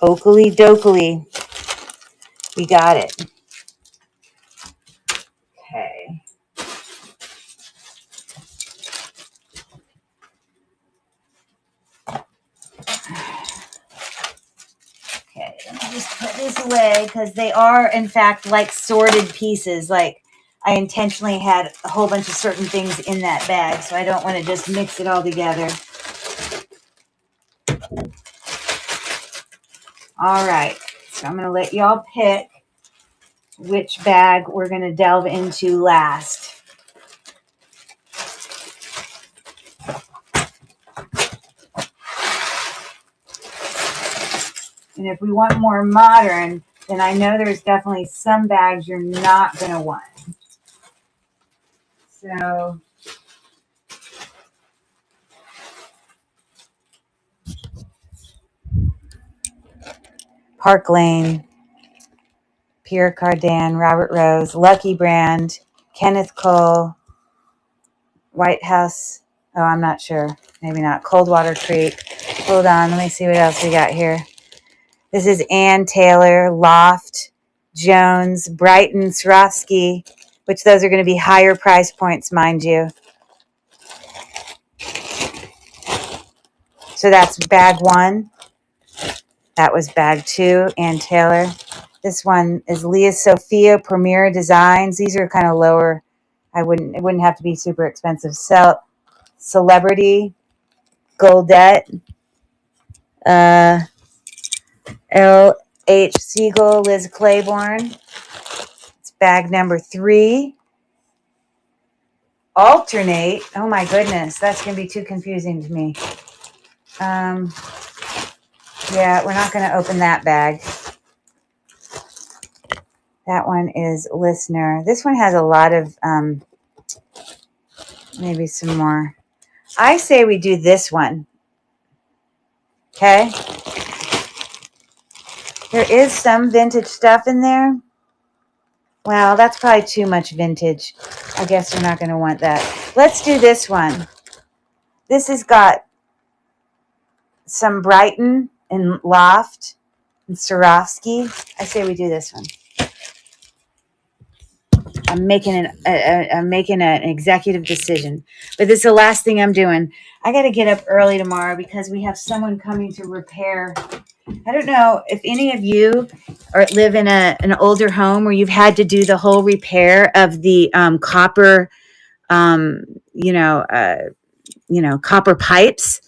Speaker 1: Oakley dokley. We got it. Okay. Okay, let me just put this away because they are, in fact, like sorted pieces. Like I intentionally had a whole bunch of certain things in that bag, so I don't want to just mix it all together. All right, so I'm going to let y'all pick which bag we're going to delve into last. And if we want more modern, then I know there's definitely some bags you're not going to want. So Park Lane, Pierre Cardin, Robert Rose, Lucky Brand, Kenneth Cole, White House. Oh, I'm not sure. Maybe not. Coldwater Creek. Hold on. Let me see what else we got here. This is Ann Taylor, Loft, Jones, Brighton, Swarovski, which those are going to be higher price points, mind you. So that's bag one. That was bag two, Ann Taylor. This one is Leah Sophia Premier Designs. These are kind of lower. It wouldn't have to be super expensive. Celebrity, Goldette, L.H. Siegel, Liz Claiborne. It's bag number 3. Alternate. Oh my goodness, that's going to be too confusing to me. Yeah, we're not going to open that bag. That one is listener. This one has a lot of, maybe some more. I say we do this one. Okay. There is some vintage stuff in there. Well, that's probably too much vintage. I guess we're not going to want that. Let's do this one. This has got some Brighton and Loft and Swarovski. I say we do this one. I'm making an executive decision, but this is the last thing I'm doing. I got to get up early tomorrow because we have someone coming to repair. I don't know if any of you live in an older home where you've had to do the whole repair of the copper, copper pipes.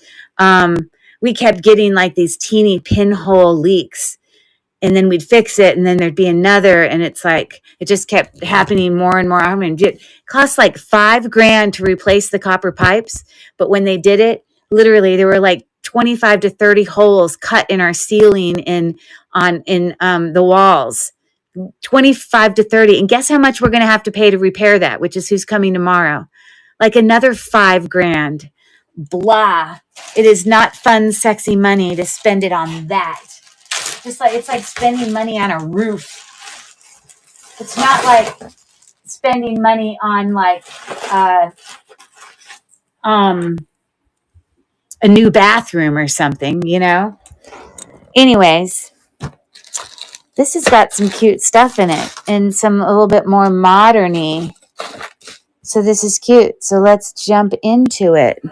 Speaker 1: We kept getting like these teeny pinhole leaks. And then we'd fix it, and then there'd be another, and it's like it just kept happening more and more. I mean, it cost like $5,000 to replace the copper pipes, but when they did it, literally there were like 25 to 30 holes cut in our ceiling in the walls, 25 to 30. And guess how much we're going to have to pay to repair that? Which is who's coming tomorrow? Like another $5,000. Blah! It is not fun, sexy money to spend it on that. Just like it's like spending money on a roof. It's not like spending money on like a new bathroom or something, you know? Anyways, this has got some cute stuff in it and some a little bit more modern-y. So this is cute. So let's jump into it.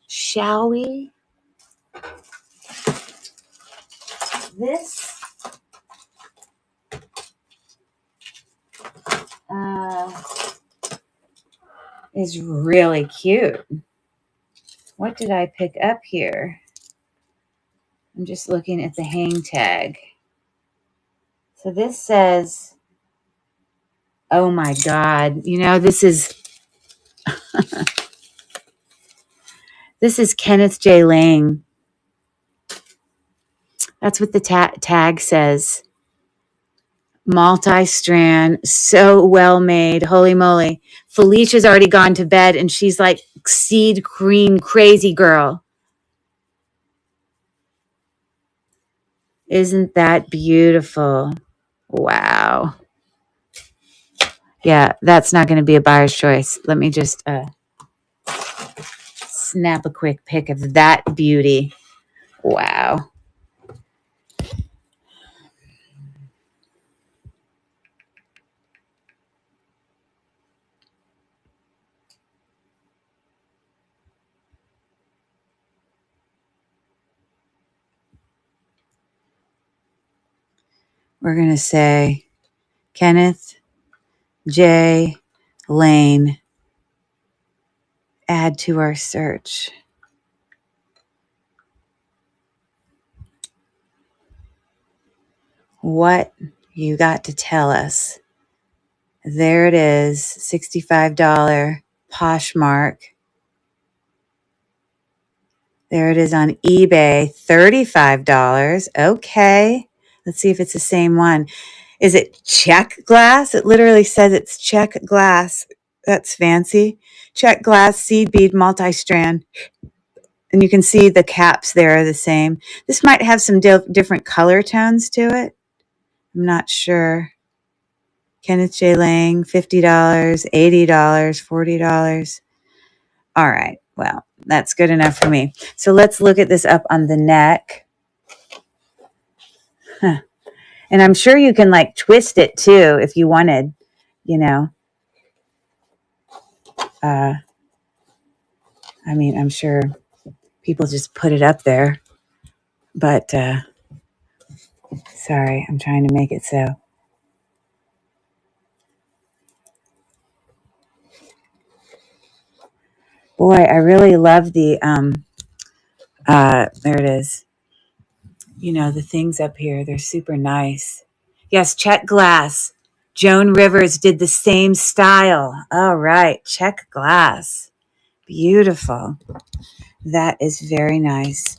Speaker 1: Shall we? This is really cute. What did I pick up here? I'm just looking at the hang tag. So this says, oh my God, you know, this is this is Kenneth J. Lang. That's what the tag says. Multi-strand, so well made. Holy moly. Felicia's already gone to bed and she's like seed cream crazy girl. Isn't that beautiful? Wow. Yeah, that's not going to be a buyer's choice. Let me just snap a quick pic of that beauty. Wow. We're going to say Kenneth J. Lane. Add to our search. What you got to tell us? There it is, $65 Poshmark. There it is on eBay, $35. Okay, let's see if it's the same one. Is it check glass? It literally says it's check glass. That's fancy. Check glass seed bead multi-strand. And you can see the caps there are the same. This might have some different color tones to it. I'm not sure. Kenneth J. Lang, $50, $80, $40. All right. Well, that's good enough for me. So let's look at this up on the neck. Huh. And I'm sure you can like twist it too if you wanted, you know. I mean, I'm sure people just put it up there. But sorry, I'm trying to make it so. Boy, I really love the there it is. You know, the things up here, they're super nice. Yes, check glass. Joan Rivers did the same style. All right, check glass. Beautiful. That is very nice.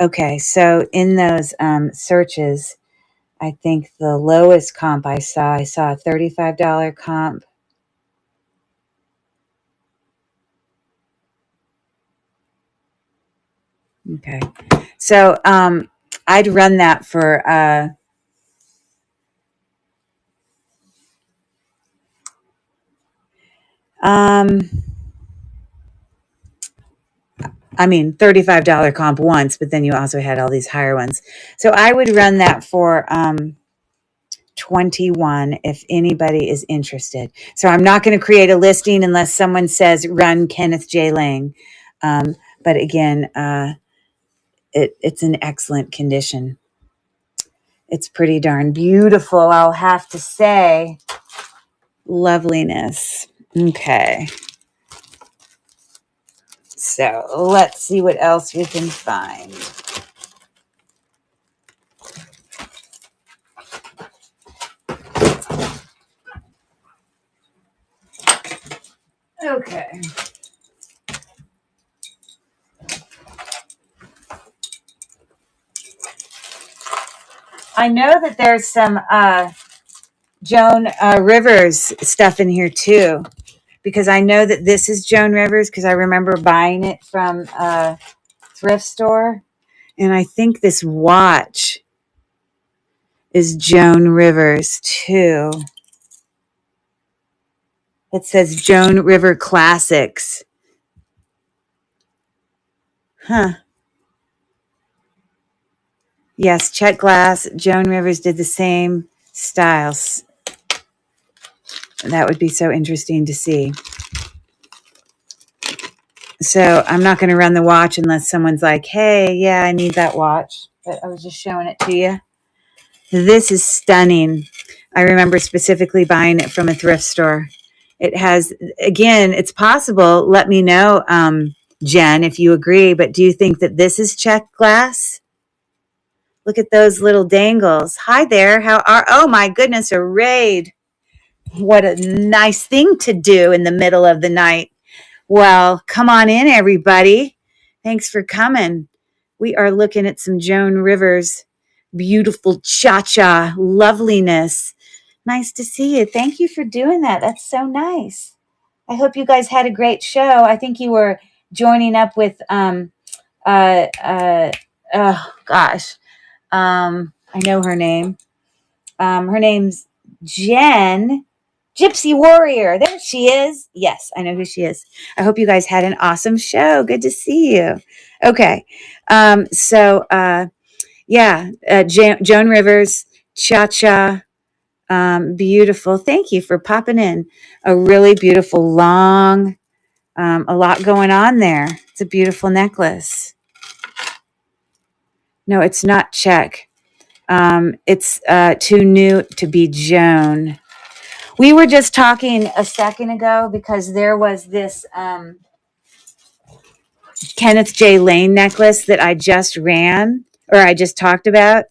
Speaker 1: Okay, so in those searches, I think the lowest comp I saw a $35 comp. Okay, so I'd run that for um, I mean, $35 comp once, but then you also had all these higher ones. So I would run that for 21 if anybody is interested. So I'm not going to create a listing unless someone says run Kenneth J. Lang. But again, it's in excellent condition. It's pretty darn beautiful, I'll have to say. Loveliness. Okay. So let's see what else we can find. Okay. I know that there's some Joan Rivers stuff in here too, because I know that this is Joan Rivers because I remember buying it from a thrift store. And I think this watch is Joan Rivers too. It says Joan River Classics. Huh. Yes, Chet Glass, Joan Rivers did the same styles. That would be so interesting to see. So I'm not going to run the watch unless someone's like, hey, yeah, I need that watch. But I was just showing it to you. This is stunning. I remember specifically buying it from a thrift store. It has, again, it's possible. Let me know, Jen, if you agree. But do you think that this is Czech glass? Look at those little dangles. Hi there. How are, oh my goodness, a raid. What a nice thing to do in the middle of the night. Well, come on in, everybody. Thanks for coming. We are looking at some Joan Rivers beautiful cha-cha loveliness. Nice to see you. Thank you for doing that. That's so nice. I hope you guys had a great show. I think you were joining up with uh uh oh gosh. I know her name. Her name's Jen. Gypsy Warrior. There she is. Yes, I know who she is. I hope you guys had an awesome show. Good to see you. Okay. Yeah, Joan Rivers, Cha Cha. Beautiful. Thank you for popping in. A really beautiful, long, a lot going on there. It's a beautiful necklace. No, it's not Czech. It's too new to be Joan. We were just talking a second ago because there was this Kenneth J. Lane necklace that I just ran or I just talked about.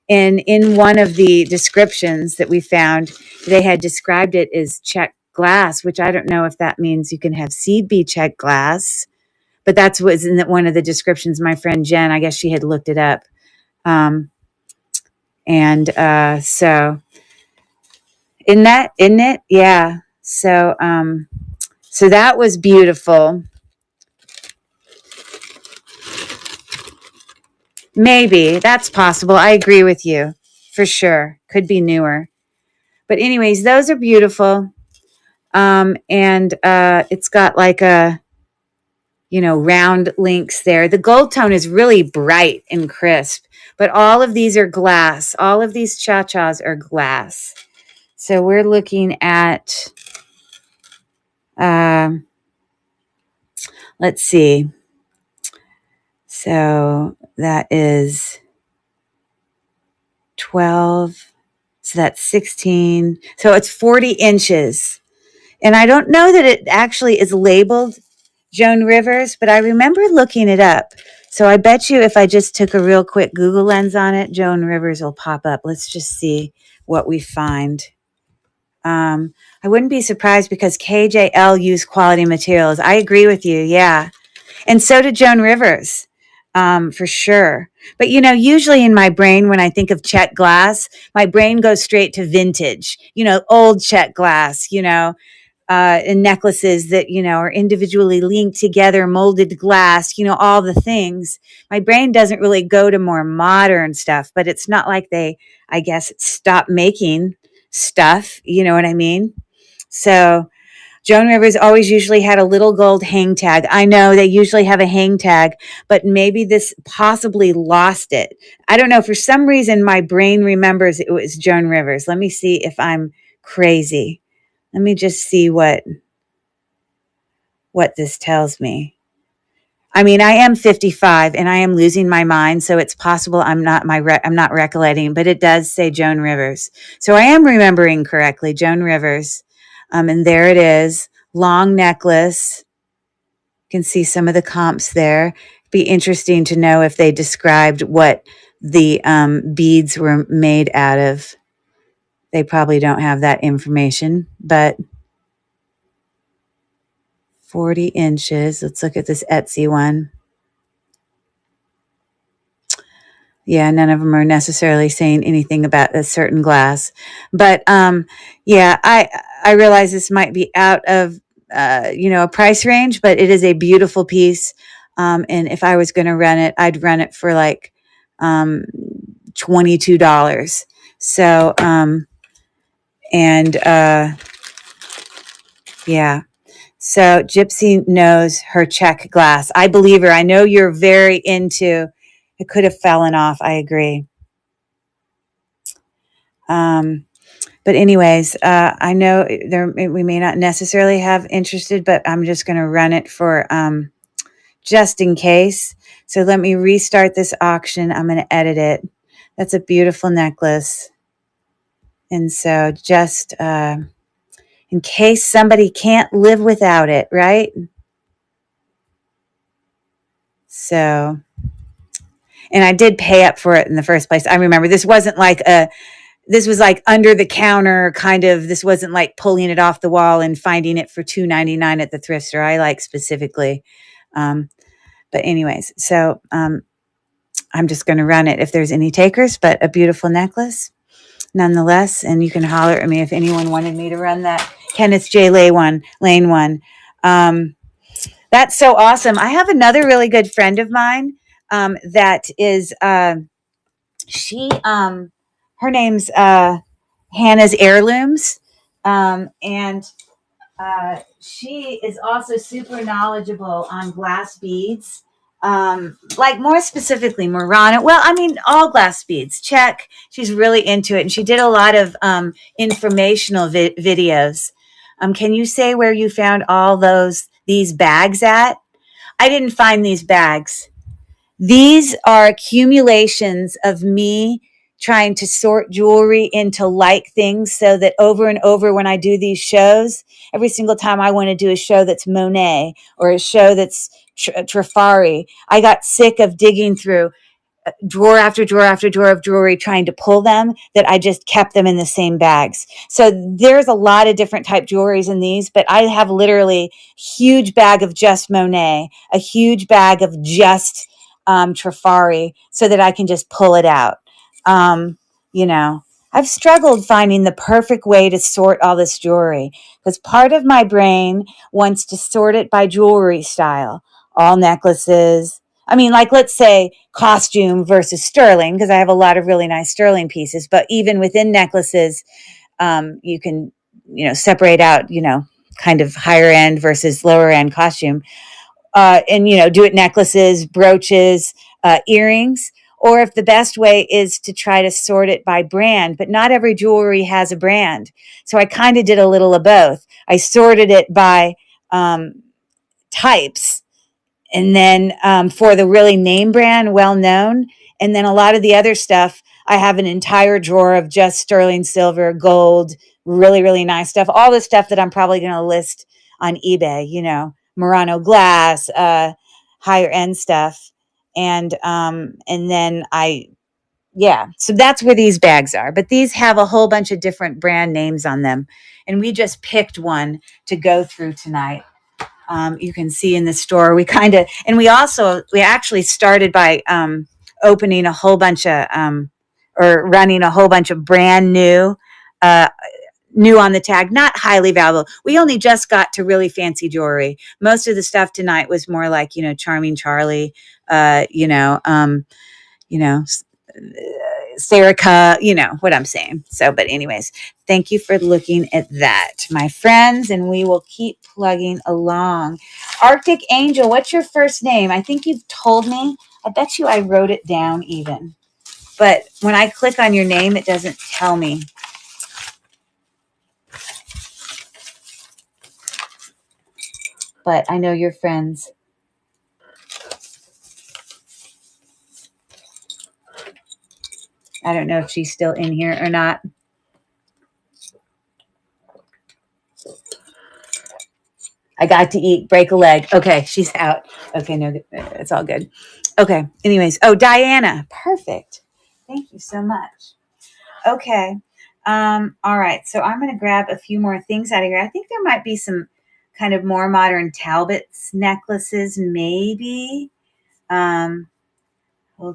Speaker 1: And in one of the descriptions that we found, they had described it as Czech glass, which I don't know if that means you can have seed bee Czech glass, but that's what's in one of the descriptions. My friend Jen, I guess she had looked it up. So isn't it? Yeah. So that was beautiful. Maybe that's possible. I agree with you for sure. Could be newer. But anyways, those are beautiful. And it's got like a, round links there. The gold tone is really bright and crisp, but all of these are glass. All of these cha-chas are glass. So we're looking at, let's see. So that is 12. So that's 16. So it's 40 inches. And I don't know that it actually is labeled Joan Rivers, but I remember looking it up. So I bet you if I just took a real quick Google lens on it, Joan Rivers will pop up. Let's just see what we find. I wouldn't be surprised because KJL used quality materials. I agree with you. Yeah. And so did Joan Rivers. For sure. But usually in my brain, when I think of Czech glass, my brain goes straight to vintage, old Czech glass, and necklaces that, are individually linked together, molded glass, all the things. My brain doesn't really go to more modern stuff, but it's not like they, I guess, stop making stuff. You know what I mean? So Joan Rivers always usually had a little gold hang tag. I know they usually have a hang tag, but maybe this possibly lost it. I don't know. For some reason, my brain remembers it was Joan Rivers. Let me see if I'm crazy. Let me just see what this tells me. I mean, I am 55 and I am losing my mind, so it's possible I'm not recollecting, but it does say Joan Rivers. So I am remembering correctly, Joan Rivers. And there it is, long necklace. You can see some of the comps there. Be interesting to know if they described what the beads were made out of. They probably don't have that information, but 40 inches. Let's look at this Etsy one. Yeah, none of them are necessarily saying anything about a certain glass. But yeah, I realize this might be out of a price range, but it is a beautiful piece. And if I was going to run it, I'd run it for like $22. So and yeah. So Gypsy knows her Czech glass. I believe her. I know you're very into. It could have fallen off. I agree. But anyways, I know we may not necessarily have interested, but I'm just going to run it for just in case. So let me restart this auction. I'm going to edit it. That's a beautiful necklace. And so just in case somebody can't live without it, right? So, and I did pay up for it in the first place. I remember this wasn't like this was like under the counter kind of. This wasn't like pulling it off the wall and finding it for $2.99 at the thrift store. I like specifically. But anyways, so I'm just going to run it if there's any takers, but a beautiful necklace nonetheless. And you can holler at me if anyone wanted me to run that Kenneth J. Lane one. That's so awesome. I have another really good friend of mine that is, her name's Hannah's Heirlooms. And she is also super knowledgeable on glass beads. Like more specifically Murano. Well, I mean, all glass beads. Czech. She's really into it. And she did a lot of informational videos. Can you say where you found all these bags at? I didn't find these bags. These are accumulations of me trying to sort jewelry into like things so that over and over when I do these shows, every single time I want to do a show that's Monet or a show that's Trifari, I got sick of digging through drawer after drawer after drawer of jewelry trying to pull them, that I just kept them in the same bags. So there's a lot of different type jewelries in these, but I have literally huge bag of just Monet, a huge bag of just Trifari, so that I can just pull it out. I've struggled finding the perfect way to sort all this jewelry because part of my brain wants to sort it by jewelry style, all necklaces. I mean, like, let's say costume versus sterling, because I have a lot of really nice sterling pieces, but even within necklaces, you can, separate out, kind of higher end versus lower end costume. And, do it necklaces, brooches, earrings, or if the best way is to try to sort it by brand, but not every jewelry has a brand. So I kind of did a little of both. I sorted it by types. And then for the really name brand, well known. And then a lot of the other stuff, I have an entire drawer of just sterling silver, gold, really, really nice stuff. All the stuff that I'm probably going to list on eBay, Murano glass, higher end stuff. And then so that's where these bags are. But these have a whole bunch of different brand names on them. And we just picked one to go through tonight. You can see in the store, we actually started by opening a whole bunch of, or running a whole bunch of brand uh, new on the tag, not highly valuable. We only just got to really fancy jewelry. Most of the stuff tonight was more like, Charming Charlie, uh, you know, um, you know, Serica, you know what I'm saying. So, but anyways, thank you for looking at that, my friends, and we will keep plugging along. Arctic Angel, what's your first name? I think you've told me. I bet you I wrote it down even. But when I click on your name, it doesn't tell me. But I know you're friends. I don't know if she's still in here or not. I got to eat, break a leg. Okay, she's out. Okay, no, it's all good. Okay, anyways. Oh, Diana. Perfect. Thank you so much. Okay. All right. So I'm going to grab a few more things out of here. I think there might be some kind of more modern Talbot's necklaces, maybe. Hold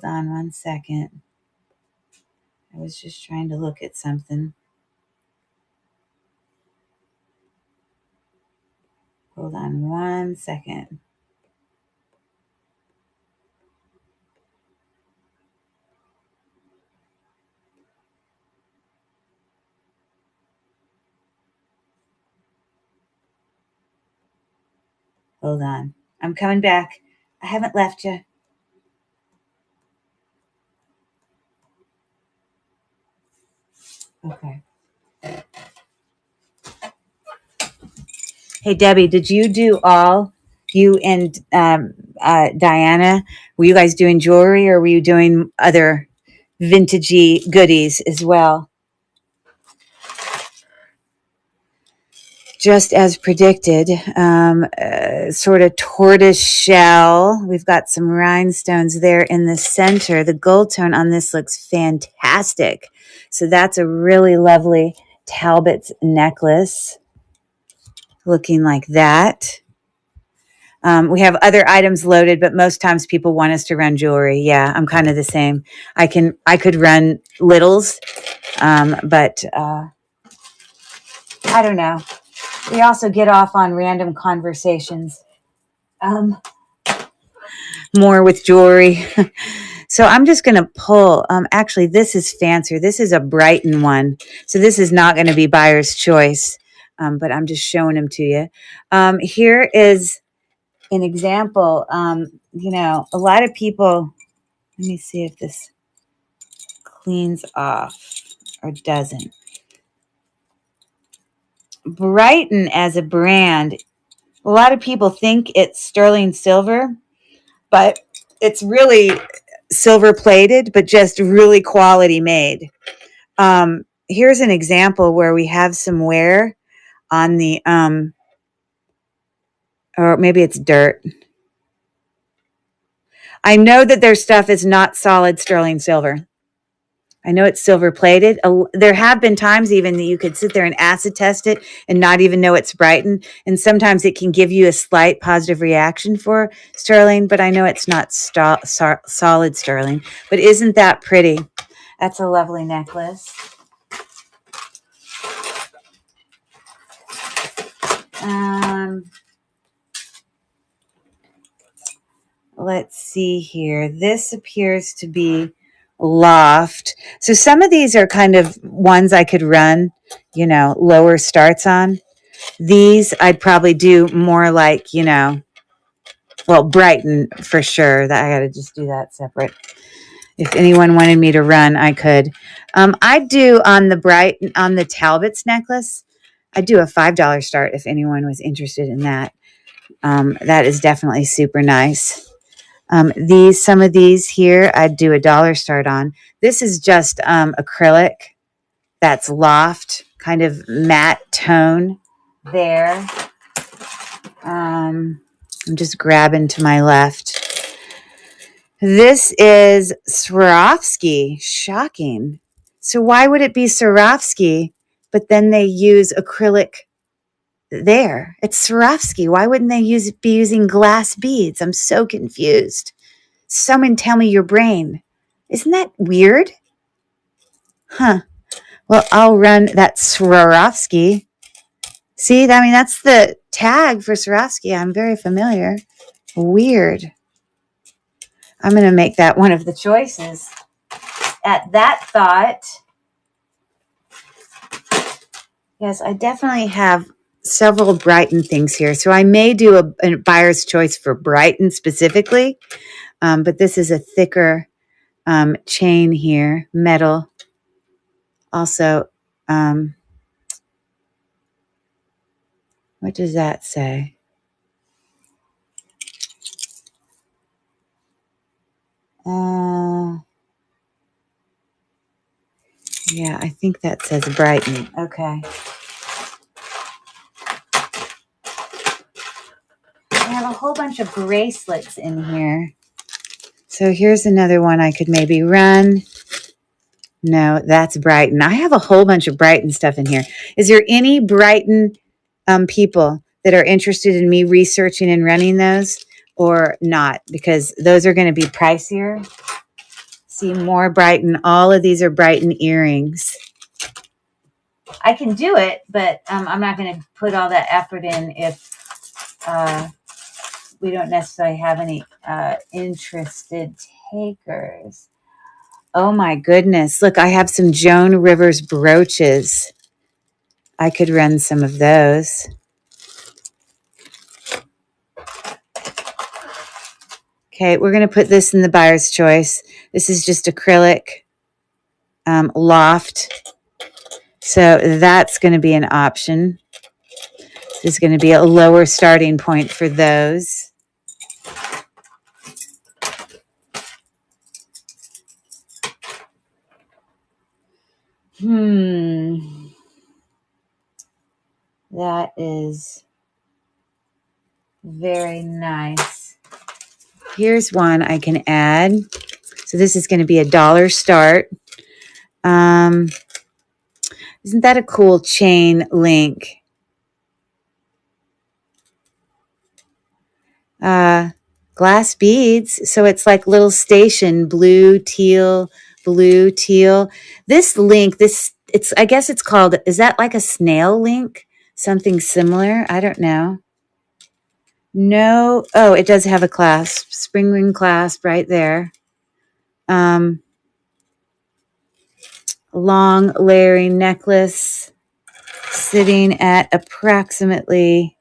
Speaker 1: on one second. I was just trying to look at something. Hold on one second. Hold on. I'm coming back. I haven't left you. Okay. Hey, Debbie, did you do you and Diana, were you guys doing jewelry or were you doing other vintagey goodies as well? Just as predicted, sort of tortoise shell. We've got some rhinestones there in the center. The gold tone on this looks fantastic. So that's a really lovely Talbot's necklace looking like that. We have other items loaded, but most times people want us to run jewelry. Yeah, I'm kind of the same. I could run littles, but I don't know. We also get off on random conversations, more with jewelry. So I'm just going to pull. Actually, this is fancier. This is a Brighton one. So this is not going to be buyer's choice, but I'm just showing them to you. Here is an example. A lot of people, let me see if this cleans off or doesn't. Brighton as a brand, a lot of people think it's sterling silver, but it's really silver plated, but just really quality made. Here's an example where we have some wear on the, or maybe it's dirt. I know that their stuff is not solid sterling silver. I know it's silver plated. There have been times even that you could sit there and acid test it and not even know it's Brighton. And sometimes it can give you a slight positive reaction for sterling, but I know it's not solid sterling. But isn't that pretty? That's a lovely necklace. Let's see here. This appears to be Loft. So some of these are kind of ones I could run, lower starts on. These I'd probably do more like, Brighton for sure. That I got to just do that separate. If anyone wanted me to run, I could. I'd do on the Talbot's necklace, I'd do a $5 start if anyone was interested in that. That is definitely super nice. Some of these here, I'd do a $1 start on. This is just acrylic. That's Loft, kind of matte tone there. I'm just grabbing to my left. This is Swarovski. Shocking. So why would it be Swarovski, but then they use acrylic there? It's Swarovski. Why wouldn't they be using glass beads? I'm so confused. Someone tell me your brain. Isn't that weird? Huh. Well, I'll run that Swarovski. See, I mean, that's the tag for Swarovski. I'm very familiar. Weird. I'm going to make that one of the choices. At that thought, yes, I definitely have several Brighton things here. So I may do a buyer's choice for Brighton specifically, but this is a thicker chain here, metal. Also, what does that say? Yeah, I think that says Brighton. Okay. I have a whole bunch of bracelets in here. So here's another one I could maybe run. No, that's Brighton. I have a whole bunch of Brighton stuff in here. Is there any Brighton people that are interested in me researching and running those or not? Because those are going to be pricier. See, more Brighton. All of these are Brighton earrings. I can do it, but I'm not going to put all that effort in if we don't necessarily have any interested takers. Oh my goodness. Look, I have some Joan Rivers brooches. I could run some of those. Okay, we're going to put this in the buyer's choice. This is just acrylic loft. So that's going to be an option. This is going to be a lower starting point for those. That is very nice. Here's one I can add. So this is going to be $1 start. Isn't that a cool chain link? Glass beads. So it's like little station, blue, teal. This link, I guess it's called, is that like a snail link? Something similar? I don't know. No. Oh, it does have a clasp, spring ring clasp right there. Long layering necklace sitting at approximately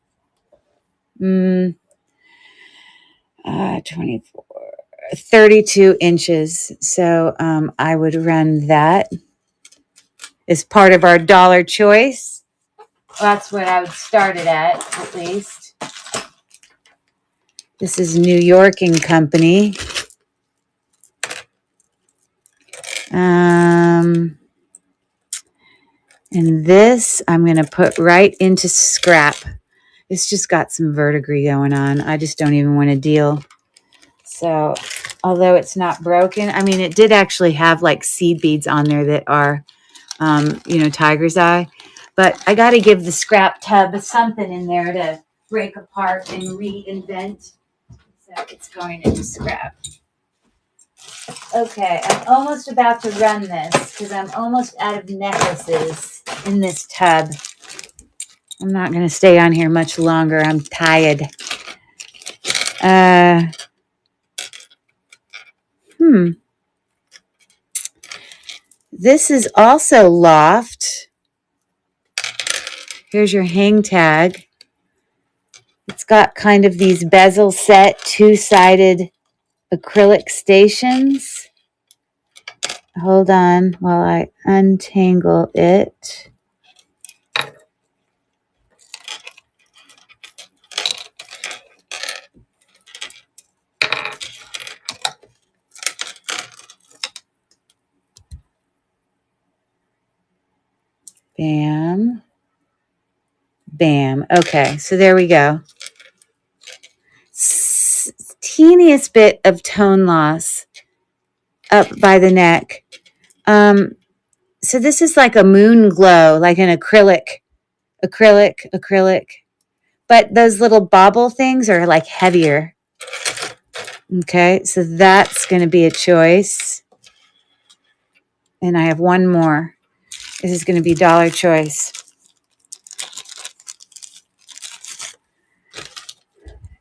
Speaker 1: 32 inches. So I would run that as part of our dollar choice. That's what I would start it at least. This is New York & Company. And this I'm going to put right into scrap. It's just got some verdigris going on. I just don't even want to deal. So, although it's not broken, I mean, it did actually have like seed beads on there that are, tiger's eye. But I got to give the scrap tub something in there to break apart and reinvent. So it's going into scrap. Okay, I'm almost about to run this because I'm almost out of necklaces in this tub. I'm not going to stay on here much longer. I'm tired. This is also Loft. Here's your hang tag. It's got kind of these bezel set, two-sided acrylic stations. Hold on while I untangle it. Bam. Bam. Okay, so there we go. Teeniest bit of tone loss up by the neck. So this is like a moon glow, like an acrylic acrylic. But those little bobble things are like heavier. Okay, so that's going to be a choice. And I have one more. This is going to be Dollar Choice.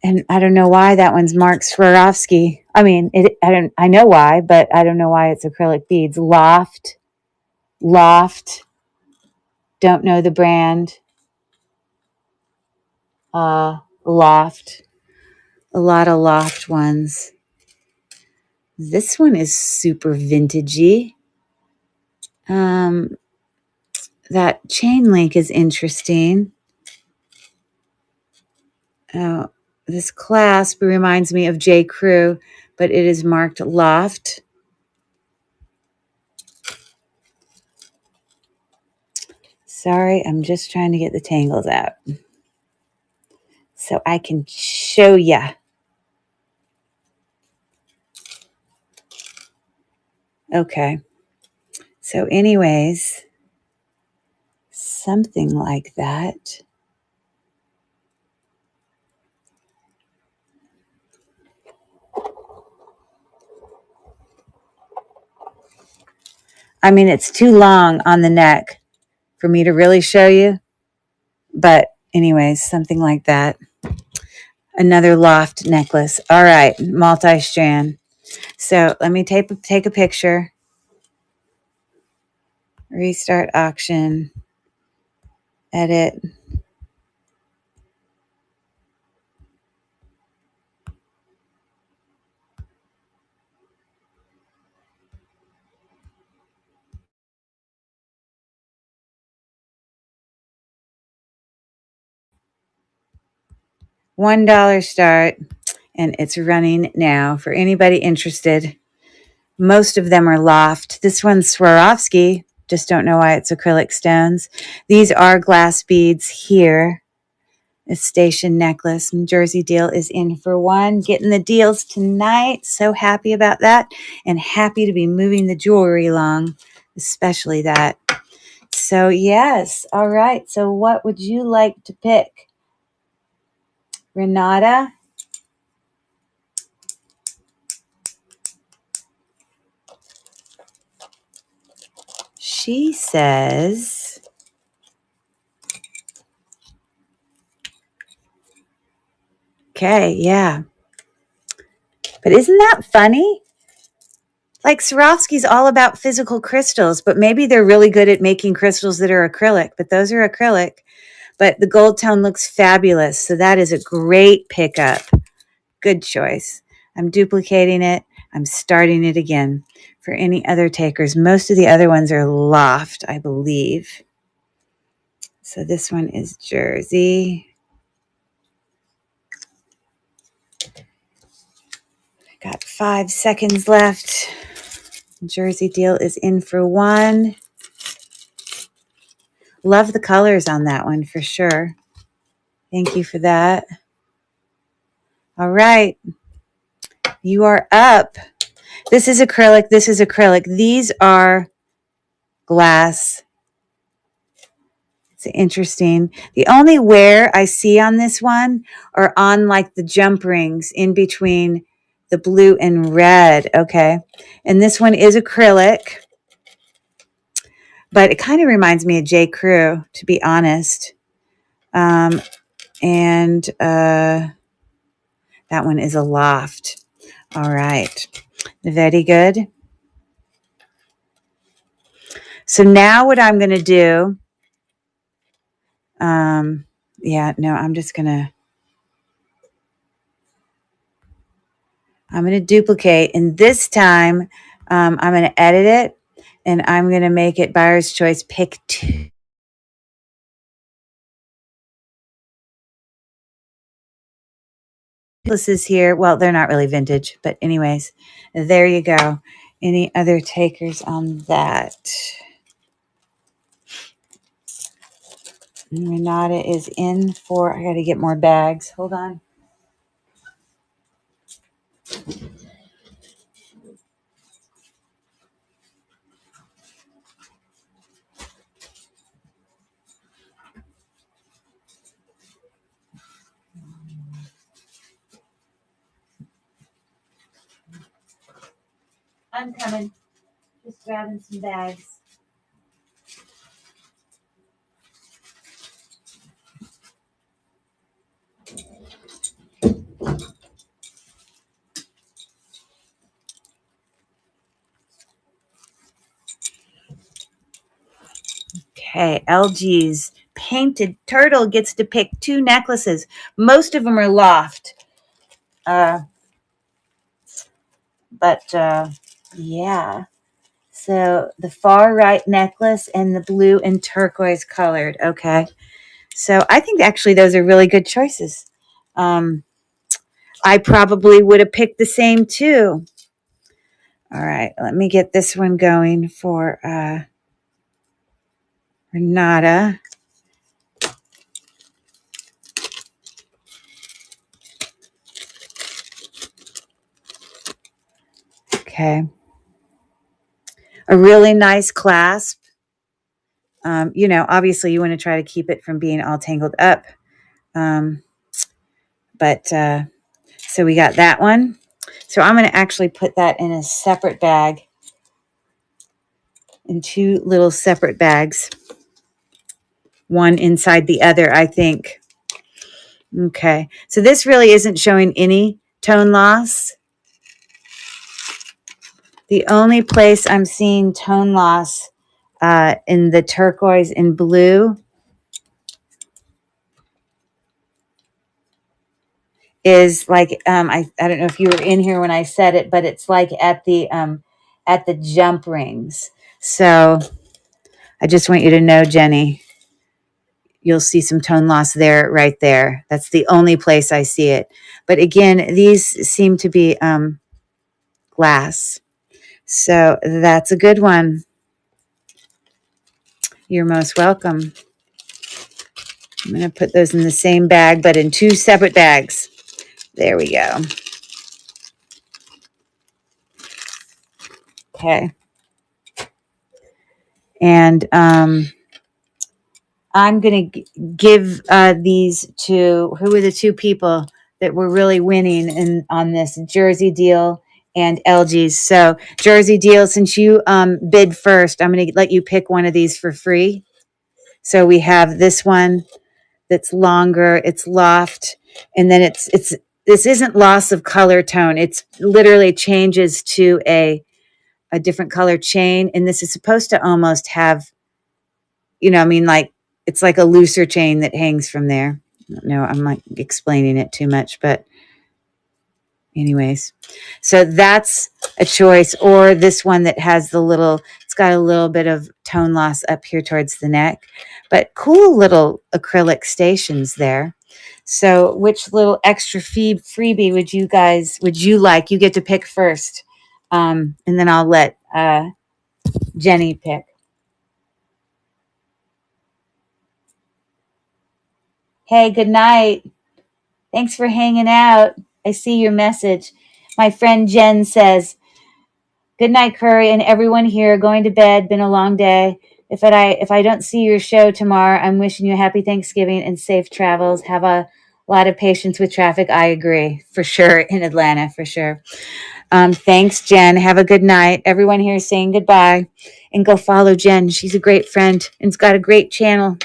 Speaker 1: And I don't know why that one's Mark Swarovski. I mean, I know why, but I don't know why it's acrylic beads. Loft. Don't know the brand. Loft. A lot of Loft ones. This one is super vintagey. That chain link is interesting. Oh, this clasp reminds me of J. Crew, but it is marked Loft. Sorry, I'm just trying to get the tangles out so I can show ya. Okay. So anyways, something like that. I mean, it's too long on the neck for me to really show you. But anyways, something like that. Another Loft necklace. All right, multi-strand. So let me take a picture. Restart auction. Edit. $1 start, and it's running now for anybody interested. Most of them are Loft. This one's Swarovski. Just don't know why it's acrylic stones. These are glass beads here. A station necklace. And Jersey deal is in for one. Getting the deals tonight. So happy about that. And happy to be moving the jewelry along. Especially that. So yes. All right. So what would you like to pick? Renata? She says, okay, yeah. But isn't that funny? Like Swarovski's all about physical crystals, but maybe they're really good at making crystals that are acrylic, but those are acrylic. But the gold tone looks fabulous. So that is a great pickup. Good choice. I'm duplicating it. I'm starting it again for any other takers. Most of the other ones are Loft, I believe. So this one is Jersey. Got 5 seconds left. Jersey deal is in for one. Love the colors on that one for sure. Thank you for that. All right. You are up. This is acrylic. This is acrylic. These are glass. It's interesting. The only wear I see on this one are on like the jump rings in between the blue and red. Okay. And this one is acrylic. But it kind of reminds me of J. Crew, to be honest. And that one is a Loft. All right. Very good. So now what I'm going to do, yeah, no, I'm going to duplicate. And this time I'm going to edit it and I'm going to make it buyer's choice pick 2. This is here. Well, they're not really vintage, but anyways, there you go. Any other takers on that? Renata is in for, I got to get more bags. Hold on. I'm coming. Just grabbing some bags. Okay, LG's Painted Turtle gets to pick 2 necklaces. Most of them are Loft. But yeah. So the far right necklace and the blue and turquoise colored. Okay. So I think actually those are really good choices. I probably would have picked the same too. All right, let me get this one going for Renata. Okay. A really nice clasp. You know, obviously you want to try to keep it from being all tangled up. But so we got that one. So I'm going to actually put that in a separate bag, in 2 little separate bags, one inside the other, I think. Okay. So this really isn't showing any tone loss. The only place I'm seeing tone loss in the turquoise and blue is like I don't know if you were in here when I said it, but it's like at the jump rings. So I just want you to know, Jenny, you'll see some tone loss there, right there. That's the only place I see it. But again, these seem to be glass. So that's a good one. You're most welcome. I'm going to put those in the same bag, but in 2 separate bags. There we go. Okay. And I'm going to give these to, who were the 2 people that were really winning on this Jersey Deal and LG's. So Jersey Deal, since you bid first, I'm going to let you pick one of these for free. So we have this one that's longer, it's Loft, and then this isn't loss of color tone. It's literally changes to a different color chain. And this is supposed to almost have, you know, I mean, like, it's like a looser chain that hangs from there. No, I'm not explaining it too much, but anyways. So that's a choice. Or this one that has the little, it's got a little bit of tone loss up here towards the neck, but cool little acrylic stations there. So which little extra freebie would you like? You get to pick first. And then I'll let Jenny pick. Hey, good night. Thanks for hanging out. I see your message. My friend Jen says, good night, Curry, and everyone here. Going to bed. Been a long day. If I don't see your show tomorrow, I'm wishing you a happy Thanksgiving and safe travels. Have a lot of patience with traffic. I agree, for sure, in Atlanta, for sure. Thanks, Jen. Have a good night. Everyone here is saying goodbye. And go follow Jen. She's a great friend and it's got a great channel.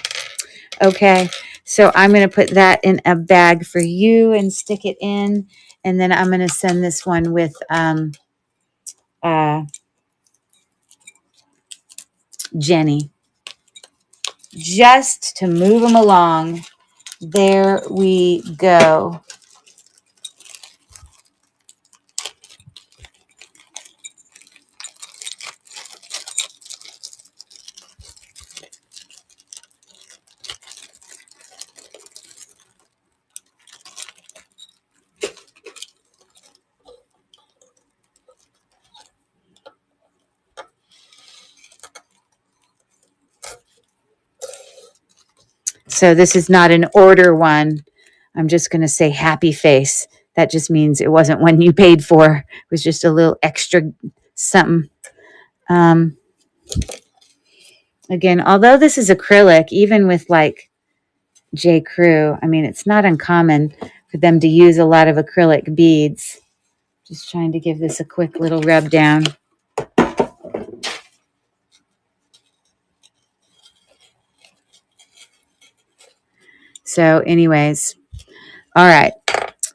Speaker 1: Okay. So I'm going to put that in a bag for you and stick it in. And then I'm going to send this one with Jenny. Just to move them along. There we go. So this is not an order one. I'm just going to say happy face. That just means it wasn't one you paid for. It was just a little extra something. Again, although this is acrylic, even with like J. Crew, I mean, it's not uncommon for them to use a lot of acrylic beads. Just trying to give this a quick little rub down. So anyways, all right.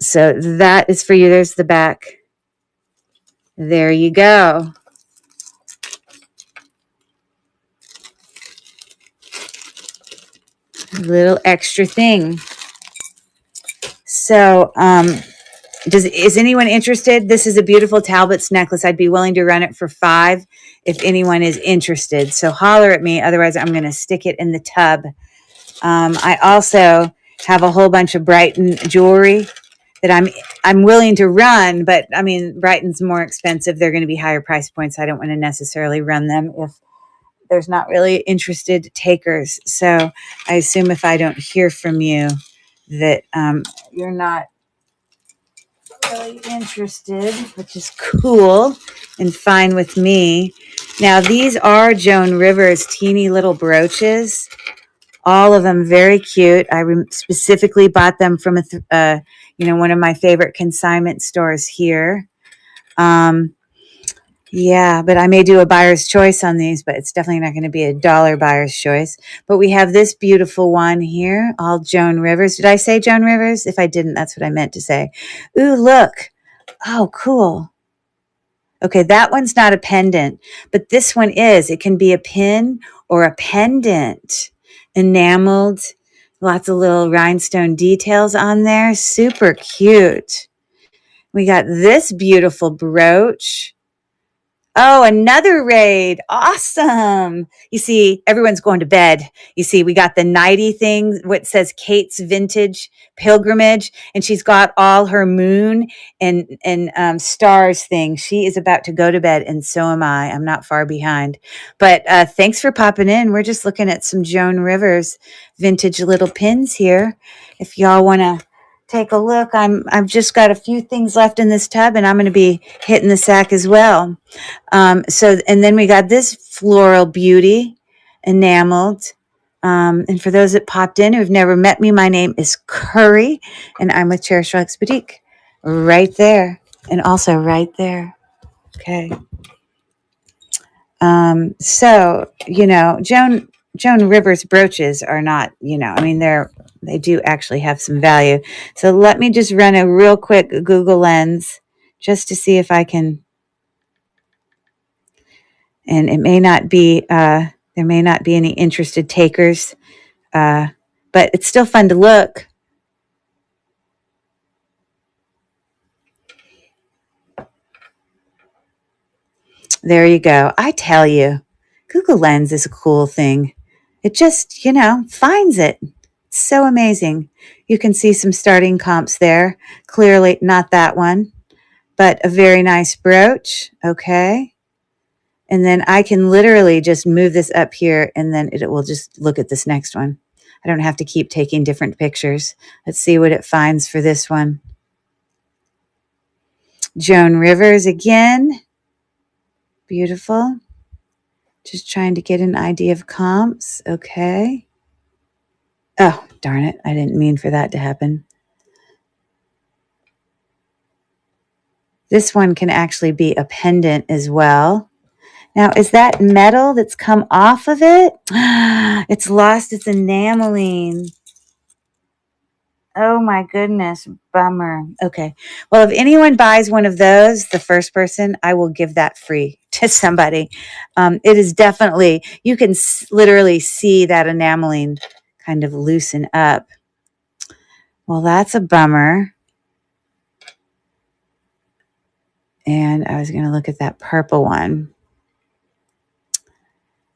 Speaker 1: So that is for you. There's the back. There you go. Little extra thing. So, is anyone interested? This is a beautiful Talbot's necklace. I'd be willing to run it for $5 if anyone is interested. So holler at me. Otherwise, I'm going to stick it in the tub. I also have a whole bunch of Brighton jewelry that I'm willing to run, but I mean, Brighton's more expensive. They're going to be higher price points. I don't want to necessarily run them if there's not really interested takers. So I assume if I don't hear from you that you're not really interested, which is cool and fine with me. Now, these are Joan Rivers teeny little brooches. All of them very cute. I specifically bought them from one of my favorite consignment stores here. Yeah, but I may do a buyer's choice on these, but it's definitely not going to be a dollar buyer's choice. But we have this beautiful one here, all Joan Rivers. Did I say Joan Rivers? If I didn't, that's what I meant to say. Ooh, look. Oh, cool. Okay, that one's not a pendant, but this one is. It can be a pin or a pendant. Enameled, lots of little rhinestone details on there. Super cute. We got this beautiful brooch. Oh, another raid. Awesome. You see, everyone's going to bed. You see, we got the nighty thing, what says Kate's Vintage Pilgrimage, and she's got all her moon and stars thing. She is about to go to bed, and so am I. I'm not far behind. But thanks for popping in. We're just looking at some Joan Rivers vintage little pins here. If y'all want to take a look, I've just got a few things left in this tub, and I'm going to be hitting the sack as well. And then we got this floral beauty, enameled. And for those that popped in who've never met me, my name is Curry, and I'm with Cherish Relax Boutique, right there, and also right there. Okay. So Joan Rivers brooches are not, I mean, they do actually have some value. So let me just run a real quick Google Lens just to see if I can. And it may not be, there may not be any interested takers, but it's still fun to look. There you go. I tell you, Google Lens is a cool thing. It just, finds it. It's so amazing. You can see some starting comps there. Clearly not that one, but a very nice brooch. Okay. And then I can literally just move this up here and then it will just look at this next one. I don't have to keep taking different pictures. Let's see what it finds for this one. Joan Rivers again. Beautiful. Just trying to get an idea of comps. Okay. Oh, darn it. I didn't mean for that to happen. This one can actually be a pendant as well. Now, is that metal that's come off of it? It's lost its enameling. Oh my goodness, bummer. Okay. Well, if anyone buys one of those, the first person, I will give that free to somebody. It is definitely, you can literally see that enameling kind of loosen up. Well, that's a bummer. And I was going to look at that purple one.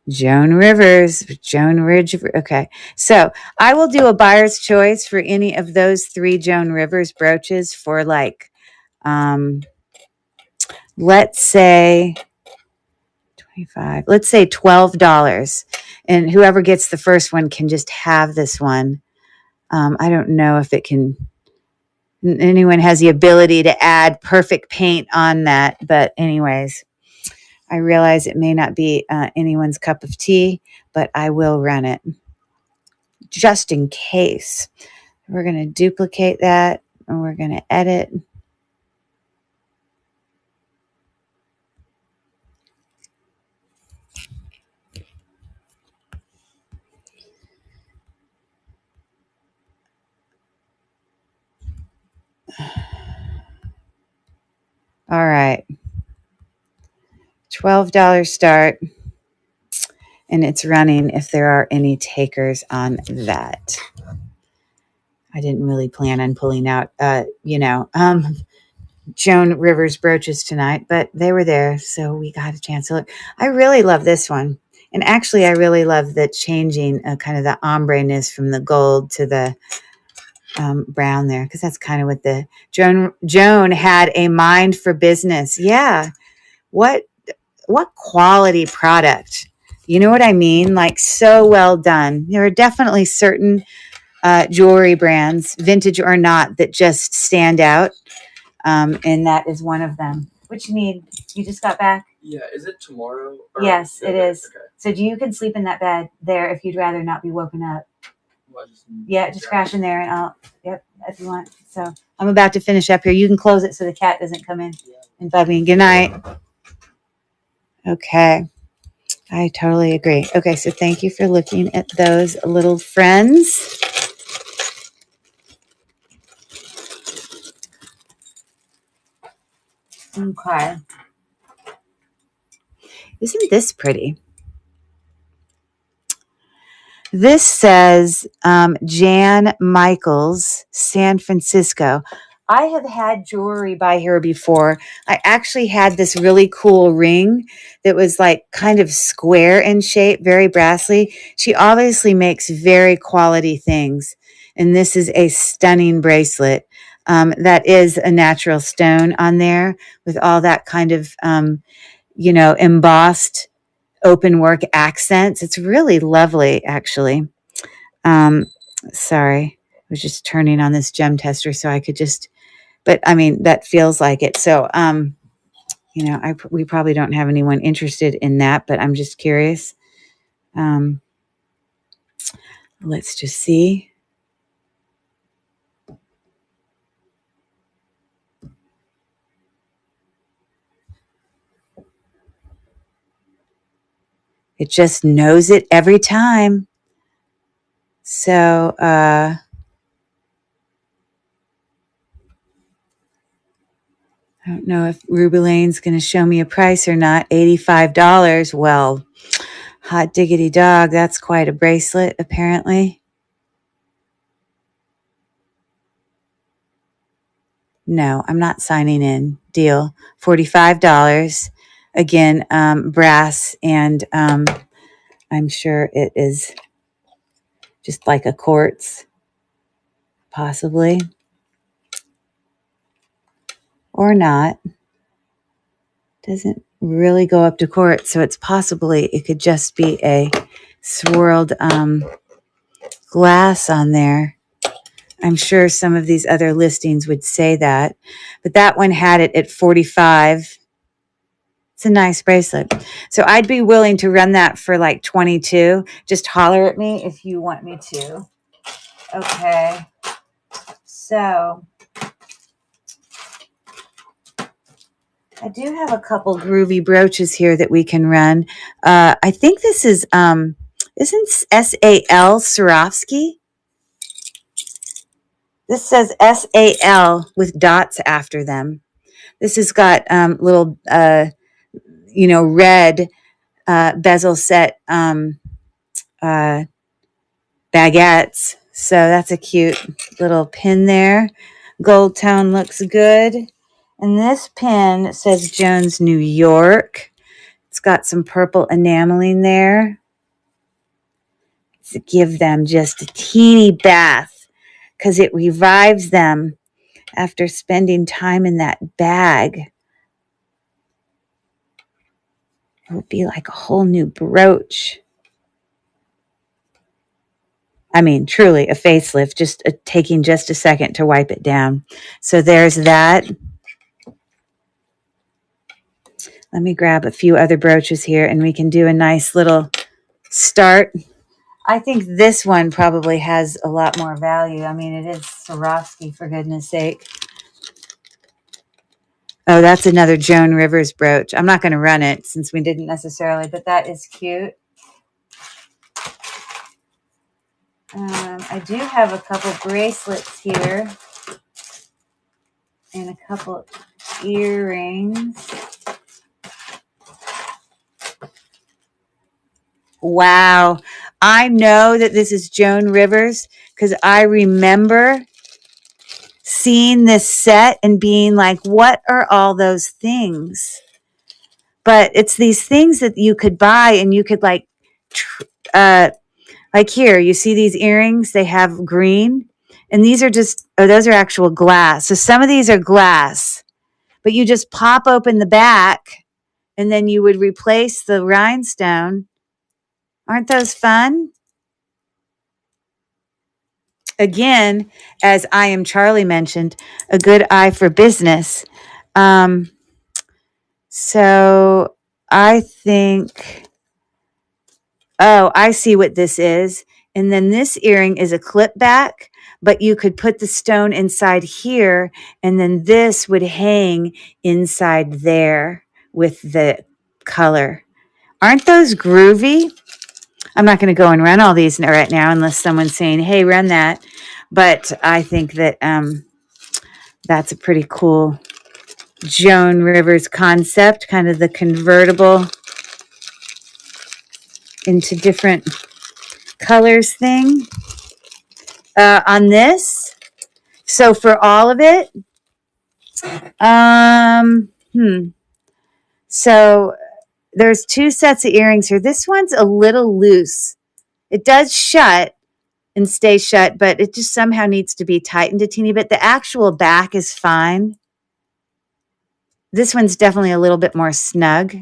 Speaker 1: Joan Rivers. Okay. So I will do a buyer's choice for any of those 3 Joan Rivers brooches for like, let's say 25, let's say $12. And whoever gets the first one can just have this one. I don't know if anyone has the ability to add perfect paint on that. But anyways, I realize it may not be anyone's cup of tea, but I will run it just in case. We're going to duplicate that and we're going to edit. $12 start. And it's running if there are any takers on that. I didn't really plan on pulling out, Joan Rivers brooches tonight, but they were there, so we got a chance to look. I really love this one. And actually, I really love the changing kind of the ombre-ness from the gold to the brown there, because that's kind of what the Joan had a mind for business. Yeah. What quality product. You know what I mean? Like, so well done. There are definitely certain jewelry brands, vintage or not, that just stand out. And that is one of them. What you need? You just got back?
Speaker 2: Yeah. Is it tomorrow?
Speaker 1: Yes, it is.
Speaker 2: Okay.
Speaker 1: So you can sleep in that bed there if you'd rather not be woken up.
Speaker 2: Well,
Speaker 1: just crash in there, and if you want. So I'm about to finish up here. You can close it so the cat doesn't come in and bug me. Good night. Okay. I totally agree. Okay, so thank you for looking at those little friends. Okay. Isn't this pretty? This says Jan Michaels, San Francisco. I have had jewelry by her before. I actually had this really cool ring that was like kind of square in shape, very brassy. She obviously makes very quality things. And this is a stunning bracelet that is a natural stone on there with all that kind of, embossed open work accents. It's really lovely, actually. Sorry, I was just turning on this gem tester so I could just, but I mean, that feels like it. So, we probably don't have anyone interested in that, but I'm just curious. Let's just see. It just knows it every time. So, I don't know if Ruby Lane's going to show me a price or not. $85. Well, hot diggity dog. That's quite a bracelet, apparently. No, I'm not signing in. Deal. $45. Again, brass, and I'm sure it is just like a quartz, possibly. Or not. Doesn't really go up to quartz, so it could just be a swirled glass on there. I'm sure some of these other listings would say that, but that one had it at 45. It's a nice bracelet. So I'd be willing to run that for like 22. Just holler at me if you want me to. Okay. So I do have a couple groovy brooches here that we can run. I think this is, isn't S-A-L Swarovski? This says S-A-L with dots after them. This has got little, red bezel set baguettes. So that's a cute little pin there. Gold tone looks good. And this pin says Jones, New York. It's got some purple enameling there to give them just a teeny bath because it revives them after spending time in that bag. It would be like a whole new brooch. I mean, truly a facelift, just taking just a second to wipe it down. So there's that. Let me grab a few other brooches here and we can do a nice little start. I think this one probably has a lot more value. I mean, it is Swarovski, for goodness sake. Oh, that's another Joan Rivers brooch. I'm not going to run it since we didn't necessarily, but that is cute. I do have a couple bracelets here and a couple earrings. Wow. I know that this is Joan Rivers because I remember seeing this set and being like, what are all those things? But it's these things that you could buy and you could like here, you see these earrings, they have green. And these are just, oh, those are actual glass. So some of these are glass, but you just pop open the back and then you would replace the rhinestone. Aren't those fun? Again, as I Am Charlie mentioned, a good eye for business. Um, so I think, oh, I see what this is. And then this earring is a clip back, but you could put the stone inside here, and then this would hang inside there with the color. Aren't those groovy? I'm not going to go and run all these right now unless someone's saying, hey, run that. But I think that that's a pretty cool Joan Rivers concept, kind of the convertible into different colors thing. On this, so for all of it, so there's two sets of earrings here. This one's a little loose. It does shut and stay shut, but it just somehow needs to be tightened a teeny bit. The actual back is fine. This one's definitely a little bit more snug.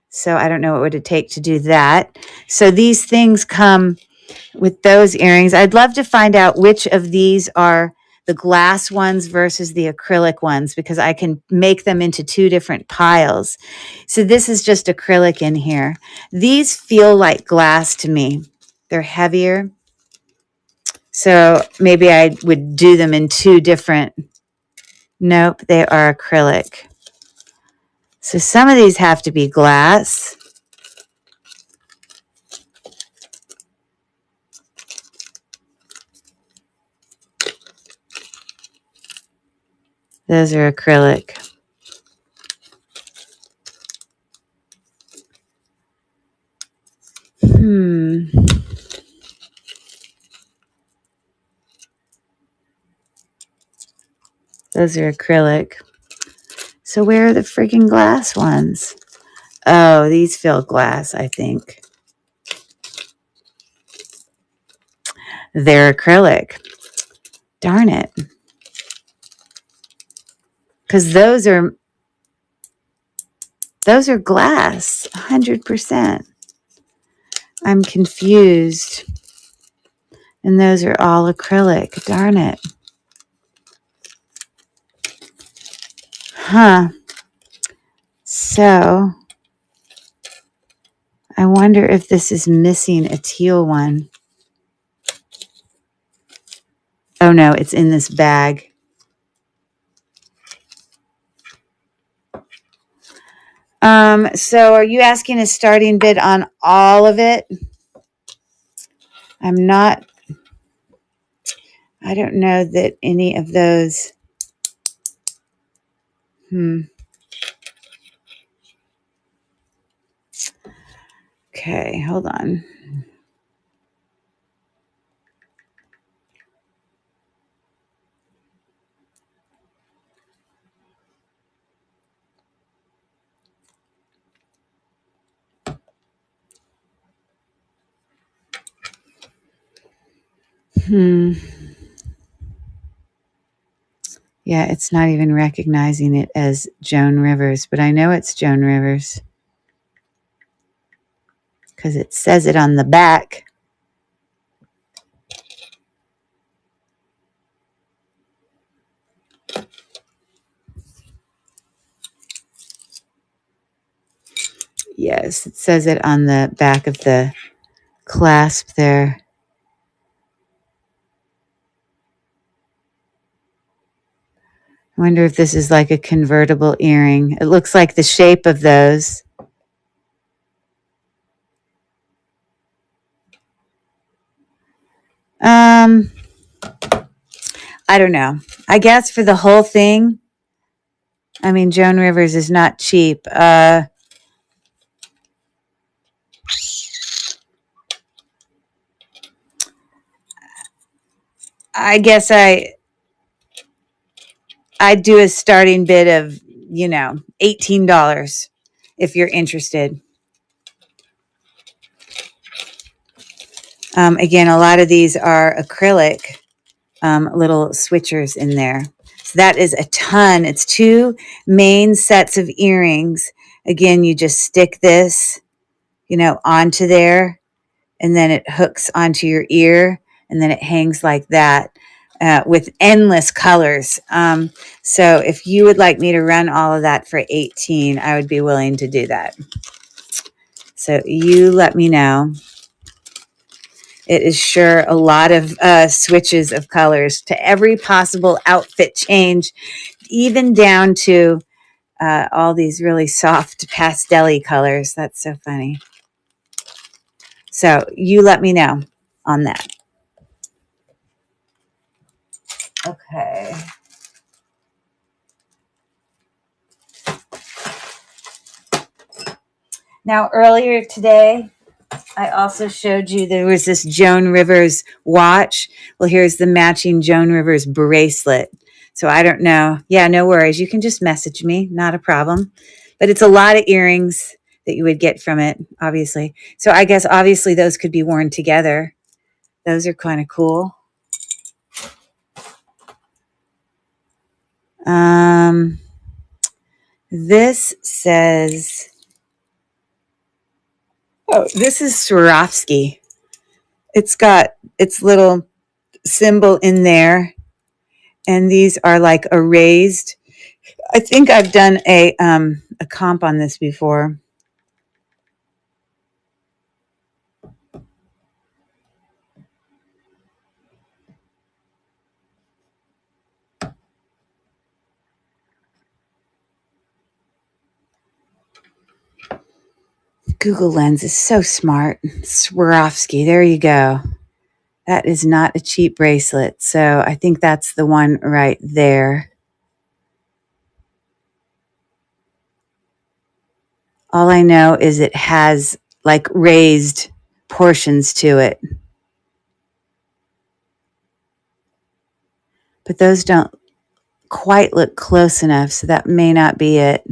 Speaker 1: So I don't know what would it take to do that. So these things come with those earrings. I'd love to find out which of these are the glass ones versus the acrylic ones, because I can make them into two different piles. So this is just acrylic in here. These feel like glass to me. They're heavier. So maybe I would do them in two different. Nope, they are acrylic. So some of these have to be glass. Those are acrylic. Those are acrylic. So where are the freaking glass ones? Oh, these feel glass, I think. They're acrylic. Darn it. Because those are glass, 100%. I'm confused. And those are all acrylic. Darn it. Huh. So I wonder if this is missing a teal one. Oh no, it's in this bag. So are you asking a starting bid on all of it? I don't know that any of those. Okay, hold on. Yeah, it's not even recognizing it as Joan Rivers, but I know it's Joan Rivers because it says it on the back. Yes, it says it on the back of the clasp there. I wonder if this is like a convertible earring. It looks like the shape of those. I don't know. I guess for the whole thing, I mean, Joan Rivers is not cheap. I guess I'd do a starting bid of, $18 if you're interested. Again, a lot of these are acrylic little switchers in there. So that is a ton. It's 2 main sets of earrings. Again, you just stick this, onto there, and then it hooks onto your ear, and then it hangs like that with endless colors. So if you would like me to run all of that for 18, I would be willing to do that. So you let me know. It is sure a lot of switches of colors to every possible outfit change, even down to all these really soft pastel-y colors. That's so funny. So you let me know on that. Okay. Now, earlier today, I also showed you there was this Joan Rivers watch. Well, here's the matching Joan Rivers bracelet. So I don't know. Yeah, no worries. You can just message me. Not a problem. But it's a lot of earrings that you would get from it, obviously. So I guess obviously those could be worn together. Those are kind of cool. This says, oh, this is Swarovski. It's got its little symbol in there. And these are like a raised. I think I've done a comp on this before. Google Lens is so smart. Swarovski, there you go. That is not a cheap bracelet. So I think that's the one right there. All I know is it has like raised portions to it. But those don't quite look close enough, so that may not be it.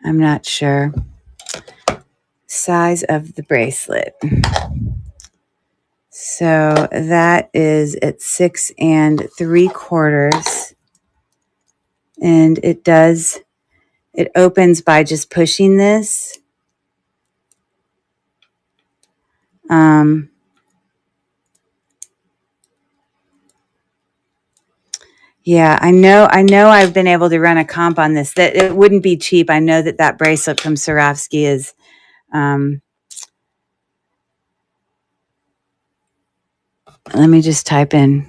Speaker 1: I'm not sure. Size of the bracelet. So that is at 6 3/4. And it opens by just pushing this. Yeah, I know I've been able to run a comp on this. That it wouldn't be cheap. I know that bracelet from Swarovski is, let me just type in.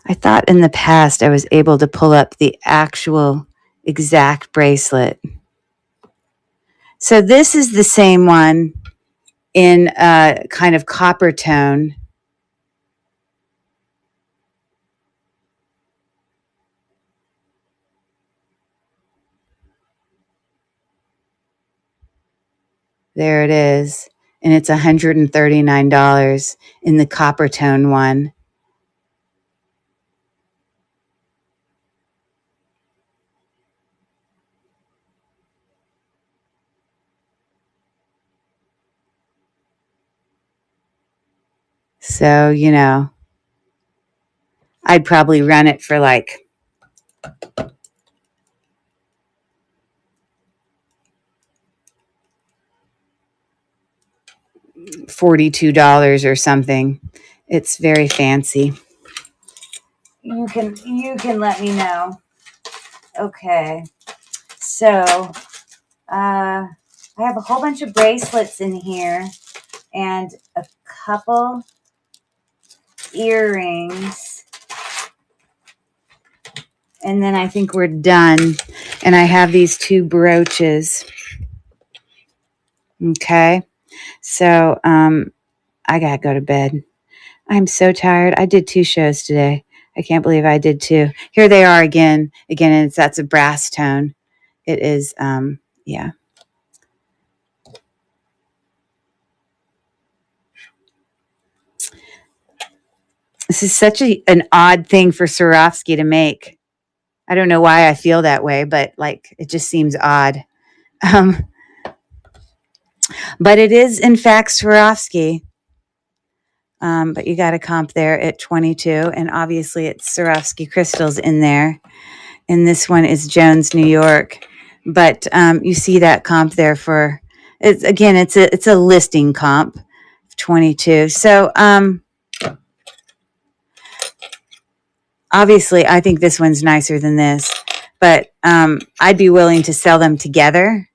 Speaker 1: I thought in the past I was able to pull up the actual exact bracelet. So this is the same one in a kind of copper tone. There it is. And it's $139 in the copper tone one. So, I'd probably run it for like $42 or something. It's very fancy. You can let me know. Okay. So, I have a whole bunch of bracelets in here and a couple earrings. And then I think we're done. And I have these 2 brooches. Okay. So, I gotta go to bed. I'm so tired. I did 2 shows today. I can't believe I did 2. Here they are again. Again, that's a brass tone. It is, yeah. This is such an odd thing for Swarovski to make. I don't know why I feel that way, but like it just seems odd. Um, but it is in fact Swarovski. But you got a comp there at 22, and obviously it's Swarovski crystals in there. And this one is Jones, New York. But you see that comp there for it's again, it's a listing comp, 22. So obviously, I think this one's nicer than this, but I'd be willing to sell them together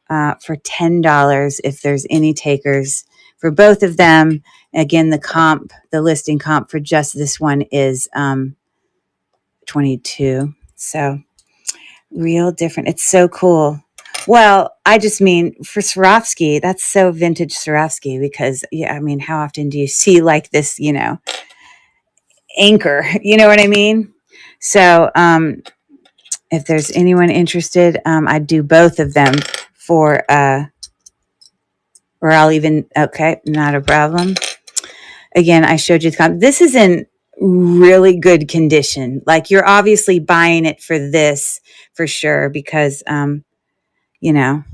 Speaker 1: for $10 if there's any takers for both of them. Again, the listing comp for just this one is 22. So real different. It's so cool. Well, I just mean for Swarovski, that's so vintage Swarovski because, yeah, I mean, how often do you see like this, anchor? You know what I mean? So, if there's anyone interested, I'd do both of them for, or I'll even, okay, not a problem. Again, I showed you the comp. This is in really good condition. Like you're obviously buying it for this for sure because, you know,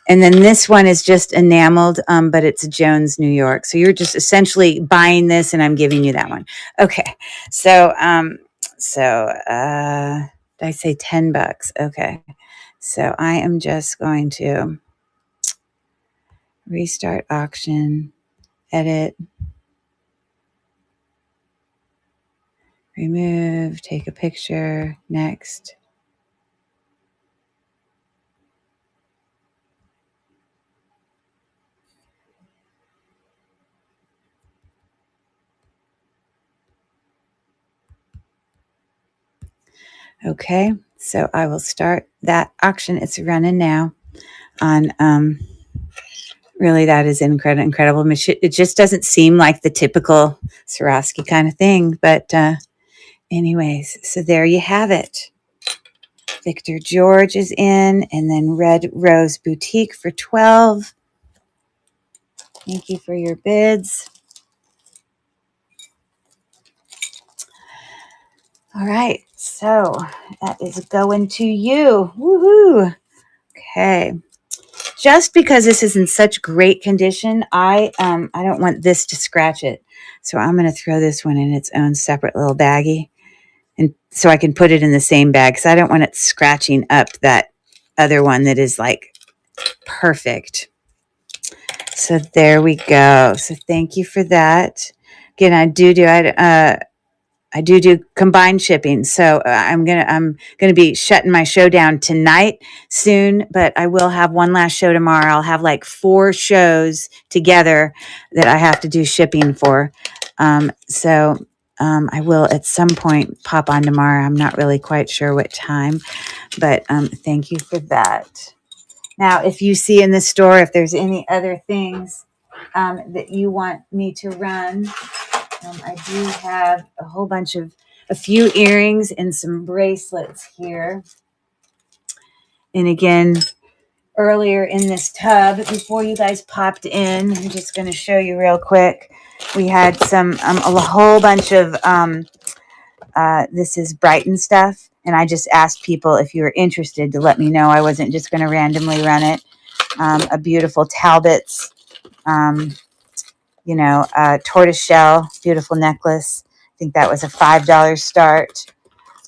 Speaker 1: and then this one is just enameled, but it's Jones, New York. So you're just essentially buying this and I'm giving you that one. Okay. So, did I say $10? Okay. So I am just going to restart auction, edit, remove, take a picture, next. Okay, so I will start that auction. It's running now on, really that is incredible. It just doesn't seem like the typical Swarovski kind of thing, but anyways, so there you have it. Victor George is in, and then Red Rose Boutique for 12. Thank you for your bids. All right, so that is going to you. Woohoo! Okay. Just because this is in such great condition, I don't want this to scratch it. So I'm going to throw this one in its own separate little baggie, and so I can put it in the same bag because I don't want it scratching up that other one that is like perfect. So there we go. So thank you for that. Again, I do combined shipping. So I'm gonna be shutting my show down tonight soon, but I will have one last show tomorrow. I'll have like 4 shows together that I have to do shipping for. I will at some point pop on tomorrow. I'm not really quite sure what time, but thank you for that. Now, if you see in the store, if there's any other things that you want me to run, I do have a few earrings and some bracelets here. And again, earlier in this tub, before you guys popped in, I'm just going to show you real quick. We had a whole bunch of, this is Brighton stuff. And I just asked people if you were interested to let me know. I wasn't just going to randomly run it. A beautiful Talbot's, tortoiseshell, beautiful necklace. I think that was a $5 start.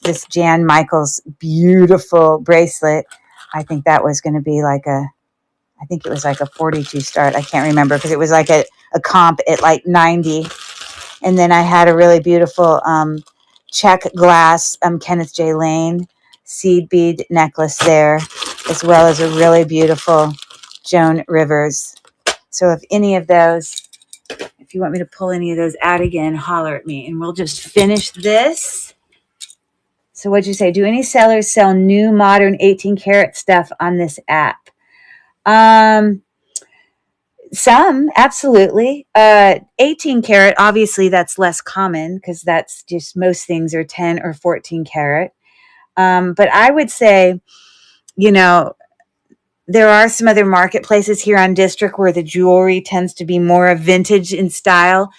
Speaker 1: This Jan Michaels beautiful bracelet. I think that was going to be I think it was like a 42 start. I can't remember because it was like a comp at like 90. And then I had a really beautiful check glass Kenneth J. Lane seed bead necklace there, as well as a really beautiful Joan Rivers. So if you want me to pull any of those out again, holler at me and we'll just finish this. So what'd you say? Do any sellers sell new modern 18 karat stuff on this app? Some, absolutely. 18 karat, obviously that's less common because that's just most things are 10 or 14 karat. But I would say, there are some other marketplaces here on District where the jewelry tends to be more vintage in style.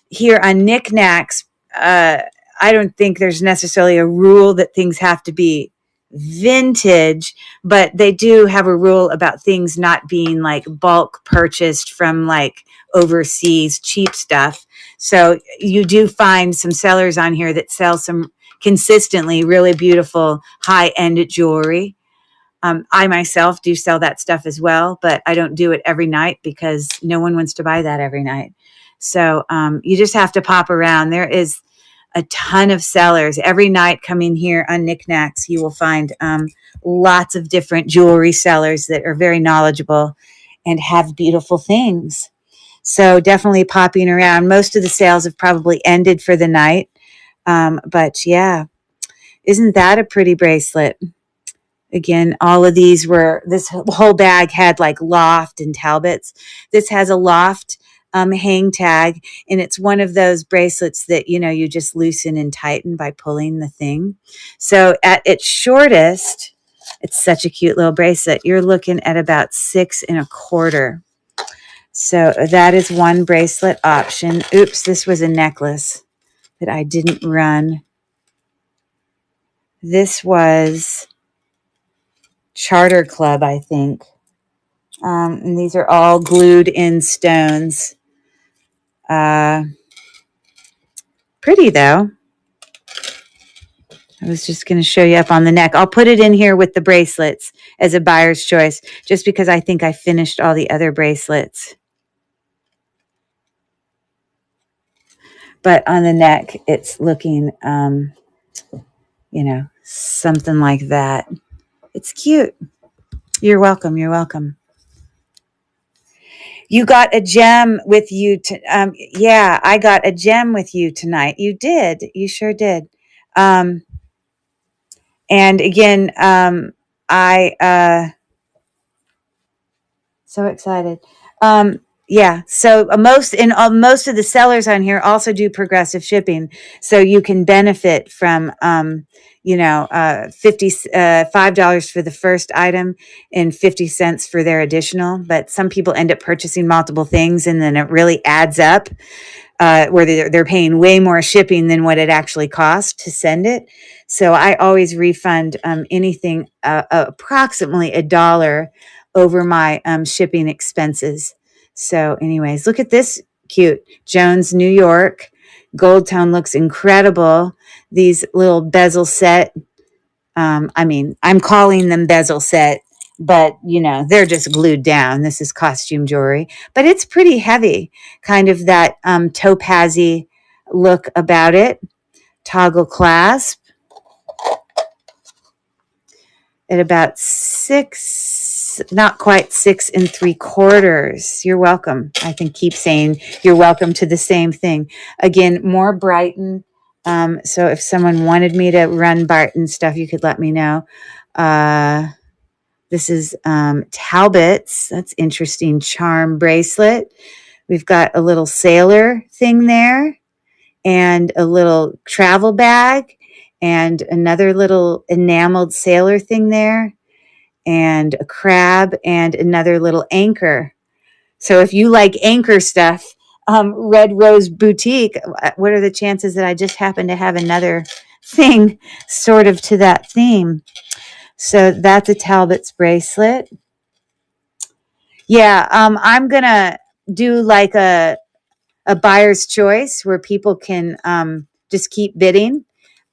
Speaker 1: here on Knickknacks, I don't think there's necessarily a rule that things have to be vintage, but they do have a rule about things not being like bulk purchased from like overseas cheap stuff. So you do find some sellers on here that sell some consistently really beautiful high end jewelry. I myself do sell that stuff as well, but I don't do it every night because no one wants to buy that every night. So you just have to pop around. There is a ton of sellers every night. Coming here on Knickknacks, you will find lots of different jewelry sellers that are very knowledgeable and have beautiful things. So definitely popping around. Most of the sales have probably ended for the night. But yeah, isn't that a pretty bracelet? Again, all of these were, this whole bag had like Loft and Talbots. This has a Loft hang tag, and it's one of those bracelets that, you know, you just loosen and tighten by pulling the thing. So at its shortest, it's such a cute little bracelet. You're looking at about 6.25. So that is one bracelet option. Oops, this was a necklace that I didn't run. This was Charter Club, I think. And these are all glued in stones. Pretty though. I was just going to show you up on the neck. I'll put it in here with the bracelets as a buyer's choice, just because I think I finished all the other bracelets. But on the neck, it's looking, you know, something like that. It's cute. You're welcome. You're welcome. You got a gem with you. Yeah, I got a gem with you tonight. You did. You sure did. And again, so excited. Yeah. So most of the sellers on here also do progressive shipping, so you can benefit from $5 for the first item and 50 cents for their additional. But some people end up purchasing multiple things, and then it really adds up. Where they're paying way more shipping than what it actually costs to send it. So I always refund anything approximately $1 over my shipping expenses. So anyways, look at this cute Jones, New York. Gold tone looks incredible. These little bezel set. I'm calling them bezel set, but you know, they're just glued down. This is costume jewelry, but it's pretty heavy, kind of that topaz-y look about it. Toggle clasp at about 6, not quite 6.75. You're welcome. I can keep saying you're welcome to the same thing. Again, more Brighton. So if someone wanted me to run Barton stuff, you could let me know. This is Talbot's. That's interesting. Charm bracelet. We've got a little sailor thing there, and a little travel bag, and another little enameled sailor thing there, and a crab, and another little anchor. So if you like anchor stuff, Red Rose Boutique, what are the chances that I just happen to have another thing sort of to that theme? So that's a Talbot's bracelet. Yeah, I'm going to do like a buyer's choice where people can just keep bidding,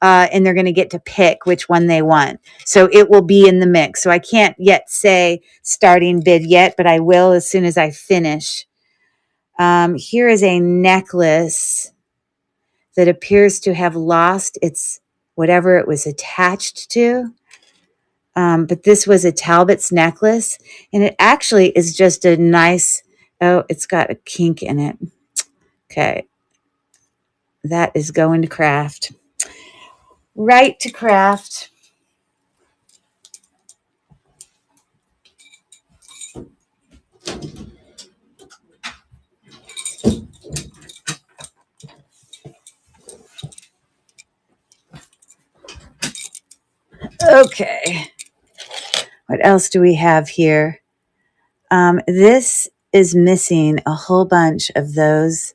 Speaker 1: and they're going to get to pick which one they want. So it will be in the mix. So I can't yet say starting bid yet, but I will as soon as I finish. Here is a necklace that appears to have lost its whatever it was attached to. But this was a Talbot's necklace, and it actually is just a nice, oh, it's got a kink in it. Okay. That is going to craft. Right to craft. Okay. What else do we have here? This is missing a whole bunch of those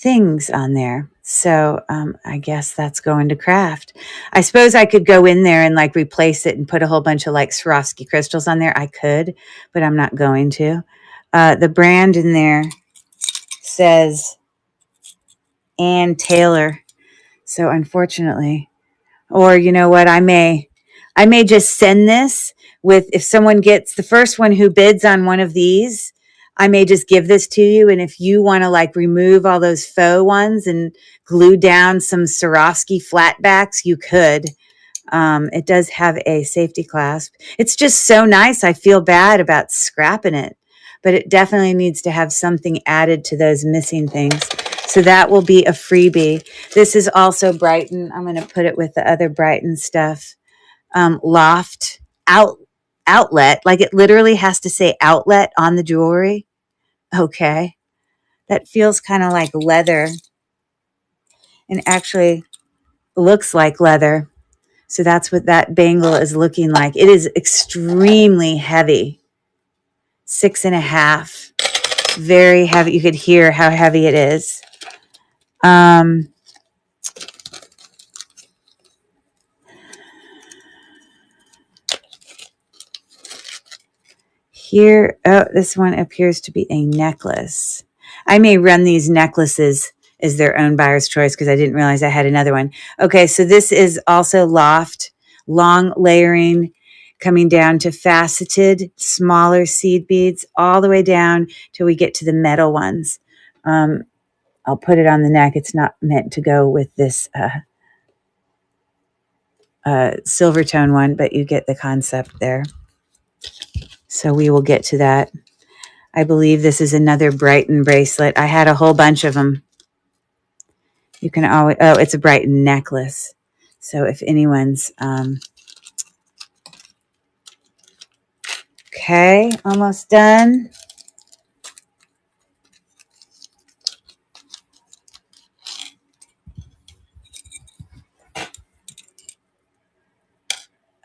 Speaker 1: things on there. So I guess that's going to craft. I suppose I could go in there and like replace it and put a whole bunch of like Swarovski crystals on there. I could, but I'm not going to. The brand in there says Ann Taylor. So unfortunately, or you know what, I may just send this with, if someone gets the first one who bids on one of these, I may just give this to you. And if you want to like remove all those faux ones and glue down some Swarovski flatbacks, you could. It does have a safety clasp. It's just so nice. I feel bad about scrapping it, but it definitely needs to have something added to those missing things. So that will be a freebie. This is also Brighton. I'm going to put it with the other Brighton stuff. Loft outlet. Like it literally has to say outlet on the jewelry. Okay. That feels kind of like leather and actually looks like leather. So that's what that bangle is looking like. It is extremely heavy. 6.5. Very heavy. You could hear how heavy it is. Here, oh, this one appears to be a necklace. I may run these necklaces as their own buyer's choice because I didn't realize I had another one. Okay, so this is also Loft, long layering, coming down to faceted, smaller seed beads, all the way down till we get to the metal ones. I'll put it on the neck. It's not meant to go with this silver tone one, but you get the concept there. So we will get to that. I believe this is another Brighton bracelet. I had a whole bunch of them. You can always, oh, it's a Brighton necklace. So if anyone's, okay, almost done.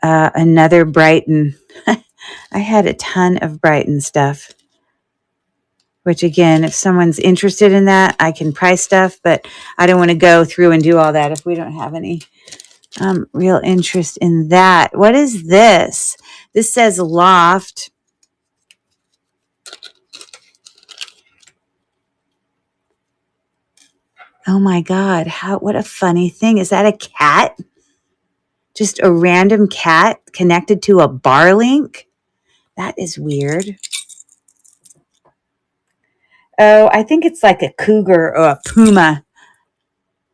Speaker 1: Another Brighton. I had a ton of Brighton stuff. Which again, if someone's interested in that, I can price stuff, but I don't want to go through and do all that if we don't have any real interest in that. What is this? This says Loft. Oh my God, what a funny thing. Is that a cat? Just a random cat connected to a bar link? That is weird. Oh, I think it's like a cougar or a puma.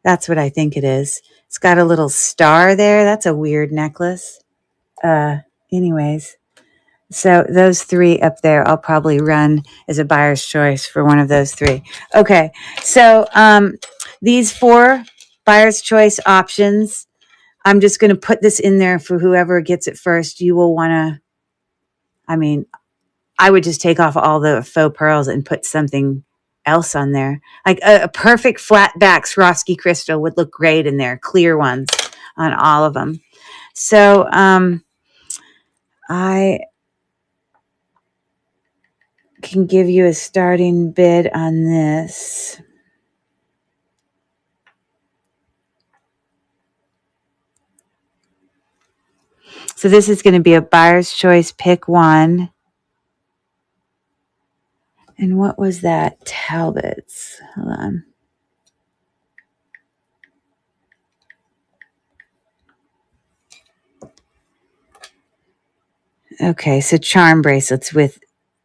Speaker 1: That's what I think it is. It's got a little star there. That's a weird necklace. Anyways, so those three up there, I'll probably run as a buyer's choice for one of those three. Okay, so these 4 buyer's choice options, I'm just going to put this in there for whoever gets it first. You will want to, I would just take off all the faux pearls and put something else on there. Like a perfect flat back Swarovski crystal would look great in there. Clear ones on all of them. So I can give you a starting bid on this. So this is going to be a buyer's choice, pick one. And what was that? Talbot's. Hold on. Okay, so charm bracelets with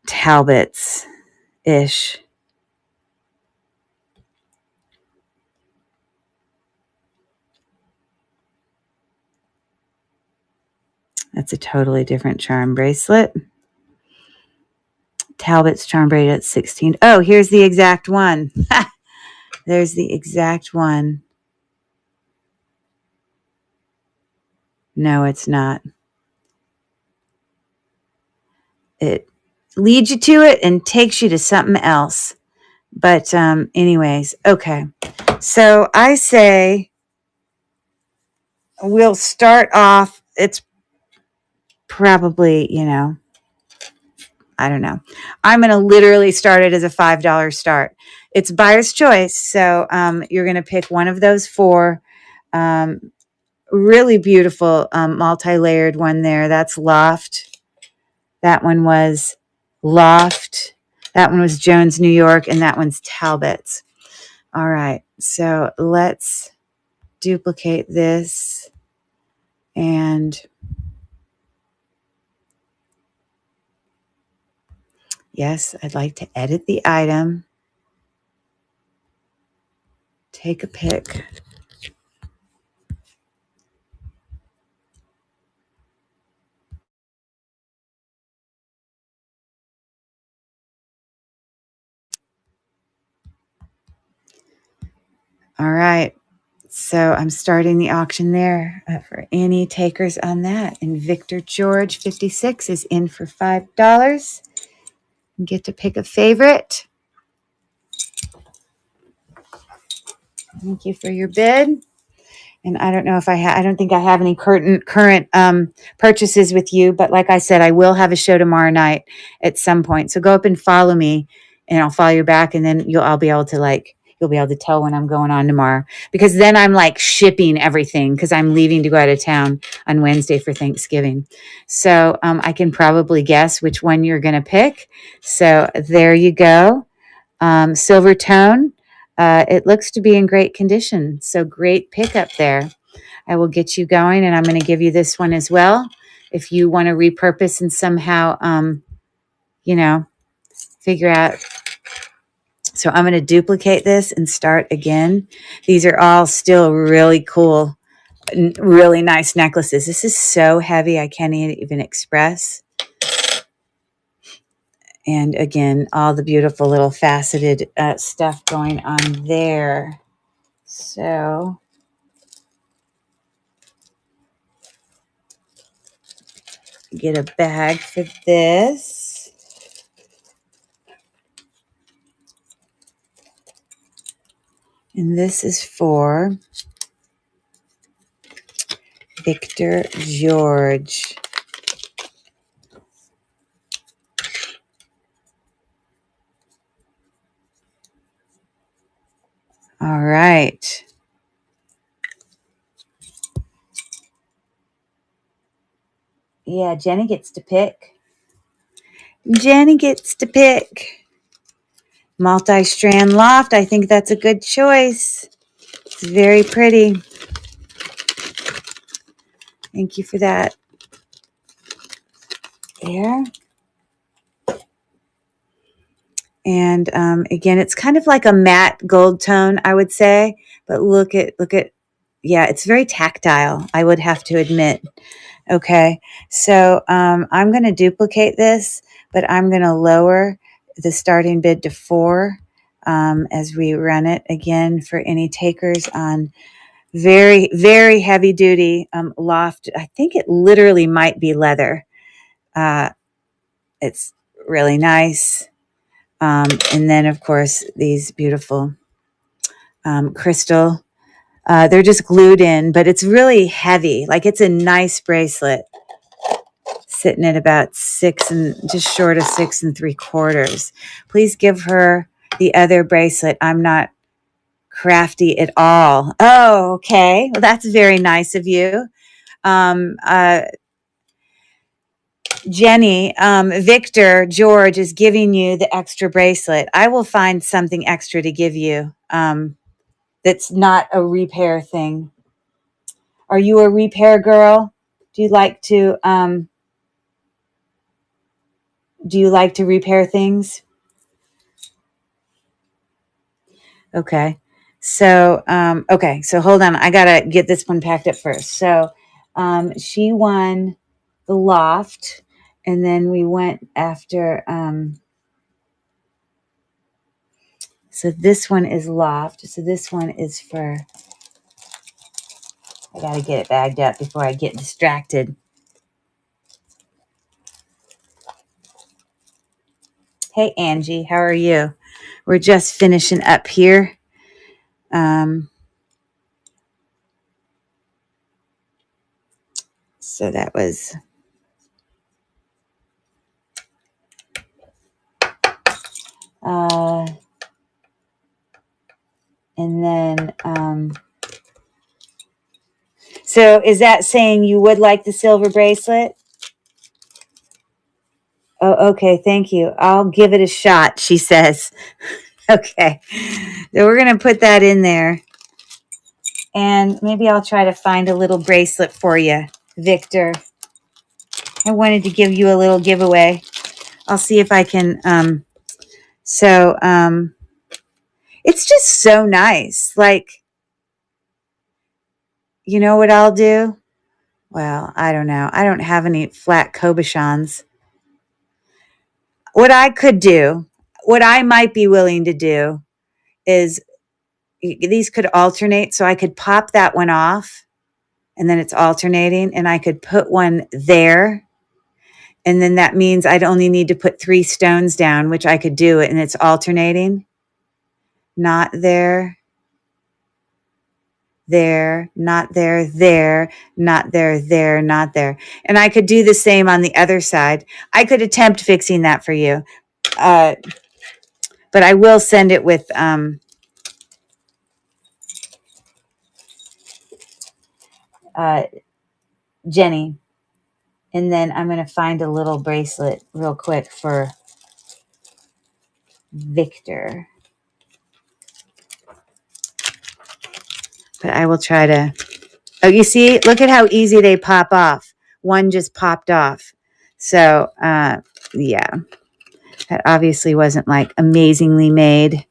Speaker 1: Talbot's-ish. That's a totally different charm bracelet. Talbot's charm bracelet at 16. Oh, here's the exact one. There's the exact one. No, it's not. It leads you to it and takes you to something else. But anyways, okay. So I say we'll start off. It's probably, I don't know. I'm going to literally start it as a $5 start. It's buyer's choice. So you're going to pick one of those four. Really beautiful multi-layered one there. That's Loft. That one was Loft. That one was Jones, New York. And that one's Talbot's. All right. So let's duplicate this. And yes, I'd like to edit the item. Take a pic. All right. So I'm starting the auction there for any takers on that. And Victor George 56 is in for $5. You get to pick a favorite. Thank you for your bid. And I don't know if I don't think I have any current purchases with you, but like I said, I will have a show tomorrow night at some point. So go up and follow me, and I'll follow you back, and then you'll be able to tell when I'm going on tomorrow, because then I'm like shipping everything because I'm leaving to go out of town on Wednesday for Thanksgiving. So I can probably guess which one you're going to pick. So there you go. Silver tone. It looks to be in great condition. So great pickup there. I will get you going, and I'm going to give you this one as well. If you want to repurpose and somehow, figure out. So I'm going to duplicate this and start again. These are all still really cool, really nice necklaces. This is so heavy, I can't even express. And again, all the beautiful little faceted stuff going on there. So get a bag for this. And this is for Victor George. All right. Yeah, Jenny gets to pick. Jenny gets to pick. Multi-strand loft. I think that's a good choice. It's very pretty. Thank you for that. There. And again, it's kind of like a matte gold tone, I would say. But look at, yeah, it's very tactile, I would have to admit. Okay, so I'm going to duplicate this, but I'm going to lower the starting bid to 4 as we run it again for any takers on very, very heavy duty loft. I think it literally might be leather. It's really nice. And then, of course, these beautiful crystal. They're just glued in, but it's really heavy. Like, it's a nice bracelet, sitting at about 6 and just short of 6 3/4. Please give her the other bracelet. I'm not crafty at all. Oh, okay. Well, that's very nice of you. Jenny, Victor George is giving you the extra bracelet. I will find something extra to give you that's not a repair thing. Are you a repair girl? Do you like to repair things? Okay. So, so hold on. I got to get this one packed up first. So, she won the loft, and then we went after, so this one is loft. So this one is for, I got to get it bagged up before I get distracted. Hey, Angie, how are you? We're just finishing up here. So that was And then, so is that saying you would like the silver bracelet? Oh, okay. Thank you. I'll give it a shot, she says. Okay. So we're going to put that in there. And maybe I'll try to find a little bracelet for you, Victor. I wanted to give you a little giveaway. I'll see if I can. It's just so nice. Like, you know what I'll do? Well, I don't know. I don't have any flat Cobichons. What I could do, what I might be willing to do is these could alternate. So I could pop that one off and then it's alternating and I could put one there. And then that means I'd only need to put 3 stones down, which I could do it and it's alternating. Not there, there, not there, there, not there, there, not there. And I could do the same on the other side. I could attempt fixing that for you. But I will send it with Jenny. And then I'm going to find a little bracelet real quick for Victor. But I will try to. Oh, you see, look at how easy they pop off. One just popped off. So, yeah, that obviously wasn't like amazingly made.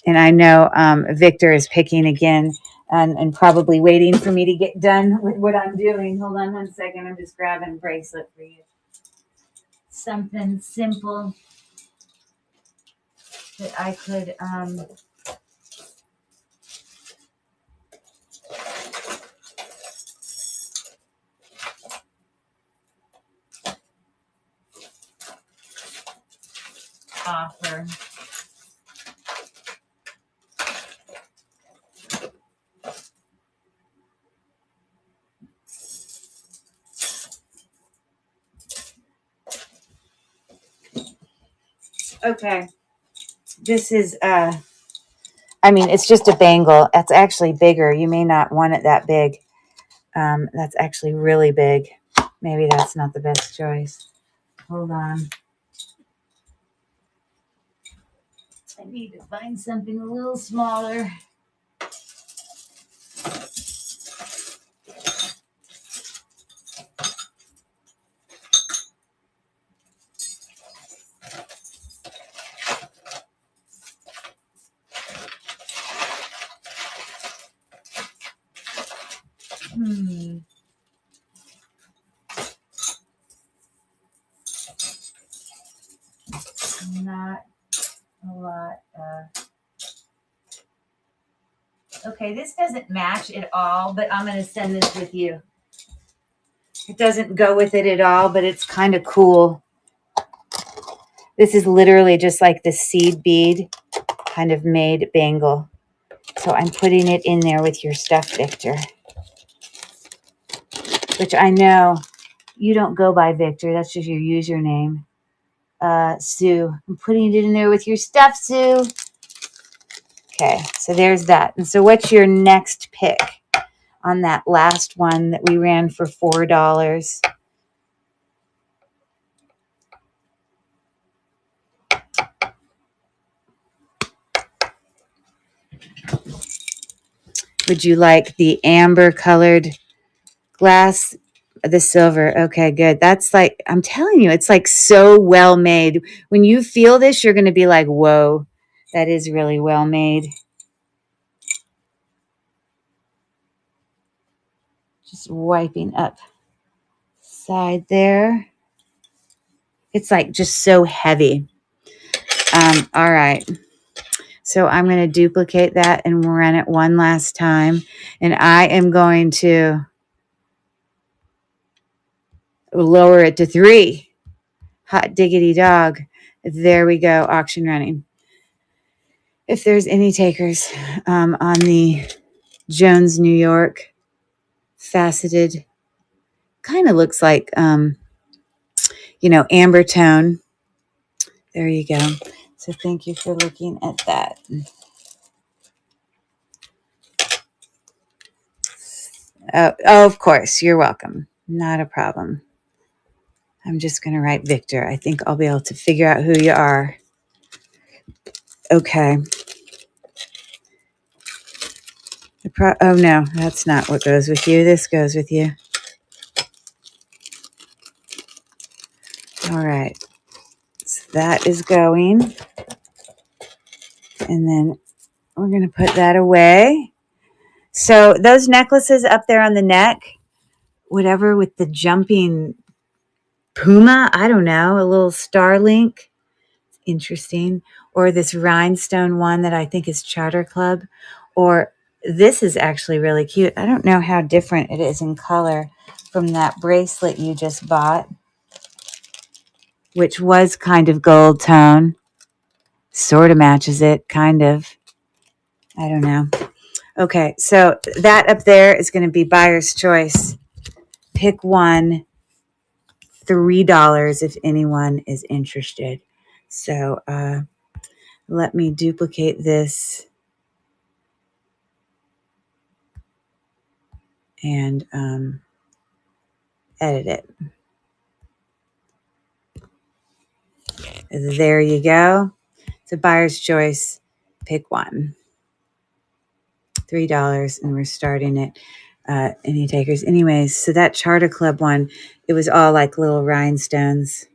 Speaker 1: And I know Victor is picking again and probably waiting for me to get done with what I'm doing. Hold on 1 second. I'm just grabbing a bracelet for you. Something simple that I could offer. Okay. This is I mean, it's just a bangle. It's actually bigger. You may not want it that big. That's actually really big. Maybe that's not the best choice. Hold on. I need to find something a little smaller. Not a lot. Okay, this doesn't match at all, but I'm going to send this with you. It doesn't go with it at all, but it's kind of cool. This is literally just like the seed bead kind of made bangle. So I'm putting it in there with your stuff, Victor. Which I know you don't go by Victor. That's just your username. Sue. I'm putting it in there with your stuff, Sue. Okay, so there's that. And so what's your next pick on that last one that we ran for $4? Would you like the amber colored glass? The silver. Okay, good. That's like, I'm telling you, it's like so well made. When you feel this, you're going to be like, whoa, that is really well made. Just wiping up side there. It's like just so heavy. All right. So I'm going to duplicate that and run it one last time. And I am going to lower it to 3. Hot diggity dog. There we go. Auction running. If there's any takers on the Jones, New York, faceted. Kind of looks like, amber tone. There you go. So thank you for looking at that. Oh, of course. You're welcome. Not a problem. I'm just going to write Victor. I think I'll be able to figure out who you are. Okay. Oh, no, that's not what goes with you. This goes with you. All right. So that is going. And then we're going to put that away. So those necklaces up there on the neck, whatever with the jumping puma, I don't know, a little star link. Interesting. Or this rhinestone one that I think is Charter Club. Or this is actually really cute. I don't know how different it is in color from that bracelet you just bought, which was kind of gold tone. Sort of matches it, kind of. I don't know. Okay, so that up there is going to be buyer's choice. Pick one, $3 if anyone is interested. So let me duplicate this and edit it. There you go. It's a buyer's choice. Pick one. $3, and we're starting it. Any takers? Anyways, so that Charter Club one, it was all like little rhinestones.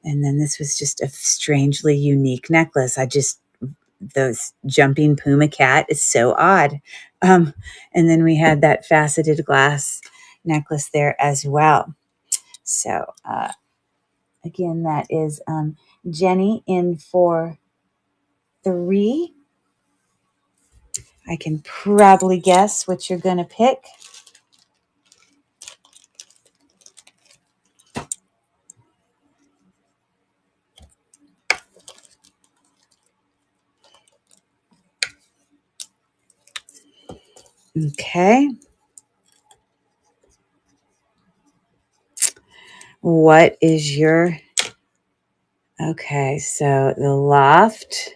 Speaker 1: And then this was just a strangely unique necklace. Those jumping puma cat is so odd. And then we had that faceted glass necklace there as well. So again, that is Jenny in for 3. I can probably guess what you're going to pick. Okay. What is your... Okay, so the loft.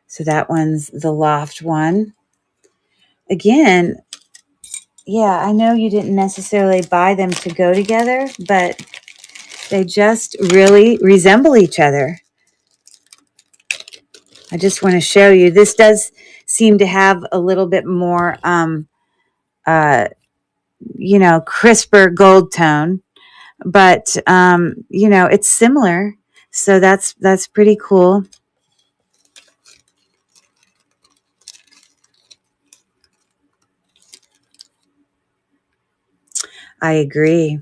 Speaker 1: So that one's the loft one. Again, yeah, I know you didn't necessarily buy them to go together, but they just really resemble each other. I just want to show you. This does seem to have a little bit more, crisper gold tone, but, it's similar. So that's pretty cool. I agree.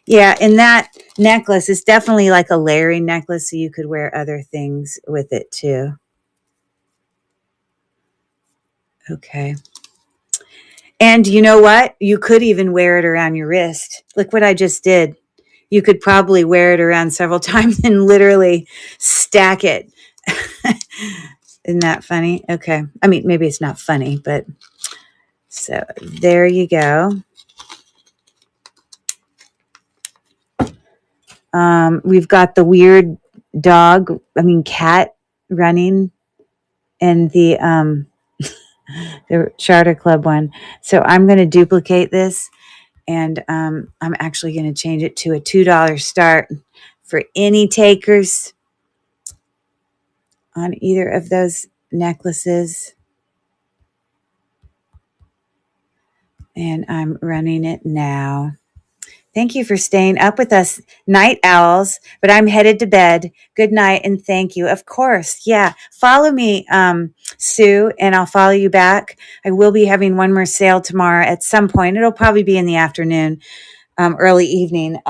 Speaker 1: Yeah, and that necklace is definitely like a layering necklace, so you could wear other things with it too. Okay. And you know what? You could even wear it around your wrist. Look what I just did. You could probably wear it around several times and literally stack it. Isn't that funny? Okay. I mean, maybe it's not funny, but so there you go. We've got the weird cat running, and the Charter Club one. So I'm going to duplicate this, and I'm actually going to change it to a $2 start for any takers on either of those necklaces. And I'm running it now. Thank you for staying up with us, night owls, but I'm headed to bed. Good night, and thank you. Of course, yeah. Follow me, Sue, and I'll follow you back. I will be having one more sale tomorrow at some point. It'll probably be in the afternoon, early evening,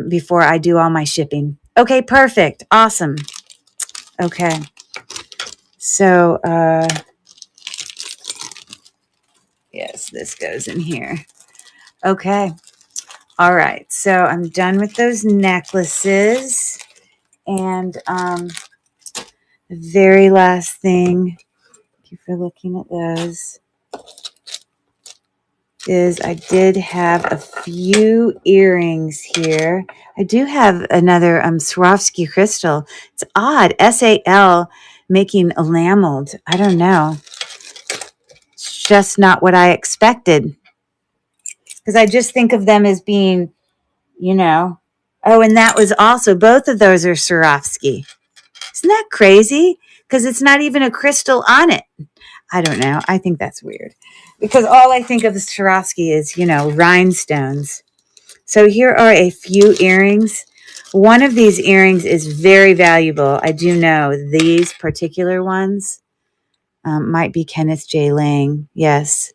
Speaker 1: before I do all my shipping. Okay, perfect. Awesome. Okay. So, yes, this goes in here. Okay. All right. So I'm done with those necklaces. And the very last thing, thank you for looking at those, is I did have a few earrings here. I do have another Swarovski crystal. It's odd. SAL making enameled. I don't know. It's just not what I expected. Because I just think of them as being, you know. Oh, and that was also, both of those are Swarovski. Isn't that crazy? Because it's not even a crystal on it. I don't know. I think that's weird. Because all I think of Swarovski is, rhinestones. So here are a few earrings. One of these earrings is very valuable. I do know these particular ones might be Kenneth J. Lang. Yes,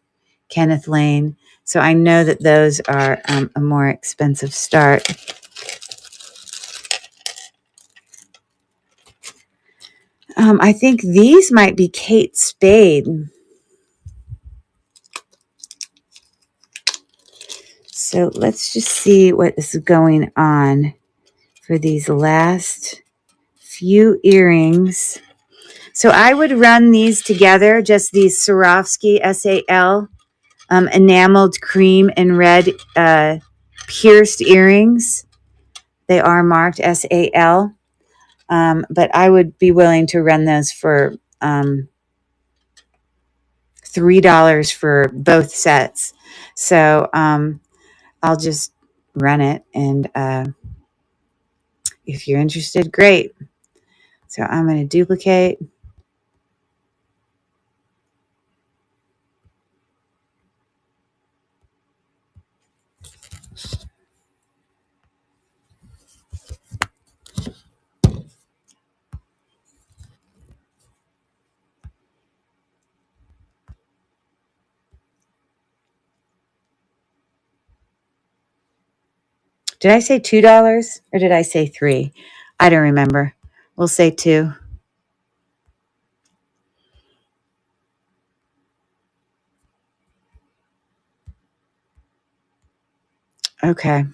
Speaker 1: Kenneth Lane. So I know that those are a more expensive start. I think these might be Kate Spade. So let's just see what is going on for these last few earrings. So I would run these together, just these Swarovski SAL enameled cream and red pierced earrings. They are marked SAL, but I would be willing to run those for $3 for both sets. So I'll just run it, and if you're interested, great. So I'm going to duplicate. Did I say $2 or did I say $3? I don't remember. We'll say $2. Okay.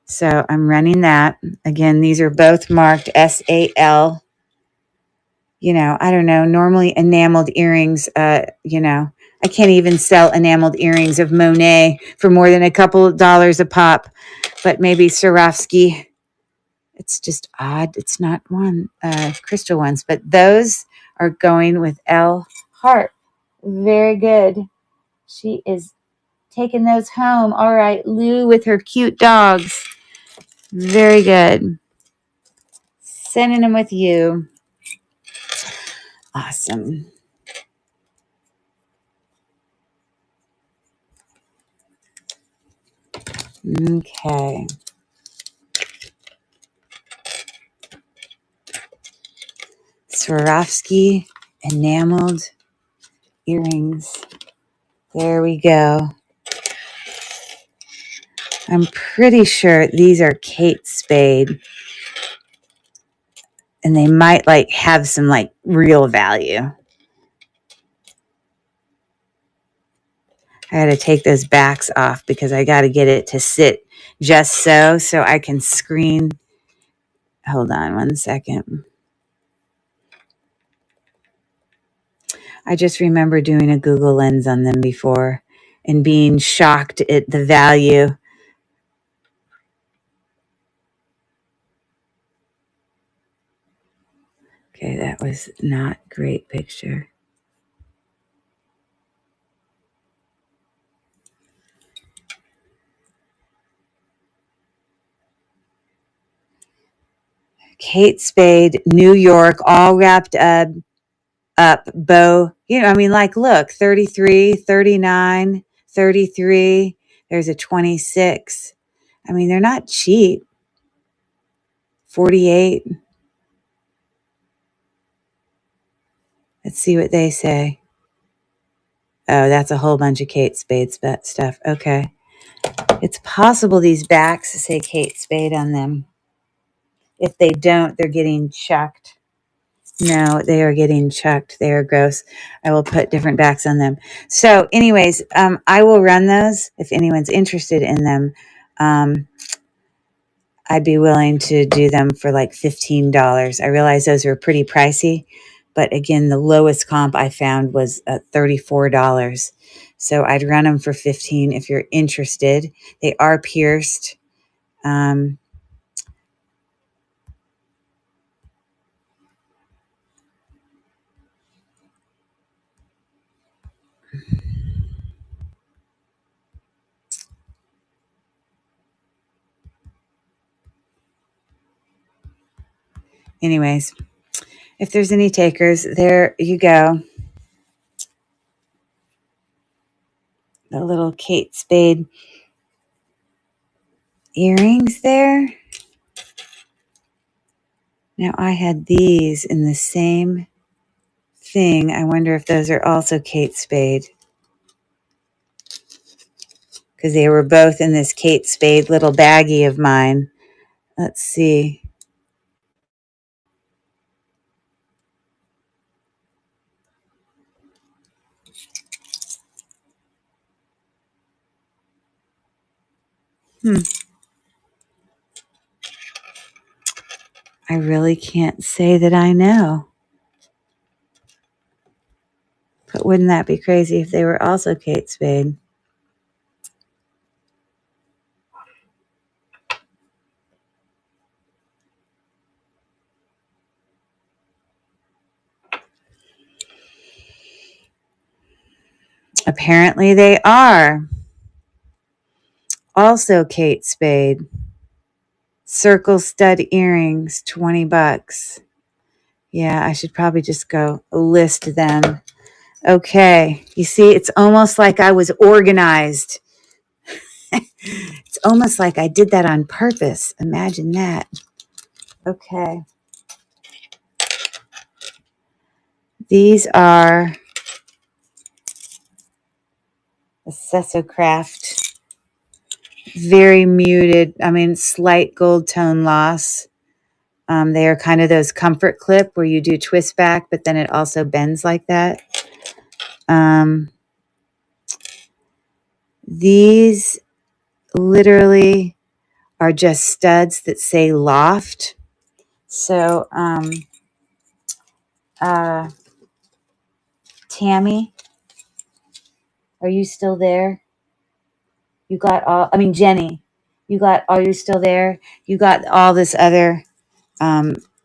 Speaker 1: So I'm running that. Again, these are both marked SAL. I don't know. Normally enameled earrings, I can't even sell enameled earrings of Monet for more than a couple of dollars a pop. But maybe Swarovski. It's just odd. It's not one crystal ones, but those are going with Elle Harp. Very good. She is taking those home. All right, Lou with her cute dogs. Very good. Sending them with you. Awesome. Okay. Swarovski enameled earrings. There we go. I'm pretty sure these are Kate Spade. And they might have some real value. I got to take those backs off because I got to get it to sit just so I can screen. Hold on one second. I just remember doing a Google Lens on them before and being shocked at the value. Okay, that was not a great picture. Kate Spade, New York, all wrapped up, bow. Look, 33, 39, 33. There's a 26. They're not cheap. 48. Let's see what they say. Oh, that's a whole bunch of Kate Spade stuff. Okay. It's possible these backs say Kate Spade on them. If they don't, they're getting chucked. No, they are getting chucked. They are gross. I will put different backs on them. So anyways, I will run those if anyone's interested in them. I'd be willing to do them for like $15. I realize those are pretty pricey, but again, the lowest comp I found was $34. So I'd run them for 15 if you're interested. They are pierced. Um, anyways, if there's any takers, there you go. The little Kate Spade earrings there. Now I had these in the same thing. I wonder if those are also Kate Spade, because they were both in this Kate Spade little baggie of mine. Let's see. I really can't say that I know. But wouldn't that be crazy if they were also Kate Spade? Apparently they are. Also Kate Spade. Circle stud earrings, $20. Yeah, I should probably just go list them. Okay. You see, it's almost like I was organized. It's almost like I did that on purpose. Imagine that. Okay. These are Accessocraft. Very muted, slight gold tone loss. They are kind of those comfort clip where you do twist back, but then it also bends like that. These literally are just studs that say Loft. So, Tammy, are you still there? You got all, Jenny, are you still there? You got all this other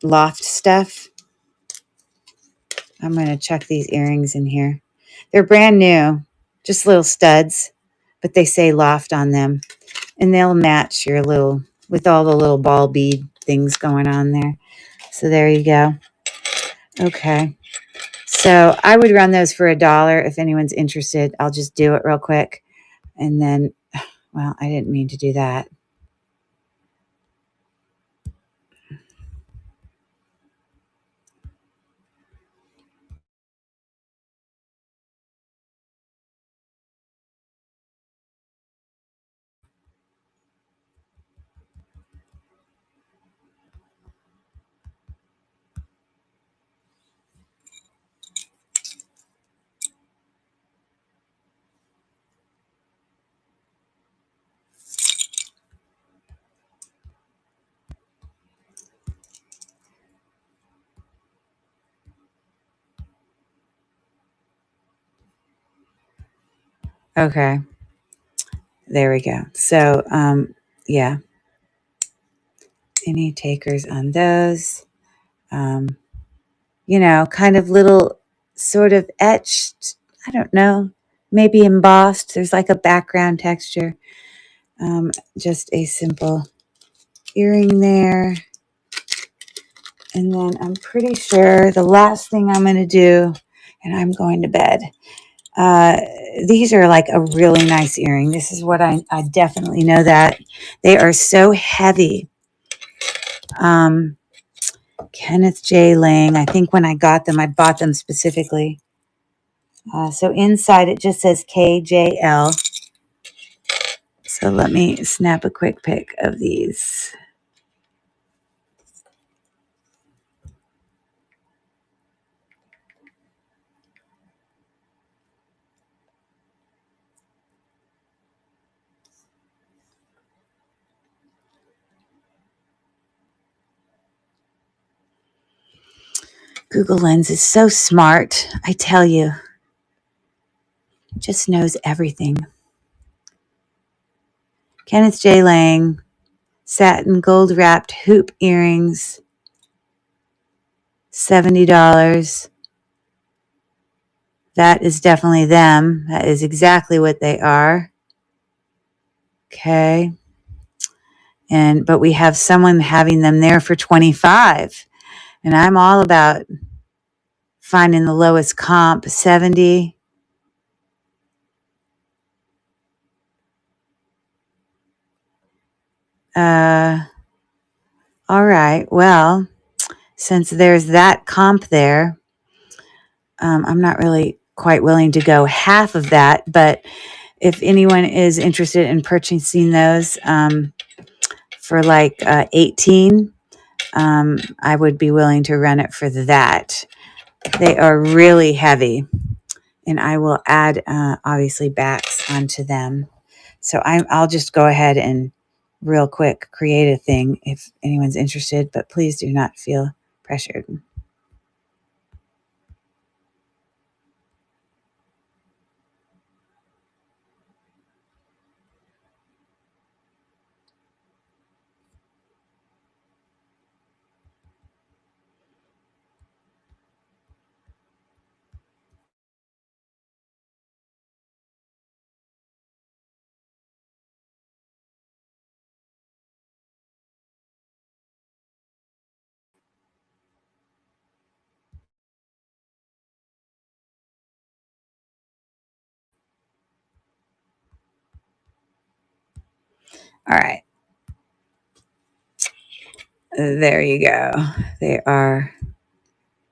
Speaker 1: Loft stuff. I'm going to chuck these earrings in here. They're brand new, just little studs, but they say Loft on them. And they'll match your little, with all the little ball bead things going on there. So there you go. Okay. So I would run those for $1 if anyone's interested. I'll just do it real quick. And then, well, I didn't mean to do that. Okay. There we go. So, yeah. Any takers on those? Kind of little sort of etched, I don't know, maybe embossed. There's like a background texture. Just a simple earring there. And then I'm pretty sure the last thing I'm going to do, and I'm going to bed. These are like a really nice earring. This is what I definitely know that. They are so heavy. Kenneth J. Lang. I think when I got them, I bought them specifically. So inside it just says KJL. So let me snap a quick pic of these. Google Lens is so smart. I tell you, it just knows everything. Kenneth J. Lang, satin gold wrapped hoop earrings, $70. That is definitely them. That is exactly what they are. Okay. But we have someone having them there for 25. And I'm all about finding the lowest comp, 70. All right. Well, since there's that comp there, I'm not really quite willing to go half of that, but if anyone is interested in purchasing those for like 18, I would be willing to run it for that. They are really heavy, and I will add obviously backs onto them. So I'll just go ahead and real quick create a thing if anyone's interested, but please do not feel pressured. All right. There you go. They are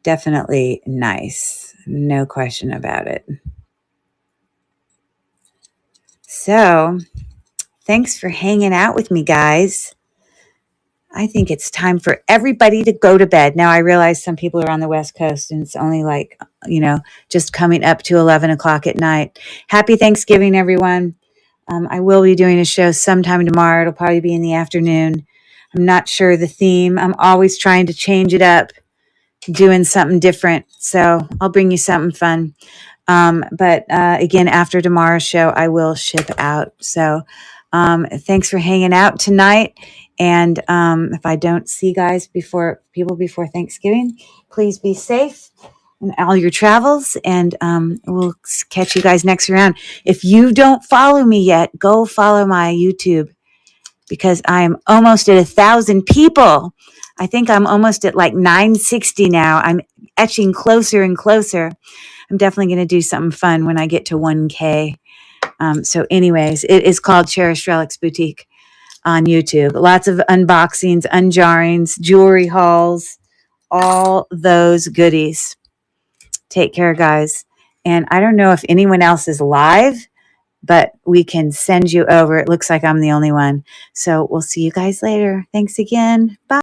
Speaker 1: definitely nice. No question about it. So, thanks for hanging out with me, guys. I think it's time for everybody to go to bed. Now, I realize some people are on the West Coast and it's only like, just coming up to 11 o'clock at night. Happy Thanksgiving, everyone. I will be doing a show sometime tomorrow. It'll probably be in the afternoon. I'm not sure the theme. I'm always trying to change it up, doing something different. So I'll bring you something fun. But again, after tomorrow's show, I will ship out. So thanks for hanging out tonight. And if I don't see guys before Thanksgiving, please be safe in all your travels. And we'll catch you guys next round. If you don't follow me yet, go follow my YouTube, because I am almost at 1,000 people. I think I'm almost at like 960 now. I'm etching closer and closer. I'm definitely going to do something fun when I get to 1K. So anyways, it is called Cherished Relics Boutique on YouTube. Lots of unboxings, unjarrings, jewelry hauls, all those goodies. Take care, guys. And I don't know if anyone else is live, but we can send you over. It looks like I'm the only one. So we'll see you guys later. Thanks again. Bye.